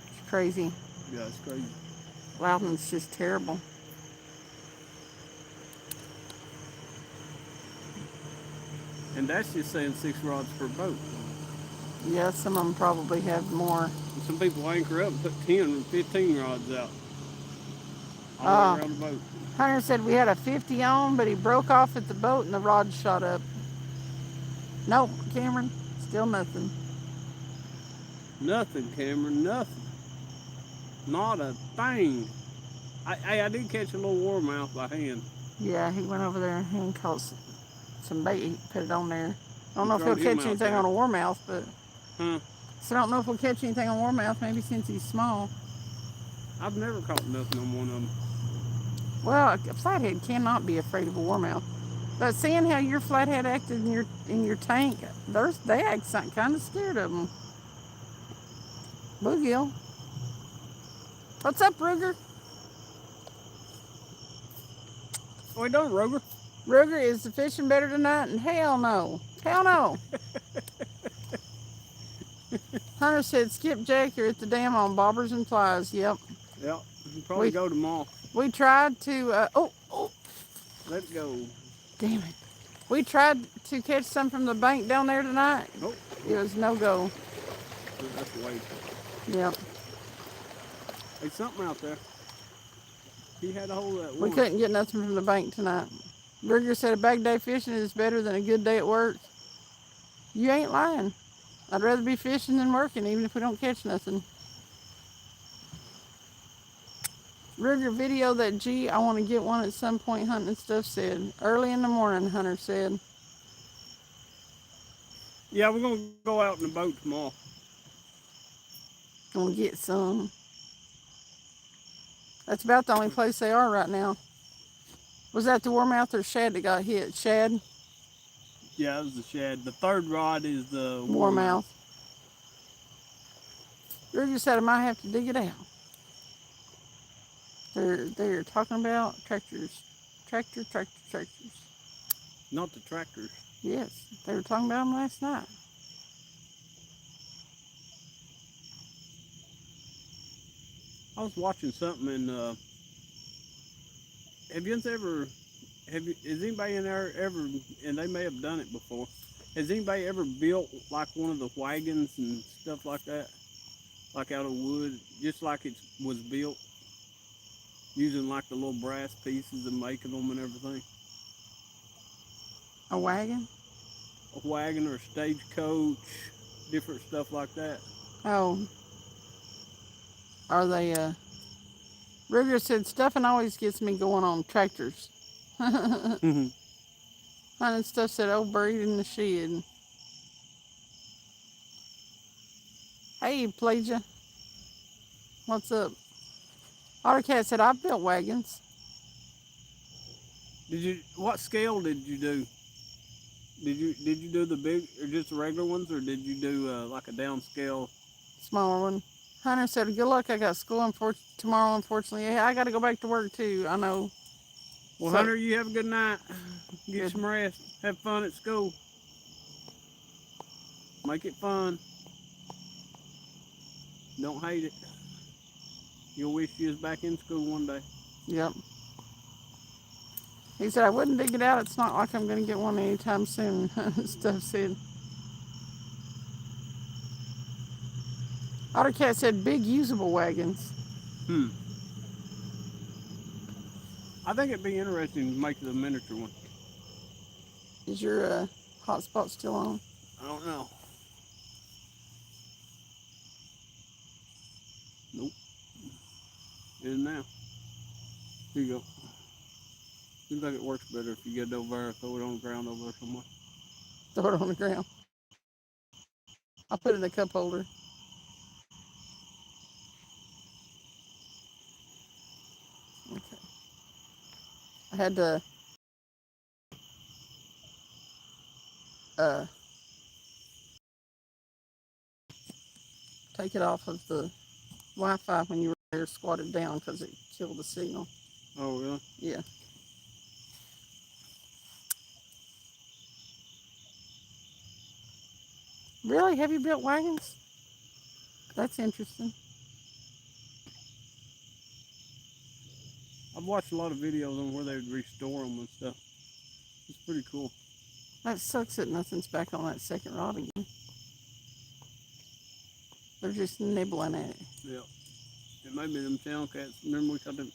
It's crazy. Yeah, it's crazy. Loudon's just terrible. And that's just saying 6 rods per boat. Yeah, some of them probably have more. And some people anchor up and put 10 or 15 rods out all the way around the boat. Hunter said we had a 50 on, but he broke off at the boat and the rod shot up. Nope, Cameron, still nothing. Nothing, Cameron, nothing. Not a thing. I did catch a little warmouth by hand. Yeah, he went over there and hand caught some bait. He put it on there. I don't know if Throw he'll him catch out anything there. on a warmouth, but Huh? so I don't know if he'll catch anything on warmouth. Maybe since he's small. I've never caught nothing on one of them. Well, a flathead cannot be afraid of a warmouth. But seeing how your flathead acted in your tank, they act kind of scared of them. Boogill. What's up, Ruger? Oh, don't, Roger. Ruger, is the fishing better tonight? And hell no. Hell no. Hunter said skipjack are at the dam on bobbers and flies. Yep. Yep. Probably go tomorrow. We tried to, Let it go. damn it. We tried to catch some from the bank down there tonight. Oh. It was no go. That's a waste. Yep. There's something out there. He had a hold of that We one. couldn't get nothing from the bank tonight. Ruger said a bad day fishing is better than a good day at work. You ain't lying. I'd rather be fishing than working, even if we don't catch nothing. Ruger, video that G, I want to get one at some point, hunting and stuff said. Early in the morning, Hunter said. Yeah, we're going to go out in the boat tomorrow. Gonna get some. That's about the only place they are right now. Was that the warmouth or shad that got hit? Shad? Yeah, it was the shad. The third rod is the Warmouth. Ruger said I might have to dig it out. They're talking about tractors. Tractors. Not the tractors. Yes, they were talking about them last night. I was watching something and has anybody in there ever, and they may have done it before, has anybody ever built like one of the wagons and stuff like that? Like out of wood, just like it was built? Using like the little brass pieces and making them and everything? A wagon? a wagon or a stagecoach, different stuff like that. Oh, are they? Ruger said stuffing always gets me going on tractors. Honey and stuff said, "Oh, buried in the shed." Hey, Plagia, what's up? Ottercat said, "I've built wagons, Did you? What scale did you do? Did you do the big or just the regular ones, or did you do like a downscale? smaller one." Hunter said, "Good luck. I got school tomorrow, unfortunately. Yeah, I got to go back to work too. I know." Well, So Hunter, you have a good night. Get good. some rest. Have fun at school. Make it fun. Don't hate it. You'll wish you was back in school one day. Yep. He said, "I wouldn't dig it out. It's not like I'm going to get one anytime soon." Stuff said. Ottercat said, "Big usable wagons." Hmm. I think it'd be interesting to make the miniature one. Is your hotspot still on? I don't know. Nope. It is now. Here you go. Seems like it works better if you get it over there, throw it on the ground over there somewhere. Throw it on the ground. I'll put it in the cup holder. Okay. I had to uh, take it off of the Wi-Fi when you were there, squatted down because it killed the signal. Oh, really? Yeah. Really? Have you built wagons? That's interesting. I've watched a lot of videos on where they would restore them and stuff. It's pretty cool. That sucks that nothing's back on that second rod again. They're just nibbling at it. Yeah. It may be them town cats. Remember we caught them.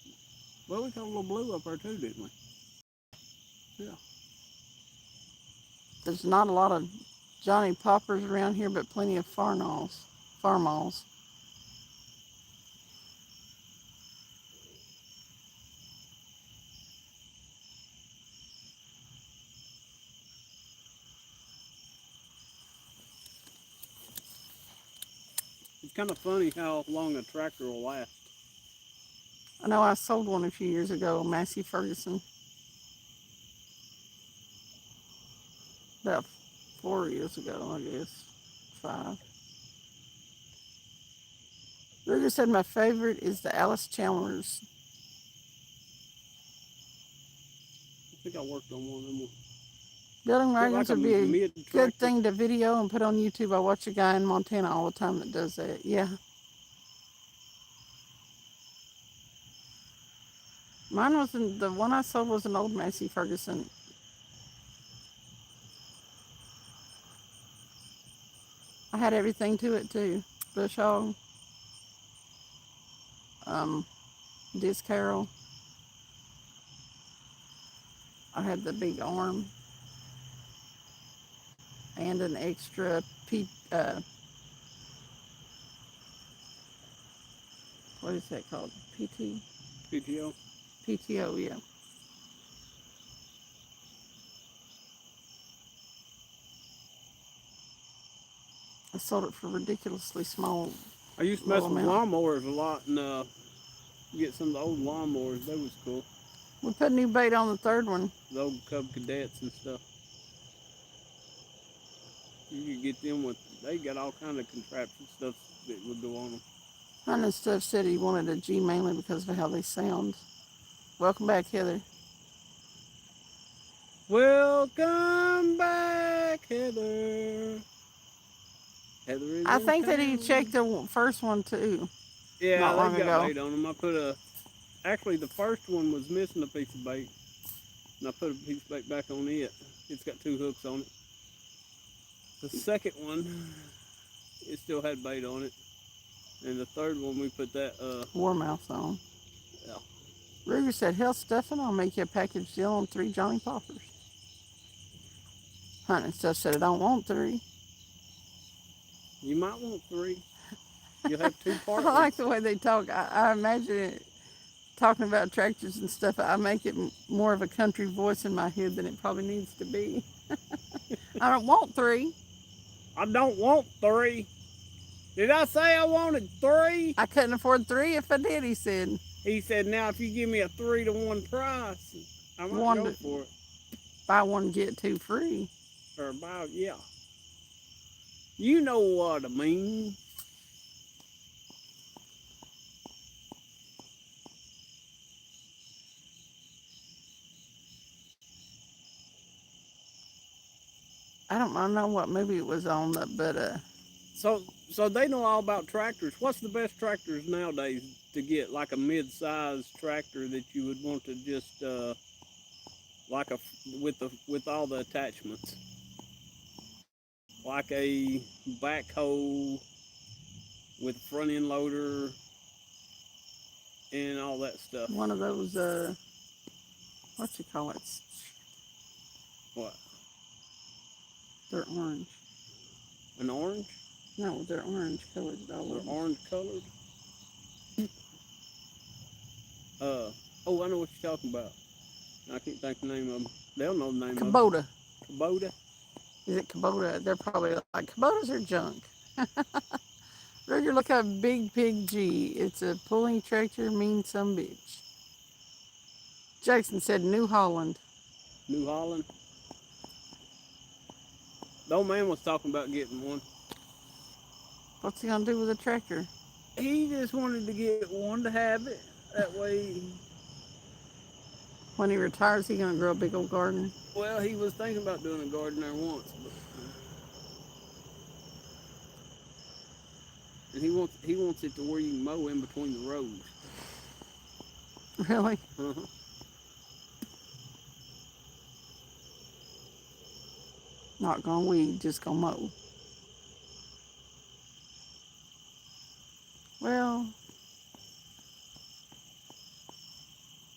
Well, we caught a little blue up there too, didn't we? Yeah. There's not a lot of Johnny Poppers around here, but plenty of farmalls. It's kind of funny how long a tractor will last. I know I sold one a few years ago, a Massey Ferguson, about 4 years ago, I guess, 5. Ruger said my favorite is the Alice Chalmers. I think I worked on one of them. Building Looked wagons like a would be a mid good tractor. thing to video and put on YouTube. I watch a guy in Montana all the time that does that. Yeah. Mine wasn't, the one I sold was an old Massey Ferguson. I had everything to it too. Bush hog, um, disc harrow. I had the big arm and an extra what is that called? PT? PTO. PTO, yeah. I sold it for ridiculously small, I used to low mess with amount. lawnmowers a lot and get some of the old lawnmowers. That was cool. We put new bait on the third one. The old Cub Cadets and stuff. You could get them with. They got all kind of contraption stuff that would go on them. Hunt and stuff said he wanted a G mainly because of how they sound. Welcome back, Heather. Welcome back, Heather. Heather is I in think that he checked town. the first one too, Yeah, not they long got ago. bait on them. I put a. Actually, the first one was missing a piece of bait, and I put a piece of bait back on it. It's got 2 hooks on it. The second one, it still had bait on it, and the third one we put that. Warmouth on. Yeah. Ruger said, "Hell, Stefan, I'll make you a package deal on 3 Johnny Poppers." Hunting stuff said I don't want 3. You might want 3. You'll have 2 I don't like partners. the way they talk. I imagine it talking about tractors and stuff. I make it more of a country voice in my head than it probably needs to be. I don't want 3. I don't want 3. Did I say I wanted 3? I couldn't afford 3 if I did, he said. He said, now if you give me a 3-to-1 price, I might One go to for it. buy one, get 2 free. Or about, yeah. You know what I mean. I don't know what movie it was on, but So so they know all about tractors. What's the best tractors nowadays to get? Like a mid-sized tractor that you would want to just like a with all the attachments, like a backhoe with a front end loader and all that stuff. one of those what you call it? What? They're orange. An orange? No, they're orange colored all They're over. orange colored. Oh, I know what you're talking about. I can't think the name of them. They'll know the name of them. Kubota. Kubota. Is it Kubota? They're probably like Kubotas are junk. Roger, look up Big Pig G. It's a pulling tractor, mean some bitch. Jackson said New Holland. New Holland. The old man was talking about getting one. What's he gonna do with a tractor? He just wanted to get one to have it. That way, When he retires, he gonna grow a big old garden. well, he was thinking about doing a garden there once, but and he wants it to where you can mow in between the rows. Really? Uh-huh. Not gonna weed, just gonna mow. Well,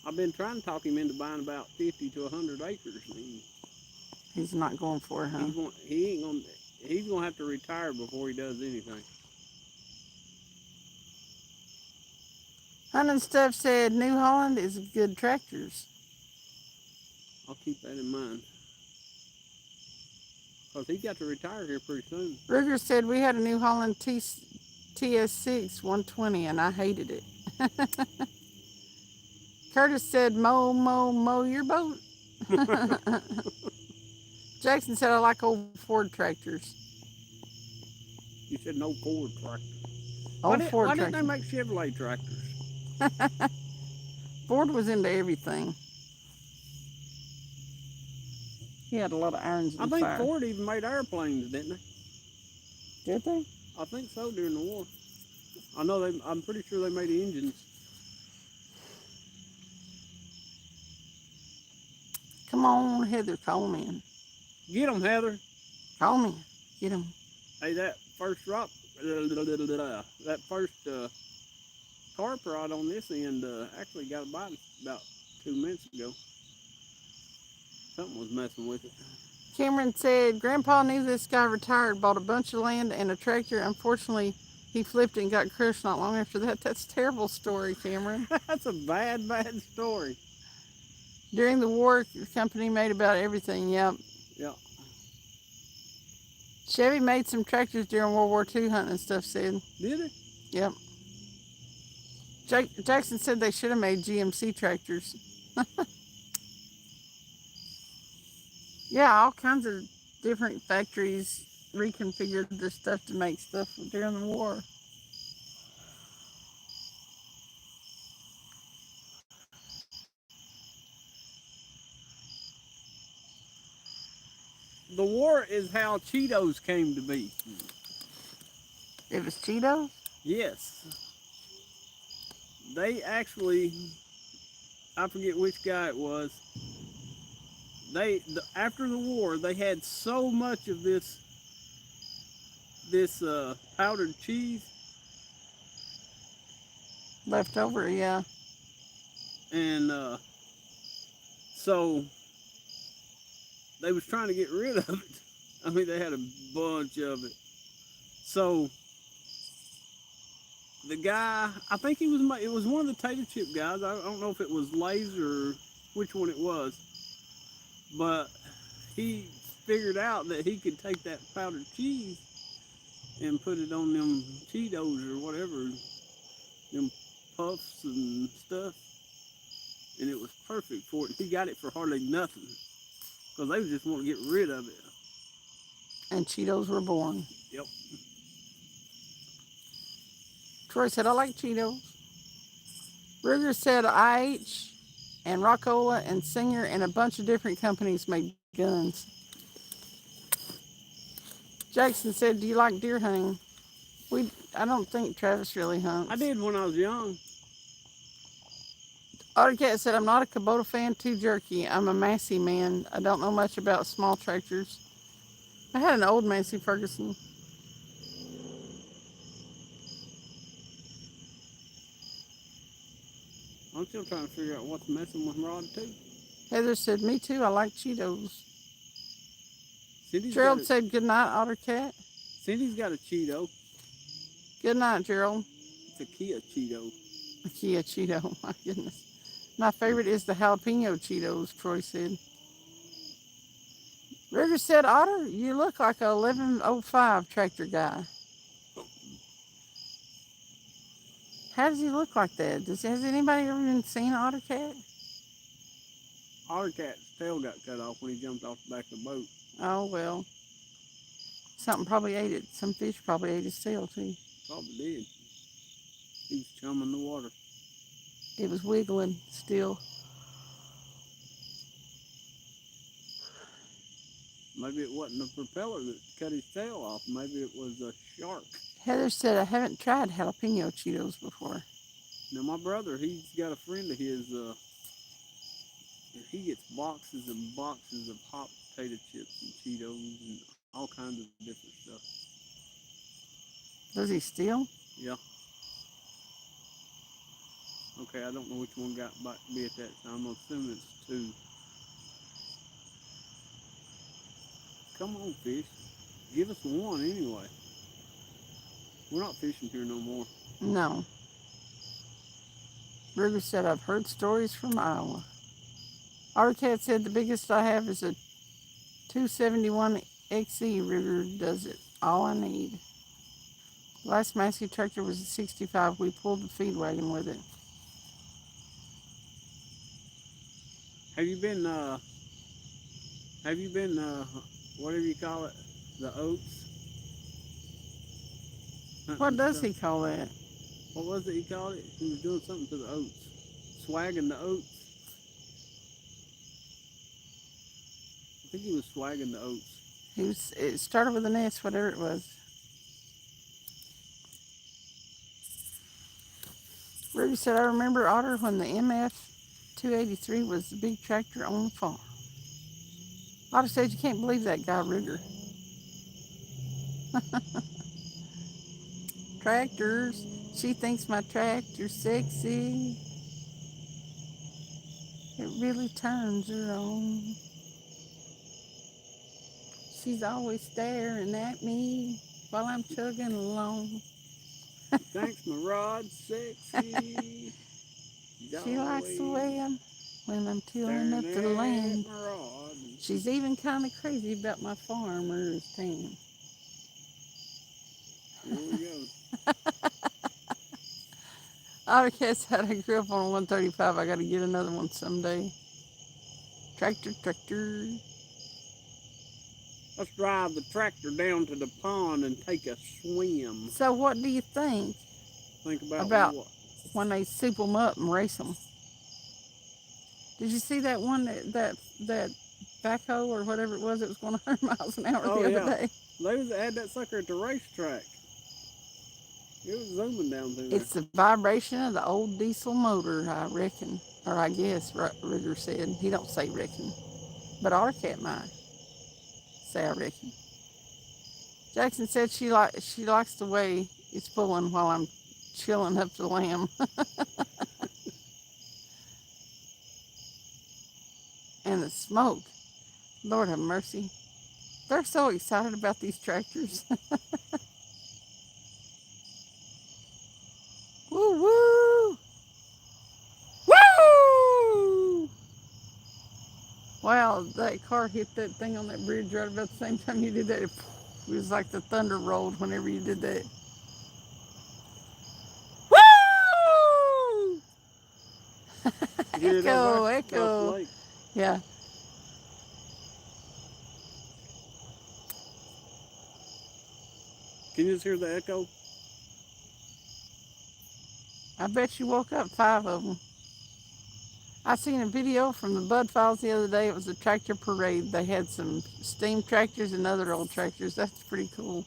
I've been trying to talk him into buying about 50 to 100 acres, and he's not going for it, huh? he ain't gonna he's gonna have to retire before he does anything. Hunting Stuff said New Holland is good tractors. I'll keep that in mind because he got to retire here pretty soon. Ruger said we had a New Holland TS6 120 and I hated it. Curtis said mow your boat. Jackson said I like old Ford tractors. You said no Ford tractor. Old Ford Why didn't they tractors. make Chevrolet tractors? Ford was into everything. He had a lot of irons I in think fire. Ford even made airplanes, didn't they? Did they? I think so during the war. I know they. I'm pretty sure they made engines. Come on, Heather, call me in. Get them, Heather. Call me. Get him. Hey, that first drop, that first car prod on this end actually got a bite about 2 minutes ago. Something was messing with it. Cameron said Grandpa knew this guy retired, bought a bunch of land and a tractor. Unfortunately, he flipped it and got crushed not long after that. That's a terrible story, Cameron. That's a bad story. During the war, the company made about everything. Yep. Yeah. Chevy made some tractors during World War II, Hunting and Stuff said. Did it? Yep. Jackson said they should have made GMC tractors. Yeah, all kinds of different factories reconfigured their stuff to make stuff during the war. The war is how Cheetos came to be. It was Cheetos? Yes. They actually, I forget which guy it was. After the war, they had so much of this powdered cheese, Left over, yeah. and so they was trying to get rid of it. I mean, they had a bunch of it. So the guy, I think it was one of the tater chip guys. I don't know if it was Lay's or which one it was, but he figured out that he could take that powdered cheese and put it on them Cheetos or whatever, them puffs and stuff, and it was perfect for it. He got it for hardly nothing because they just want to get rid of it. And Cheetos were born. Yep. Troy said, I like Cheetos. Ruger said IH and Rockola and Singer and a bunch of different companies made guns. Jackson said, do you like deer hunting? I don't think Travis really hunts. I did when I was young. Ottercat said, I'm not a Kubota fan, too jerky. I'm a Massey man. I don't know much about small tractors. I had an old Massey Ferguson. I'm still trying to figure out what's messing with Rod too. Heather said, me too. I like Cheetos. Cindy's Gerald got a, said, good night, Ottercat. Cindy's got a Cheeto. Good night, Gerald. It's a Kia Cheeto. A Kia Cheeto. My goodness. My favorite is the jalapeno Cheetos, Troy said. Ruger said, Otter, you look like a 1105 tractor guy. How does he look like that? Has anybody ever even seen Ottercat? Ottercat's tail got cut off when he jumped off the back of the boat. Oh, well. Something probably ate it. Some fish probably ate his tail, too. Probably did. He was chumming the water. It was wiggling still. Maybe it wasn't the propeller that cut his tail off. Maybe it was a shark. Heather said, I haven't tried jalapeno Cheetos before. Now, my brother, he's got a friend of his, he gets boxes and boxes of hot potato chips and Cheetos and all kinds of different stuff. Does he steal? Yeah. Okay, I don't know which one got me at that time. I'm assuming it's two. Come on, fish. Give us one anyway. We're not fishing here no more. No. Ruger said, I've heard stories from Iowa. Ottercat said, the biggest I have is a 271 XE. Ruger does it. All I need. Last Massey tractor was a 65. We pulled the feed wagon with it. Have you been, whatever you call it, the oats? What does he call that? What was it he called it? He was doing something to the oats. Swagging the oats. I think he was swagging the oats. It started with an S, whatever it was. Ruby said, I remember Otter when the MF 283 was the big tractor on the farm. Otter said, you can't believe that guy, Ruger. Tractors. She thinks my tractor's sexy. It really turns her on. She's always staring at me while I'm chugging along. Thanks, my rod, sexy. She likes the way when I'm tilling up the land. She's even kind of crazy about my farmer's tan. Here we go. Ottercat said I grew up on a 135. I got to get another one someday. Tractor. Let's drive the tractor down to the pond and take a swim. So what do you think Think about what? When they soup them up and race them? Did you see that one that backhoe or whatever it was that was going 100 miles an hour the other day? They had that sucker at the racetrack. It was zooming down through there. It's the vibration of the old diesel motor, I reckon. Or I guess, Rigger said. He don't say reckon. But Ottercat might say I reckon. Jackson said she likes the way it's pulling while I'm chilling up the lamb. And the smoke. Lord have mercy. They're so excited about these tractors. Woo woo! Woo! Wow, that car hit that thing on that bridge right about the same time you did that. It was like the thunder rolled whenever you did that. Woo! You hear that Echo, there? Across the echo. lake. Yeah, Can you just hear the echo? I bet you woke up 5 of them. I seen a video from the Bud Files the other day. It was a tractor parade. They had some steam tractors and other old tractors. That's pretty cool.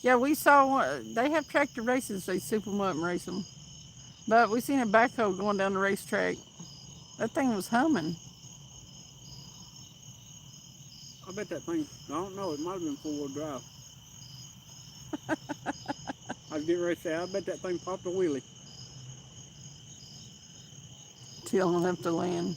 Yeah, we saw one. They have tractor races. They soup them up and race them. But we seen a backhoe going down the racetrack. That thing was humming. I bet that thing, I don't know, it might have been four-wheel drive. I was getting ready to say, I bet that thing popped a wheelie. Till enough to land.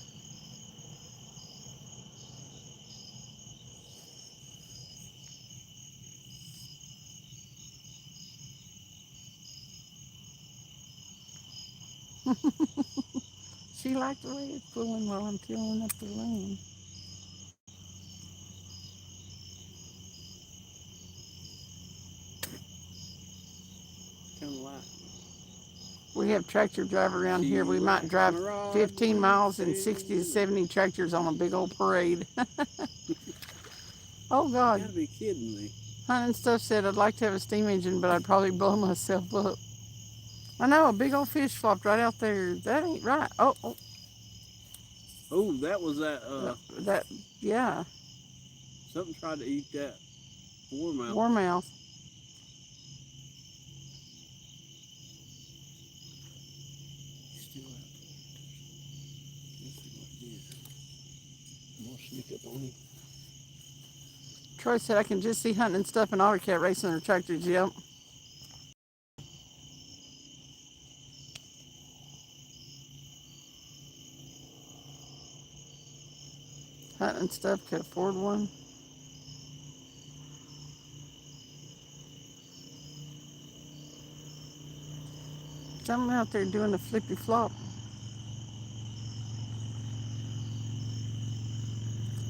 She liked the way it's pulling while I'm tilling up the land. Kind of light. We have tractor drive around here. She We might rocks drive my rod 15 when miles I'm and 60 to sailing. 70 tractors on a big old parade. Oh, You God. gotta be kidding me. Hunt and Stuff said, I'd like to have a steam engine, but I'd probably blow myself up. I know, a big old fish flopped right out there. That ain't right. Oh, oh, Oh, that was that, that, yeah, something tried to eat that warmouth. warmouth. He's still out there. Let's see what it is. I'm gonna sneak up on him. Troy said, I can just see Hunting and Stuff and Ottercat racing their tractors. Yep. Hunting and Stuff could afford one. Something out there doing the flippy flop.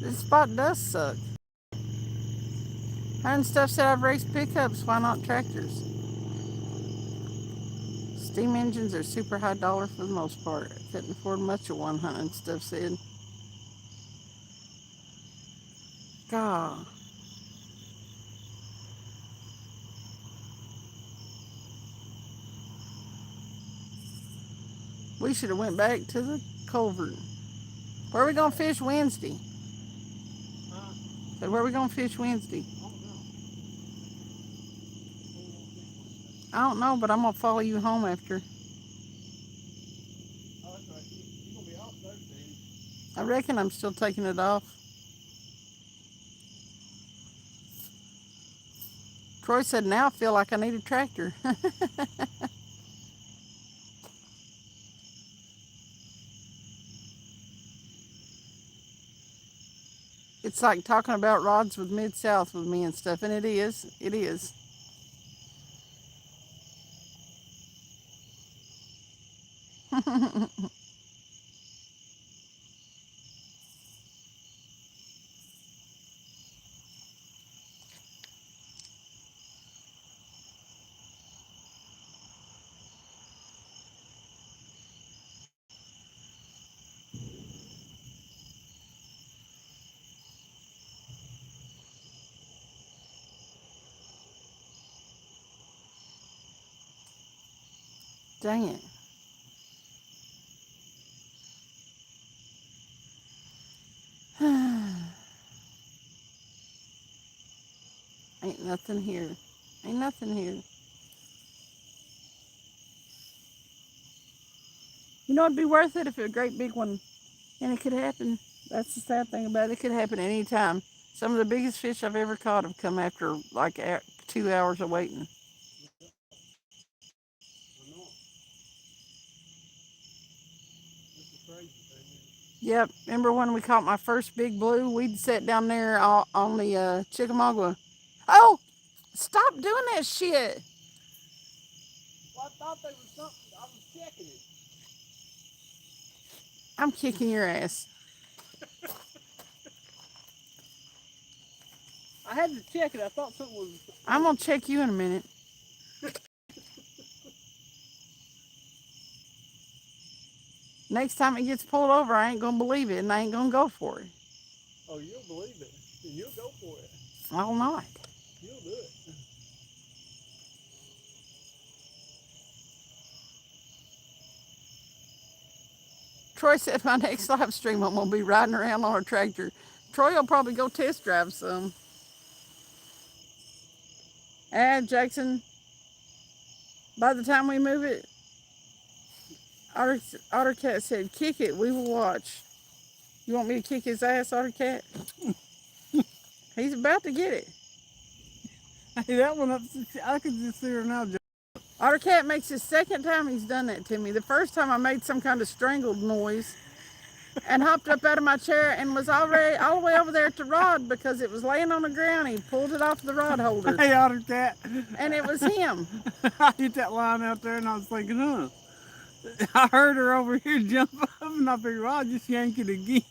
This spot does suck. Hunting and Stuff said, I've raced pickups. Why not tractors? Steam engines are super high dollar for the most part. I couldn't afford much of one, Hunting and Stuff said. God. We should have went back to the culvert. Where are we gonna fish Wednesday? Said, where are we gonna fish Wednesday? I don't know, but I'm gonna follow you home after. I reckon I'm still taking it off. Troy said, now I feel like I need a tractor. It's like talking about rods with Mid-South with me and stuff, and it is. It is. Dang it. Ain't nothing here. Ain't nothing here. You know, it'd be worth it if it was a great big one. And it could happen. That's the sad thing about it. It could happen any time. Some of the biggest fish I've ever caught have come after like 2 hours of waiting. I know. This is crazy thing. Yep. Remember when we caught my first big blue? We'd sat down there on the Chickamauga. Oh, stop doing that shit. Well, I thought there was something. I was checking it. I'm kicking your ass. I had to check it. I thought something was. I'm going to check you in a minute. Next time it gets pulled over, I ain't going to believe it and I ain't going to go for it. Oh, you'll believe it. And you'll go for it. I'll not. You'll do it. Troy said my next live stream I'm going to be riding around on a tractor. Troy will probably go test drive some. And Jackson, by the time we move it, Ottercat said, kick it, we will watch. You want me to kick his ass, Ottercat? He's about to get it. Hey, that one up. I could just see her now. Ottercat makes his second time he's done that to me. The first time I made some kind of strangled noise and hopped up out of my chair and was already all the way over there at the rod because it was laying on the ground. He pulled it off the rod holder. Hey, Ottercat. And it was him. I hit that line out there and I was thinking, huh. I heard her over here jump up and I figured, well, I'll just yank it again.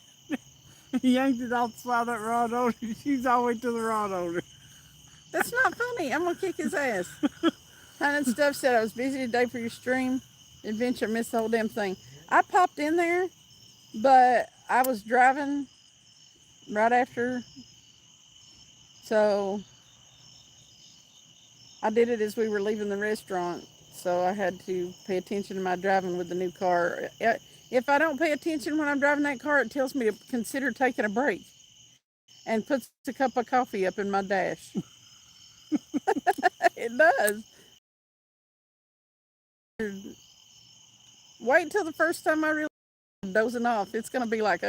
He yanked it off the side of that rod holder. She's all the way to the rod holder. That's not funny. I'm going to kick his ass. And Stuff said I was busy today for your stream. Adventure, missed the whole damn thing. I popped in there, but I was driving right after. So I did it as we were leaving the restaurant. So I had to pay attention to my driving with the new car. If I don't pay attention when I'm driving that car, it tells me to consider taking a break and puts a cup of coffee up in my dash. It does. Wait until the first time I realize I'm dozing off. It's going to be like,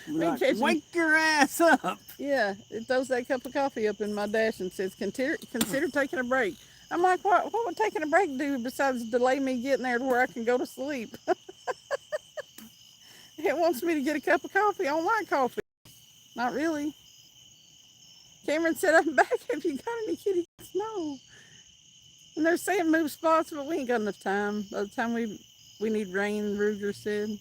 Like, wake your ass up. Yeah, it throws that cup of coffee up in my dash and says, consider taking a break. I'm like, what would taking a break do besides delay me getting there to where I can go to sleep? It wants me to get a cup of coffee. I don't like coffee. Not really. Cameron said, I'm back. Have you got any kitty cats? No. And they're saying move spots, but we ain't got enough time. By the time we need rain, Ruger said.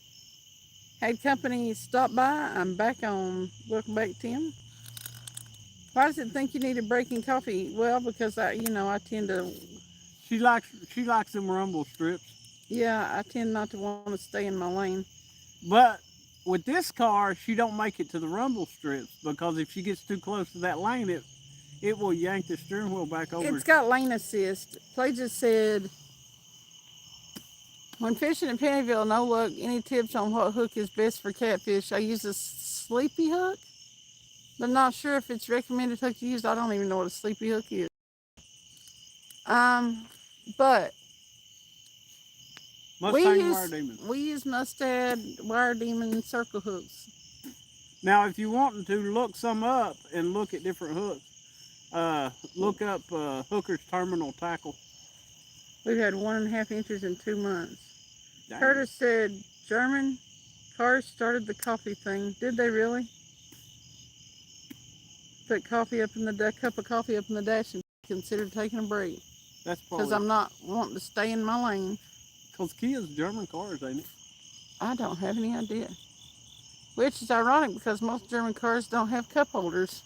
Had company stop by. I'm back on. Welcome back, Tim. Why does it think you need a break in coffee? Well, because I tend to. She likes them rumble strips. Yeah, I tend not to want to stay in my lane. But with this car, she don't make it to the rumble strips because if she gets too close to that lane, it will yank the steering wheel back over. It's got lane assist. Clay just said, when fishing in Pennyville, no luck. Any tips on what hook is best for catfish? I use a sleepy hook, but not sure if it's recommended hook to use. I don't even know what a sleepy hook is. But we use Mustad Wire Demon circle hooks. Now, if you want to look some up and look at different hooks, look up Hooker's Terminal Tackle. We've had 1.5 inches in 2 months. Dang. Curtis said, German cars started the coffee thing. Did they really? Put coffee up in the cup of coffee up in the dash and consider taking a break. That's probably because I'm not wanting to stay in my lane. Because Kia's German cars, ain't it? I don't have any idea. Which is ironic because most German cars don't have cup holders.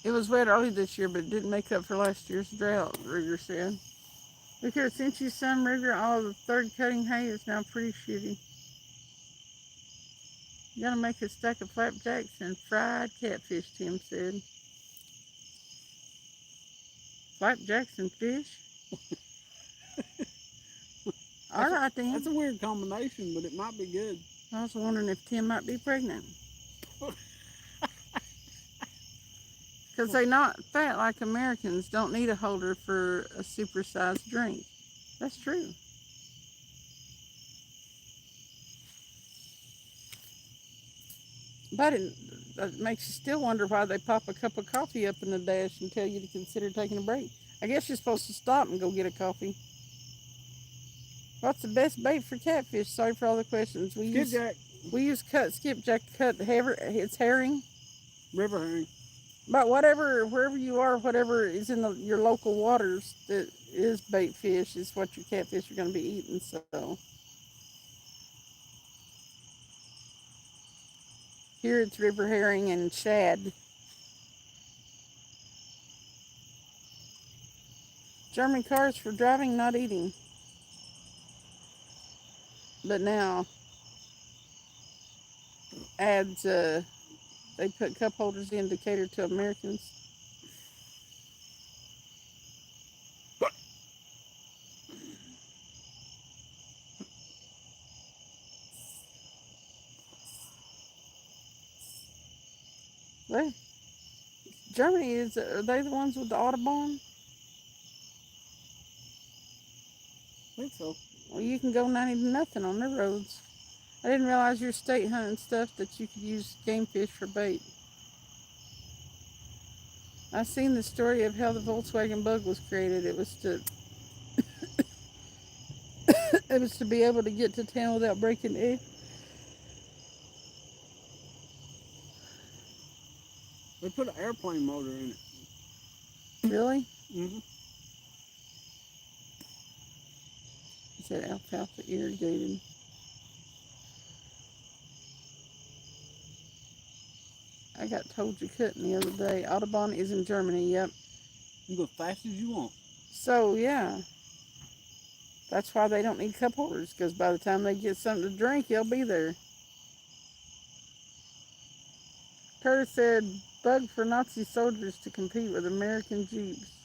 It was wet early this year, but it didn't make up for last year's drought, Ruger said. We could have sent you some, Ruger. All the third cutting hay is now pretty shitty. You gotta make a stack of flapjacks and fried catfish, Tim said. Flapjacks and fish? All right, then. That's a weird combination, but it might be good. I was wondering if Tim might be pregnant. Because they're not fat like Americans, don't need a holder for a supersized drink. That's true. But it makes you still wonder why they pop a cup of coffee up in the dash and tell you to consider taking a break. I guess you're supposed to stop and go get a coffee. What's the best bait for catfish? Sorry for all the questions. Skipjack, We use cut skipjack to cut it's herring. river herring. But whatever, wherever you are, whatever is in your local waters that is bait fish is what your catfish are going to be eating. So here it's river herring and shad. German cars for driving, not eating. But now ads, they put cup holders in to cater to Americans. They, Germany are they the ones with the Autobahn? I think so. Well, you can go 90 to nothing on their roads. I didn't realize your state hunting stuff that you could use game fish for bait. I seen the story of how the Volkswagen Bug was created. It was to be able to get to town without breaking egg. They put an airplane motor in it. Really? Mm-hmm. Is that alfalfa irrigated? I got told you couldn't the other day. Autobahn is in Germany. Yep. You go as fast as you want. So yeah, that's why they don't need cup holders, because by the time they get something to drink, they'll be there. Curtis said, bug for Nazi soldiers to compete with American Jeeps.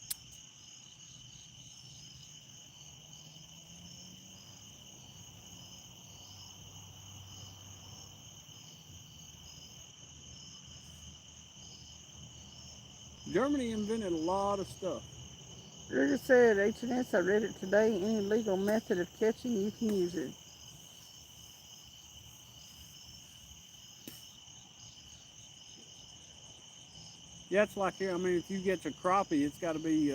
Germany invented a lot of stuff. Rigger said, H&S, I read it today. Any legal method of catching, you can use it. Yeah, it's like here. I mean, if you get your crappie, it's got to be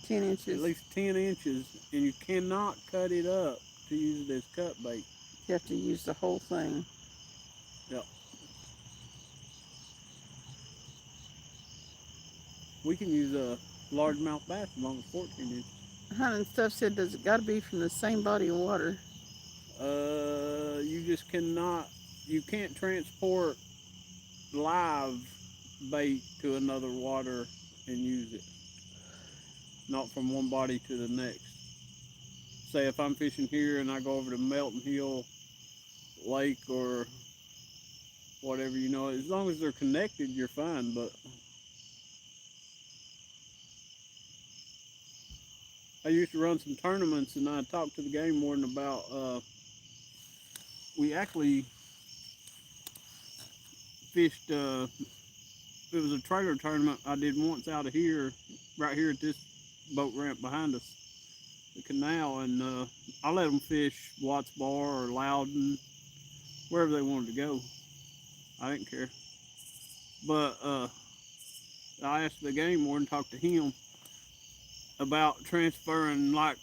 10 inches. at least 10 inches, and you cannot cut it up to use it as cut bait. You have to use the whole thing. Yep. We can use a largemouth bass as long as 14 inches. Hunting stuff said, does it got to be from the same body of water? You just cannot. You can't transport live bait to another water and use it. Not from one body to the next. Say if I'm fishing here and I go over to Melton Hill Lake or whatever, as long as they're connected, you're fine. But I used to run some tournaments, and I talked to the game warden about. We actually fished. It was a trailer tournament I did once out of here, right here at this boat ramp behind us, the canal, and I let them fish Watts Bar or Loudon, wherever they wanted to go. I didn't care. But I asked the game warden, talked to him about transferring like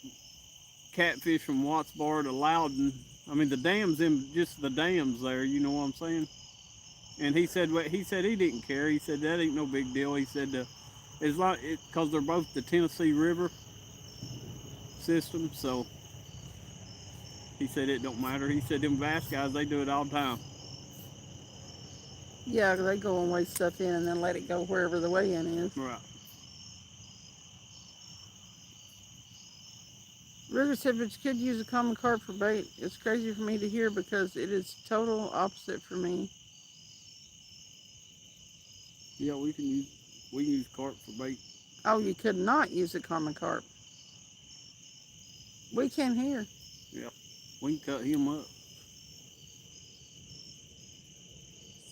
catfish from Watts Bar to Loudon. I mean, the dams in just the dams there. You know what I'm saying? And he said he didn't care. He said that ain't no big deal. He said it's like because they're both the Tennessee River system. So he said it don't matter. He said them bass guys, they do it all the time. Yeah, they go and weigh stuff in and then let it go wherever the weigh-in is. Right. Rigger said, but you could use a common carp for bait. It's crazy for me to hear because it is total opposite for me. Yeah, we can use carp for bait. Oh, you could not use a common carp. We can here. Yeah, we can cut him up.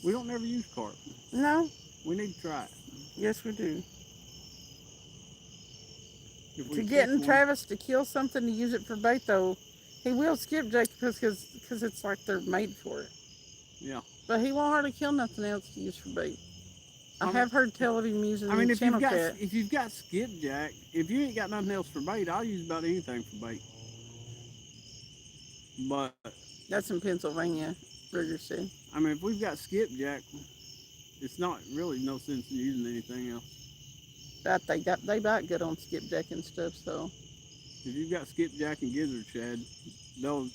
We don't never use carp. No? We need to try it. Yes, we do. To getting Travis to kill something to use it for bait, though, he will skipjack because it's like they're made for it. Yeah. But he won't hardly kill nothing else to use for bait. I have heard tell of him using if channel cat. If you've got skipjack, if you ain't got nothing else for bait, I'll use about anything for bait. But That's in Pennsylvania, Rigger said. I mean, if we've got skipjack, it's not really no sense in using anything else. But they bite good on skipjack and stuff. So If you've got skipjack and gizzard shad, they'll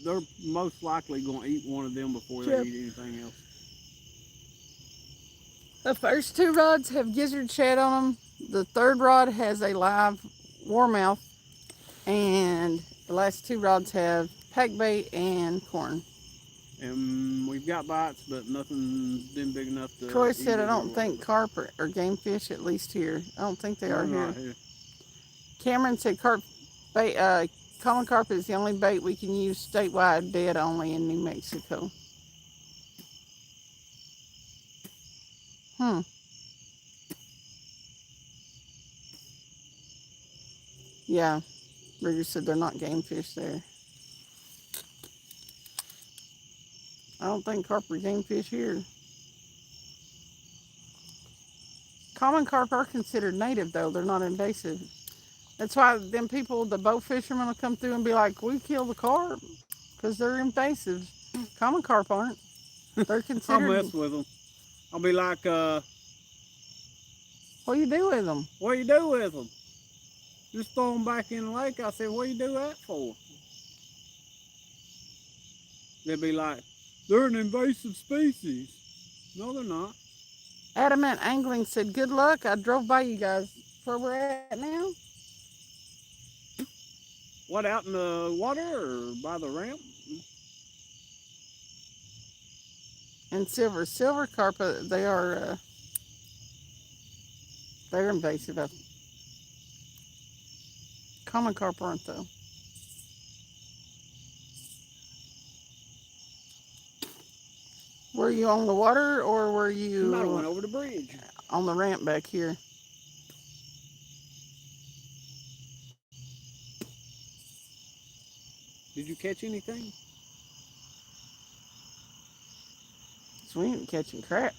they're most likely going to eat one of them before they yep. eat anything else. The first two rods have gizzard shad on them. The third rod has a live warmouth, and the last two rods have pack bait and corn. And we've got bites, but nothing's been big enough to Troy eat said, I it or don't whatever. think carp or game fish, at least here. I don't think they They're are here. not here. Cameron said carp bait, common carp is the only bait we can use statewide, dead only in New Mexico. Hmm. Yeah. Rigger said they're not game fish there. I don't think carp are game fish here. Common carp are considered native, though. They're not invasive. That's why them people, the boat fishermen, will come through and be like, we kill the carp because they're invasive. Common carp aren't. They're I'll considered. mess with them. I'll be like, What do you do with them? what do you do with them? Just throw them back in the lake. I said, what do you do that for? They'll be like, they're an invasive species. No, they're not. Adamant Angling said, good luck. I drove by you guys. Where we're at now? What, out in the water or by the ramp? And silver carp, they're invasive. Common carp aren't, though. Were you on the water or were You might have you went over the bridge. on the ramp back here? Did you catch anything? So we ain't catching crap.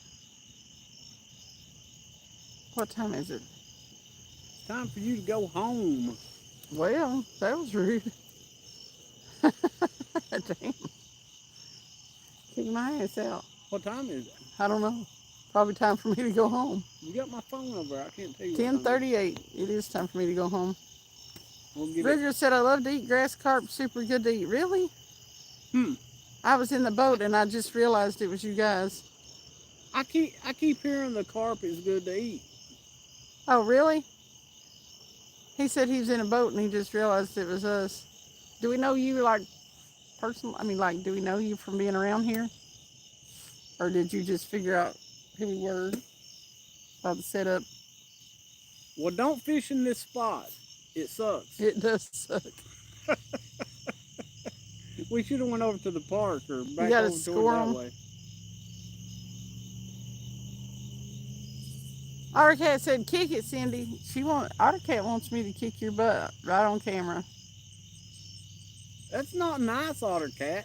What time is it? It's time for you to go home. Well, that was rude. Damn. Kick my ass out. What time is it? I don't know. Probably time for me to go home. You got my phone over there. I can't tell you. 10:38. It is time for me to go home. We'll get Rigger said, I love to eat grass carp. Super good to eat. Really? it. I was in the boat and I just realized it was you guys. I keep hearing the carp is good to eat. Oh, really? He said he was in a boat and he just realized it was us. Do we know you, like, personally? I mean, like, do we know you from being around here? Or did you just figure out who we were by the setup? Well, don't fish in this spot. It sucks. It does suck. We should have went over to the park or back gotta over score toward 'em. that way. Ottercat said, kick it, Cindy. Ottercat wants me to kick your butt right on camera. That's not nice, Otter Cat.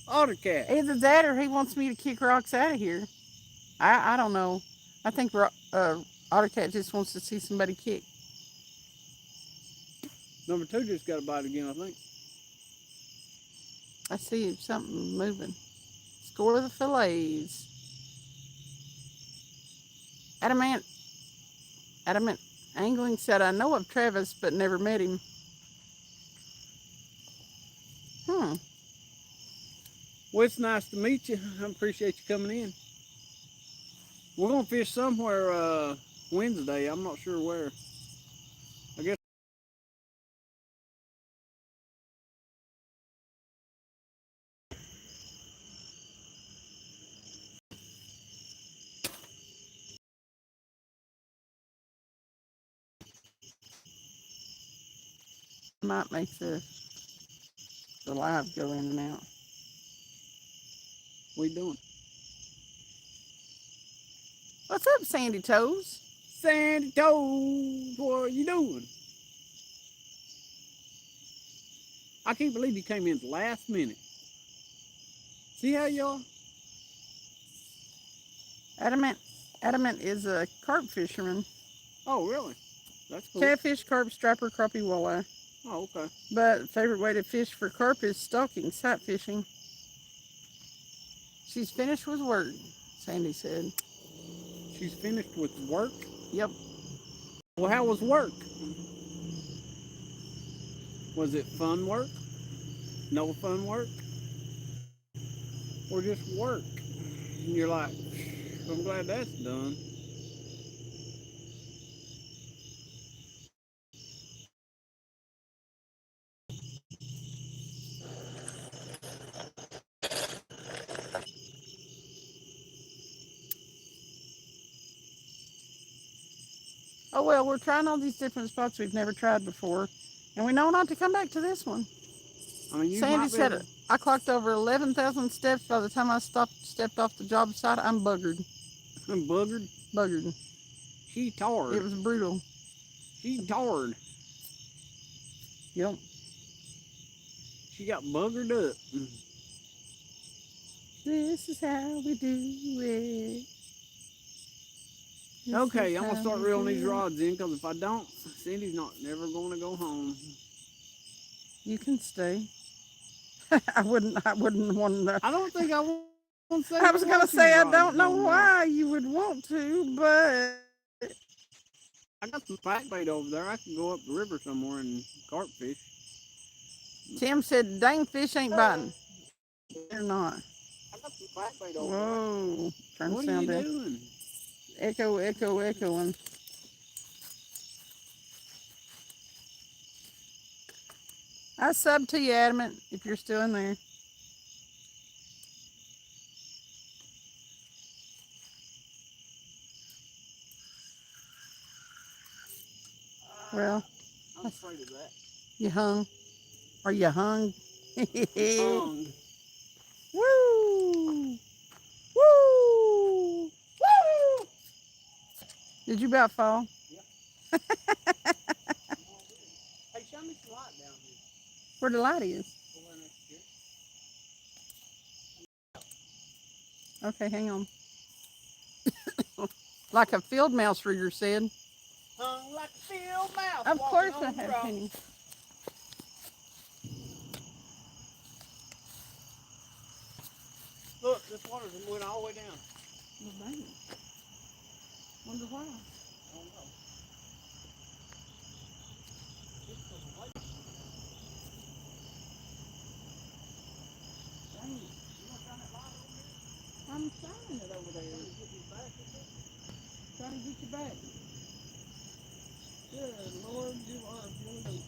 Otter Cat. Either that or he wants me to kick rocks out of here. I don't know. I think Ottercat just wants to see somebody kick. Number 2 just got a bite again, I think. I see something moving. Score the fillets. Adamant Angling said, I know of Travis, but never met him. Well, it's nice to meet you. I appreciate you coming in. We're going to fish somewhere Wednesday. I'm not sure where. I guess Might make the live go in and out. what are you doing? What's up, Sandy Toes? Sandy Toes, what are you doing? I can't believe you came in at the last minute. See how y'all? Adamant is a carp fisherman. Oh, really? That's cool. Catfish, carp, striper, crappie, walleye. Oh, okay. But favorite way to fish for carp is stalking, sight fishing. She's finished with work, Sandy said. She's finished with work. Yep. Well, how was work? Was it fun work? No fun work? Or just work? And you're like, I'm glad that's done. Oh well, we're trying all these different spots we've never tried before, and we know not to come back to this one. I mean, you Sandy might be said able I clocked over 11,000 steps by the time I stepped off the job site. I'm buggered. to buggered. Buggered. She It tired. was brutal. She tired. Yep. She got buggered up. This is how we do it. This is Okay, I'm gonna how start we reeling these do it. rods in because if I don't, Cindy's not never gonna go home. You can stay. I wouldn't. I wouldn't want to. I don't think I want to stay here I watching was the gonna rods say I no don't know more. why you would want to, but I got some spike bait over there. I can go up the river somewhere and carp fish. Tim said, "Dang fish ain't biting." They're not. I got some spike bait over there. Whoa! Turn the What are you sound down. doing? Echo, echo, echoing. I sub to you, Adamant, if you're still in there. Well, I'm afraid of that. you hung. Are you hung? Tongue. Woo! Woo! Woo! Did you about fall? Yeah. Hey, show me some light down here. Where the light is? Over next here. Okay, hang on. Like a field mouse rigger said. Hung like a field mouse. Of Walking course I on the have, rock. Penny. Look, this water's went all the way down. Well, dang it. Wonder why. I don't know. Dang it. I'm shining it over there. Trying to get you back. Good Lord, you are a beauty.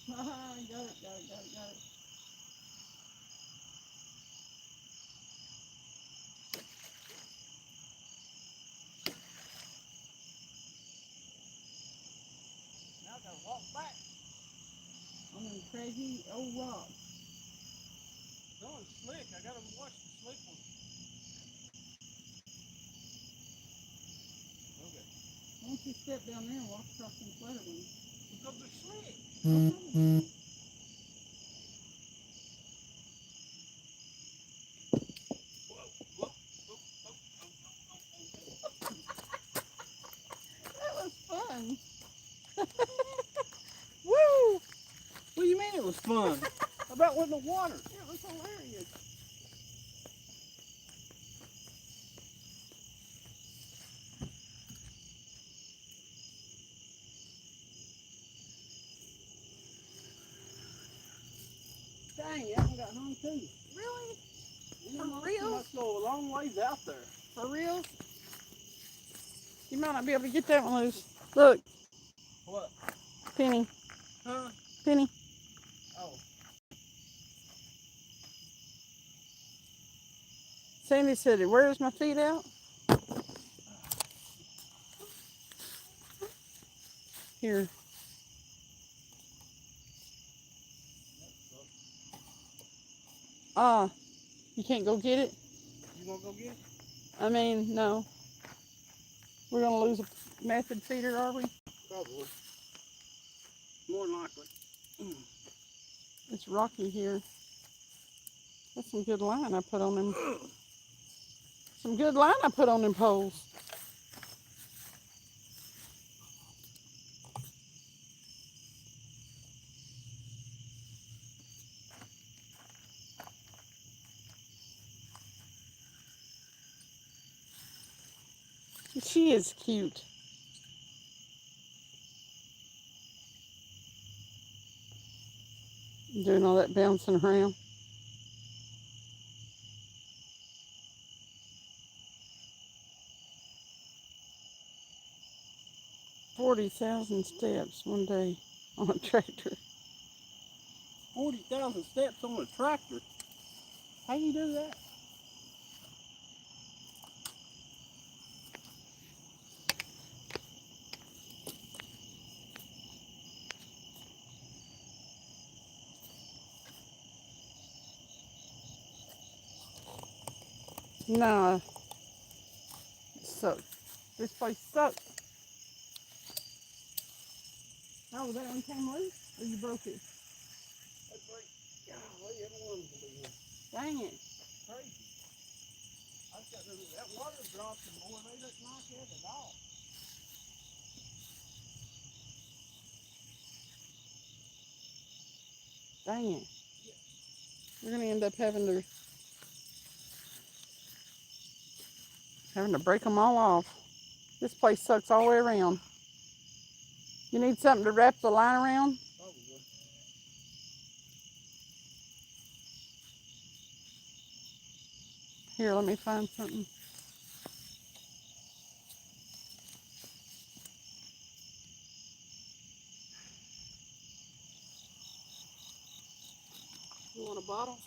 Got it, got it, got it, got it. Now I gotta walk back. On them crazy old rocks. Going slick. I gotta watch the slick one. Okay. Once you step down there and walk across them flatter ones. Because they're slick. Okay. Whoa, whoa, That was fun. Woo! What do you mean it was fun? About with the water. It was hilarious. Dang, you haven't got hung too. Really? You real? must go a long ways out there. For real? You might not be able to get that one loose. Look, What? Penny. Huh? Penny. Oh. Sandy said it wears my feet out. Here. You can't go get it? You wanna go get it? I mean, no. We're going to lose a method feeder, are we? Probably. More than likely. It's rocky here. That's some good line I put on them. Some good line I put on them poles. She is cute. Doing all that bouncing around. 40,000 steps one day on a tractor. 40,000 steps on a tractor. How you do that? Nah, it sucks. This place sucks. Oh, was that one came loose? Or you broke it? That's like, golly, everyone's gonna be Dang it. crazy. That water drops and boy, they look knock it at all. Dang it. We're gonna end up having to break them all off. This place sucks all the way around. You need something to wrap the line around? Probably. Here, let me find something. You want a bottle?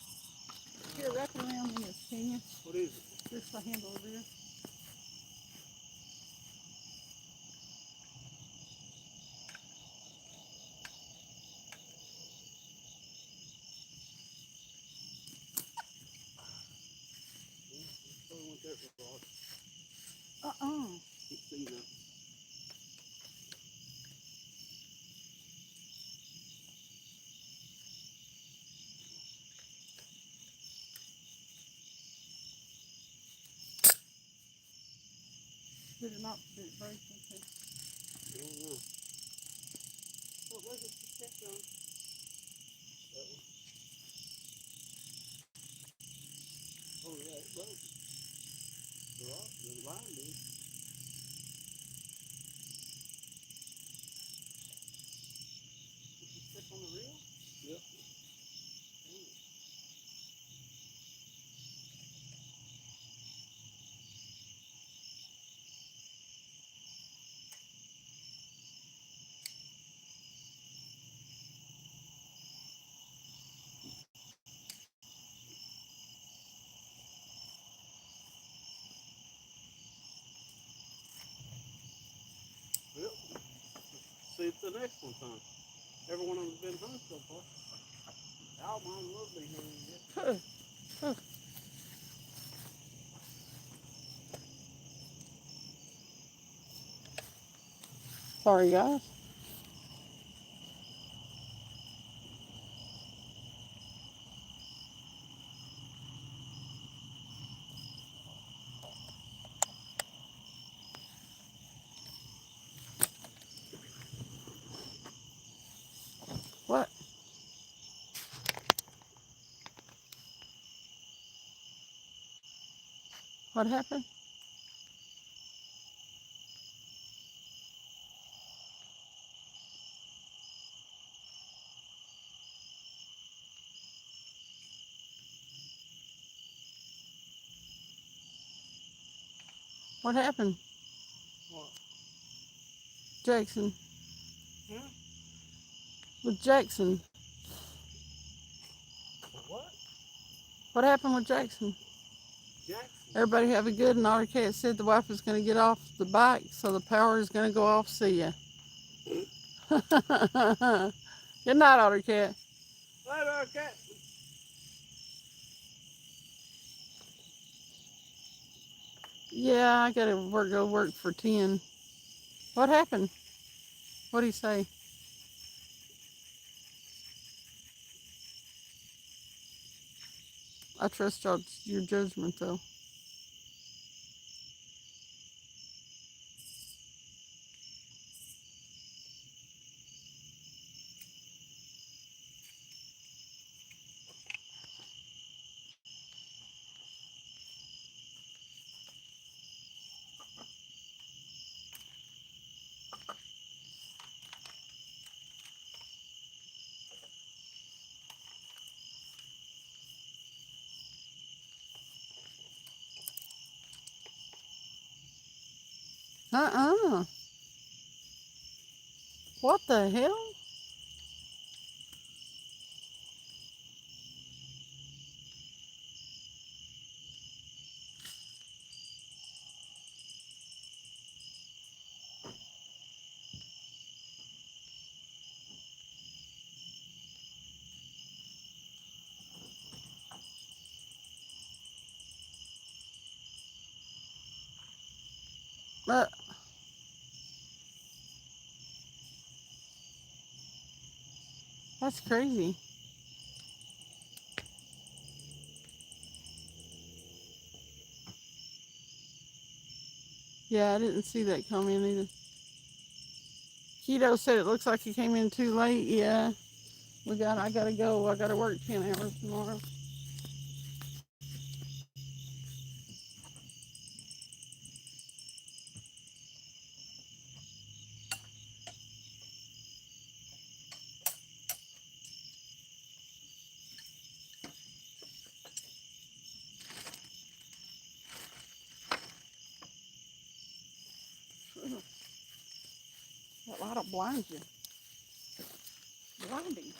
Here, wrap it around this, can you? What is it? Just the handle over there. Probably want that rod. Uh-uh. Let's see now. Did it break? Okay. I don't know. What was it you stepped on? That one. Oh yeah, it broke. The line did. Did you step on the reel? Yep. Yep. See if the next one's hung. Every one of them's been hung so far. All mine will be hung yet. Sorry, guys. What? What happened? What happened? What? Jackson. Huh? With Jackson. What? What happened with Jackson? Jackson. Everybody have a good, and Otter said the wife is going to get off the bike, so the power is going to go off. See ya. Good night, Otter. Later, cat. Yeah, I got to go work for 10. What happened? What did he say? I trust your judgment, though. Uh-uh. What the hell? Uh, that's crazy. Yeah, I didn't see that come in either. Keto said it looks like he came in too late. Yeah, I gotta go. I gotta work 10 hours tomorrow. That light will blind you. Blinding.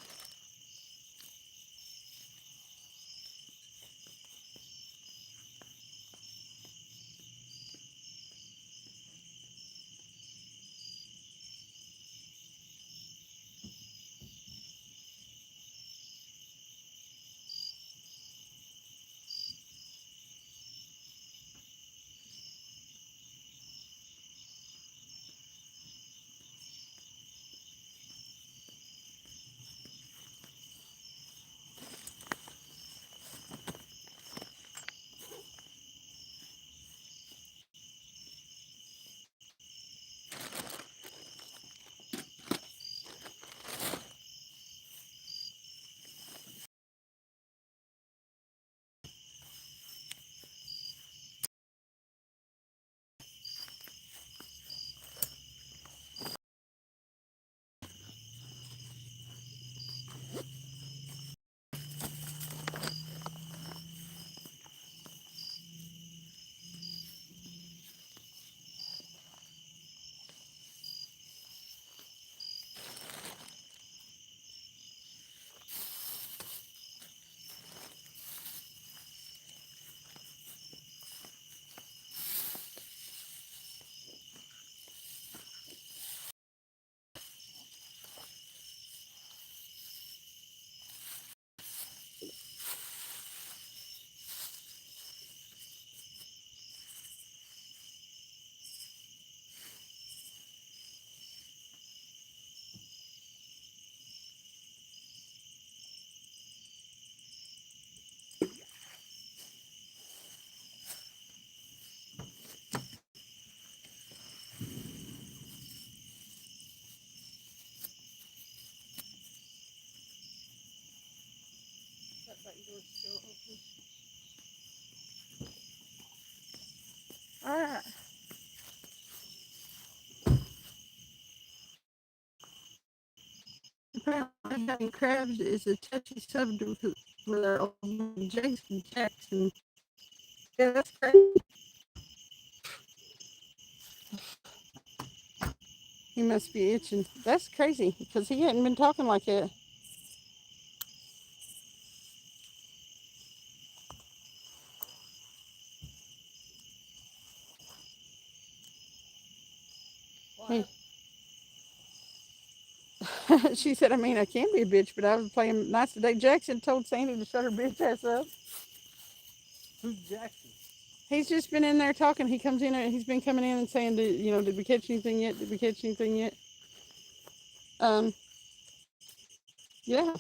That back door's still open. All right. Apparently, having crabs is a touchy subject with our old man Jackson. Yeah, that's crazy. He must be itching. That's crazy because he hadn't been talking like that. Hey, she said, I mean, I can be a bitch, but I was playing nice today. Jackson told Sandy to shut her bitch ass up. Who's Jackson? He's just been in there talking. He comes in and he's been coming in and saying, did we catch anything yet? Did we catch anything yet? Um, yeah.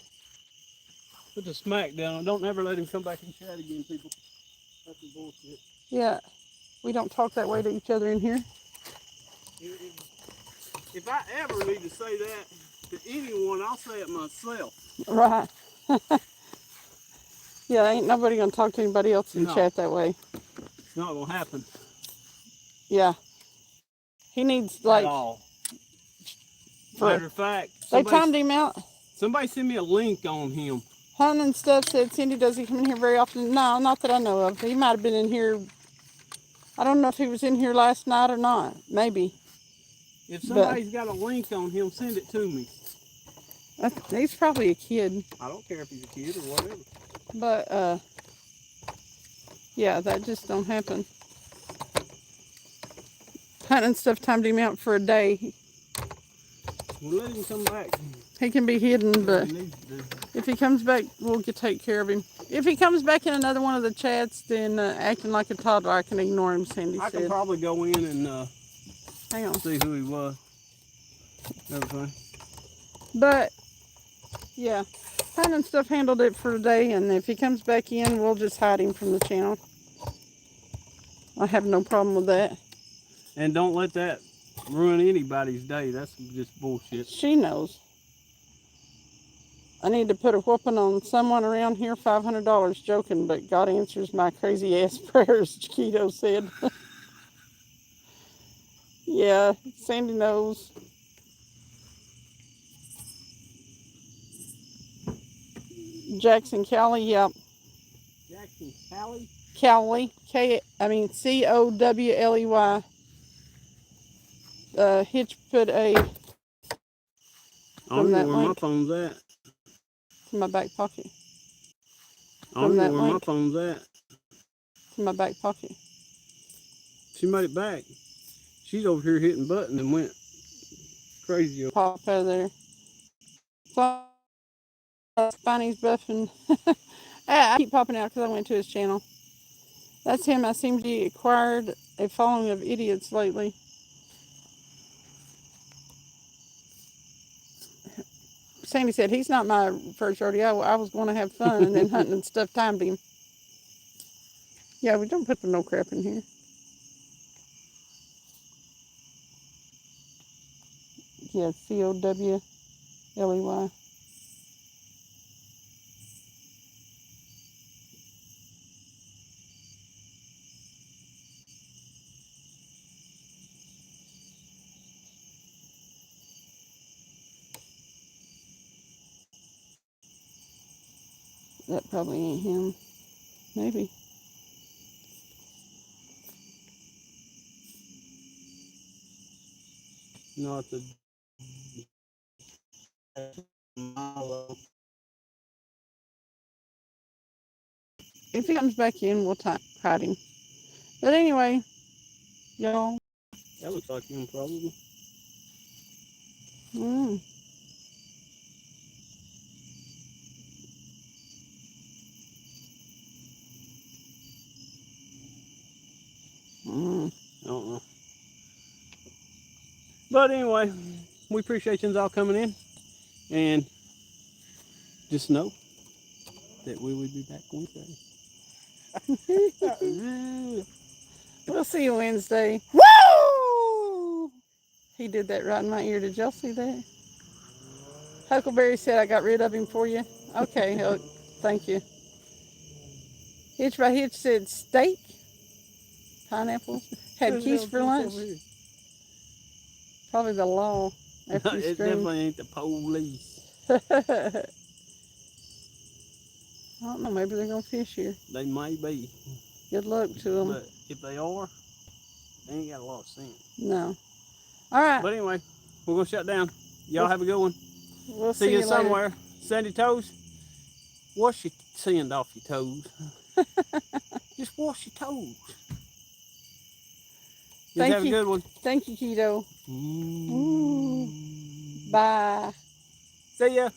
Put the smack down. Don't ever let him come back and chat again, people. That's the bullshit. Yeah. We don't talk that way to each other in here. If I ever need to say that to anyone, I'll say it myself. Right. Yeah, ain't nobody gonna talk to anybody else in chat that way. It's not gonna happen. Yeah. He needs At all. Matter of fact, they timed him out. Somebody send me a link on him. Hun and stuff said, Cindy, does he come in here very often? No, not that I know of. He might have been in here I don't know if he was in here last night or not. Maybe. If But somebody's got a link on him, send it to me. he's probably a kid. I don't care if he's a kid or whatever. But yeah, that just don't happen. Hunting stuff timed him out for a day. We'll let him come back. He can be hidden, but He needs to do. if he comes back, we'll take care of him. If he comes back in another one of the chats, then acting like a toddler, I can ignore him, Sandy I can said. probably go in and Hang on. see who he was. Everything. But, yeah, hunting stuff handled it for today, and if he comes back in, we'll just hide him from the channel. I have no problem with that. And don't let that ruin anybody's day. That's just bullshit. She knows. I need to put a whooping on someone around here, $500. Joking, but God answers my crazy ass prayers, Chiquito said. Yeah, Sandy knows. Jackson Cowley, yep. Jackson Cowley? Cowley, Cowley. Hitch put a I don't know that where my link phone's at. to my back pocket. I don't From know that where my link phone's at. to my back pocket. She made it back. She's over here hitting buttons and went crazy. Pop out of there. So, Spiney's buffing. I keep popping out because I went to his channel. That's him. I seem to be acquired a following of idiots lately. Sandy said, he's not my first rodeo. I was going to have fun, and then hunting and stuff timed him. Yeah, we don't put no crap in here. Yeah, Cowley. That probably ain't him. Maybe. No, it's a Milo. If he comes back in, we'll hide him. But anyway, y'all. That looks like him probably. Mm. Mm. I don't know. But anyway, we appreciate you all coming in. And just know that we will be back Wednesday. We'll see you Wednesday. Woo! He did that right in my ear. Did y'all see that? Huckleberry said I got rid of him for you. Okay, thank you. Hitch by Hitch said steak, pineapples, had quiche for lunch. Probably the law after you It screamed. definitely ain't the police. I don't know, maybe they're going to fish here. They may be. Good luck to them. But if they are, they ain't got a lot of sense. No. All right. But anyway, we're going to shut down. Y'all have a good one. We'll See you later. somewhere. Sandy toes. Wash your sand off your toes. Just wash your toes. Just have a good one. Thank you, Keto. Bye. See ya.